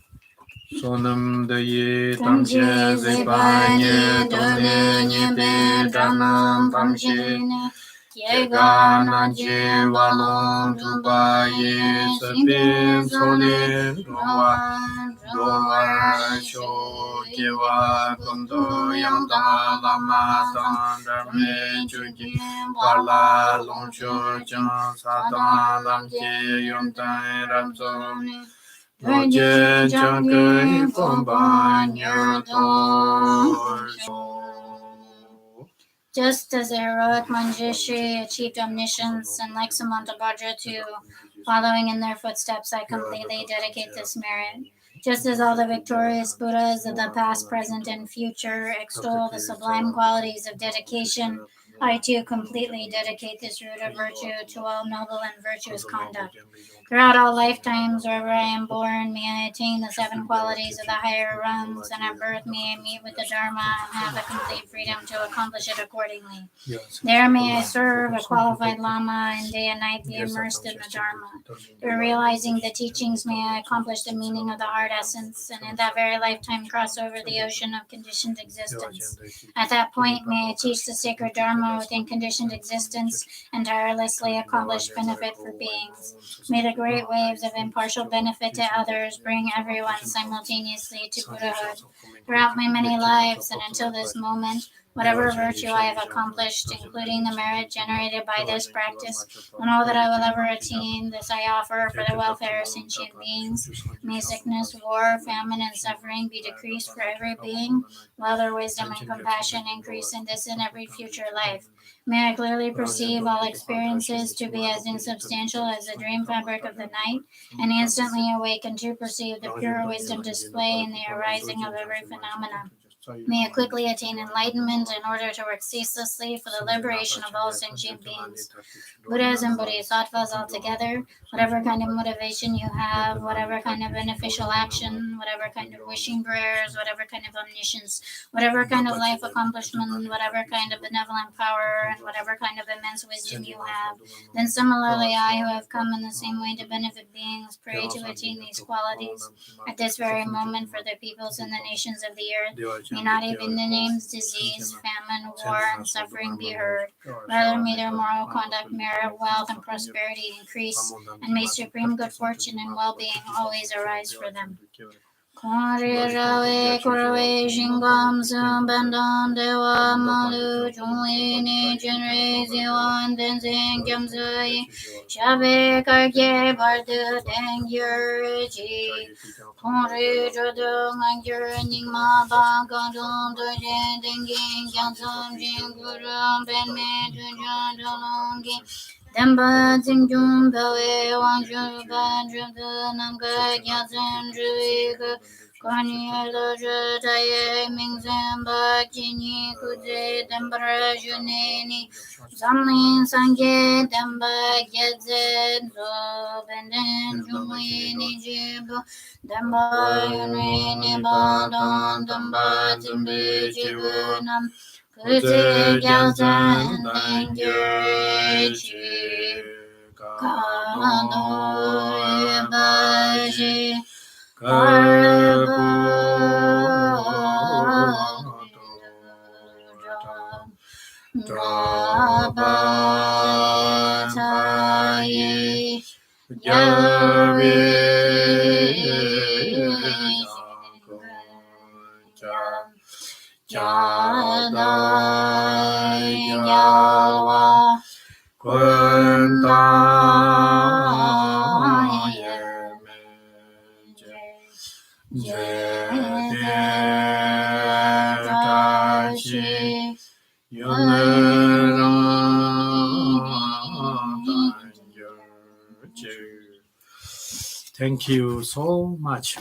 Sonam daye tamche zebanye done nyebe dranam pamshene yega nanje walon dubaye sepe sole rowa sho kewa kondo yamda lama dame chuji wala longcho chan satan lamche yomtai ramzoni just as the heroic Manjushri achieved omniscience, and like Samantabhadra too, following in their footsteps, I completely dedicate this merit. Just as all the victorious Buddhas of the past, present, and future extol the sublime qualities of dedication, I too completely dedicate this root of virtue to all noble and virtuous conduct. Throughout all lifetimes, wherever I am born, may I attain the 7 qualities of the higher realms, and at birth may I meet with the Dharma and have a complete freedom to accomplish it accordingly. There may I serve a qualified Lama, and day and night be immersed in the Dharma. Through realizing the teachings, may I accomplish the meaning of the heart essence, and in that very lifetime cross over the ocean of conditioned existence. At that point, may I teach the sacred Dharma Dharma within conditioned existence and tirelessly accomplish benefit for beings. May the great waves of impartial benefit to others bring everyone simultaneously to Buddhahood. Throughout my many lives and until this moment, whatever virtue I have accomplished, including the merit generated by this practice, and all that I will ever attain, this I offer for the welfare of sentient beings. May sickness, war, famine, and suffering be decreased for every being, while their wisdom and compassion increase in this and every future life. May I clearly perceive all experiences to be as insubstantial as the dream fabric of the night, and instantly awaken to perceive the pure wisdom display in the arising of every phenomenon. May I quickly attain enlightenment in order to work ceaselessly for the liberation of all sentient beings. Buddhas and Bodhisattvas altogether, whatever kind of motivation you have, whatever kind of beneficial action, whatever kind of wishing prayers, whatever kind of omniscience, whatever kind of life accomplishment, whatever kind of benevolent power, and whatever kind of immense wisdom you have, then similarly I, who have come in the same way to benefit beings, pray to attain these qualities at this very moment for the peoples and the nations of the earth. May not even the names disease, famine, war, and suffering be heard. Rather, may their moral conduct, merit, wealth, and prosperity increase, and may supreme good fortune and well-being always arise for them. Kare rawe korwe shingam sumbandan dewa malu chungwe ni chenre ziwan tenzin kyamsui shabe kargye bardu tengyur chi Kare jodo ngangyur nyingma ba gandung dojen tengin kyansum jingurum penme tujan dolongi Damba Zingjum Bawe Wangju Banju Namga Gyatsen Juiga Kwani Loja Taye Mingzen Ba Jini Kuze Dambara Juneni Zamlin Sangye Damba Gyatsen Zo Benden Jumini Jibu Damba Yunini Bandon Damba Zimbi Jibu Nam Kuze Gyatsen Dengyur Chi Kano Bashi Karbu Nabataye Yavi Jadai Yawa Kuntaye Jedetashi Thank you so much.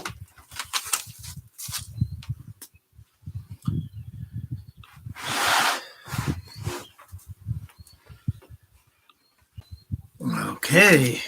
Okay.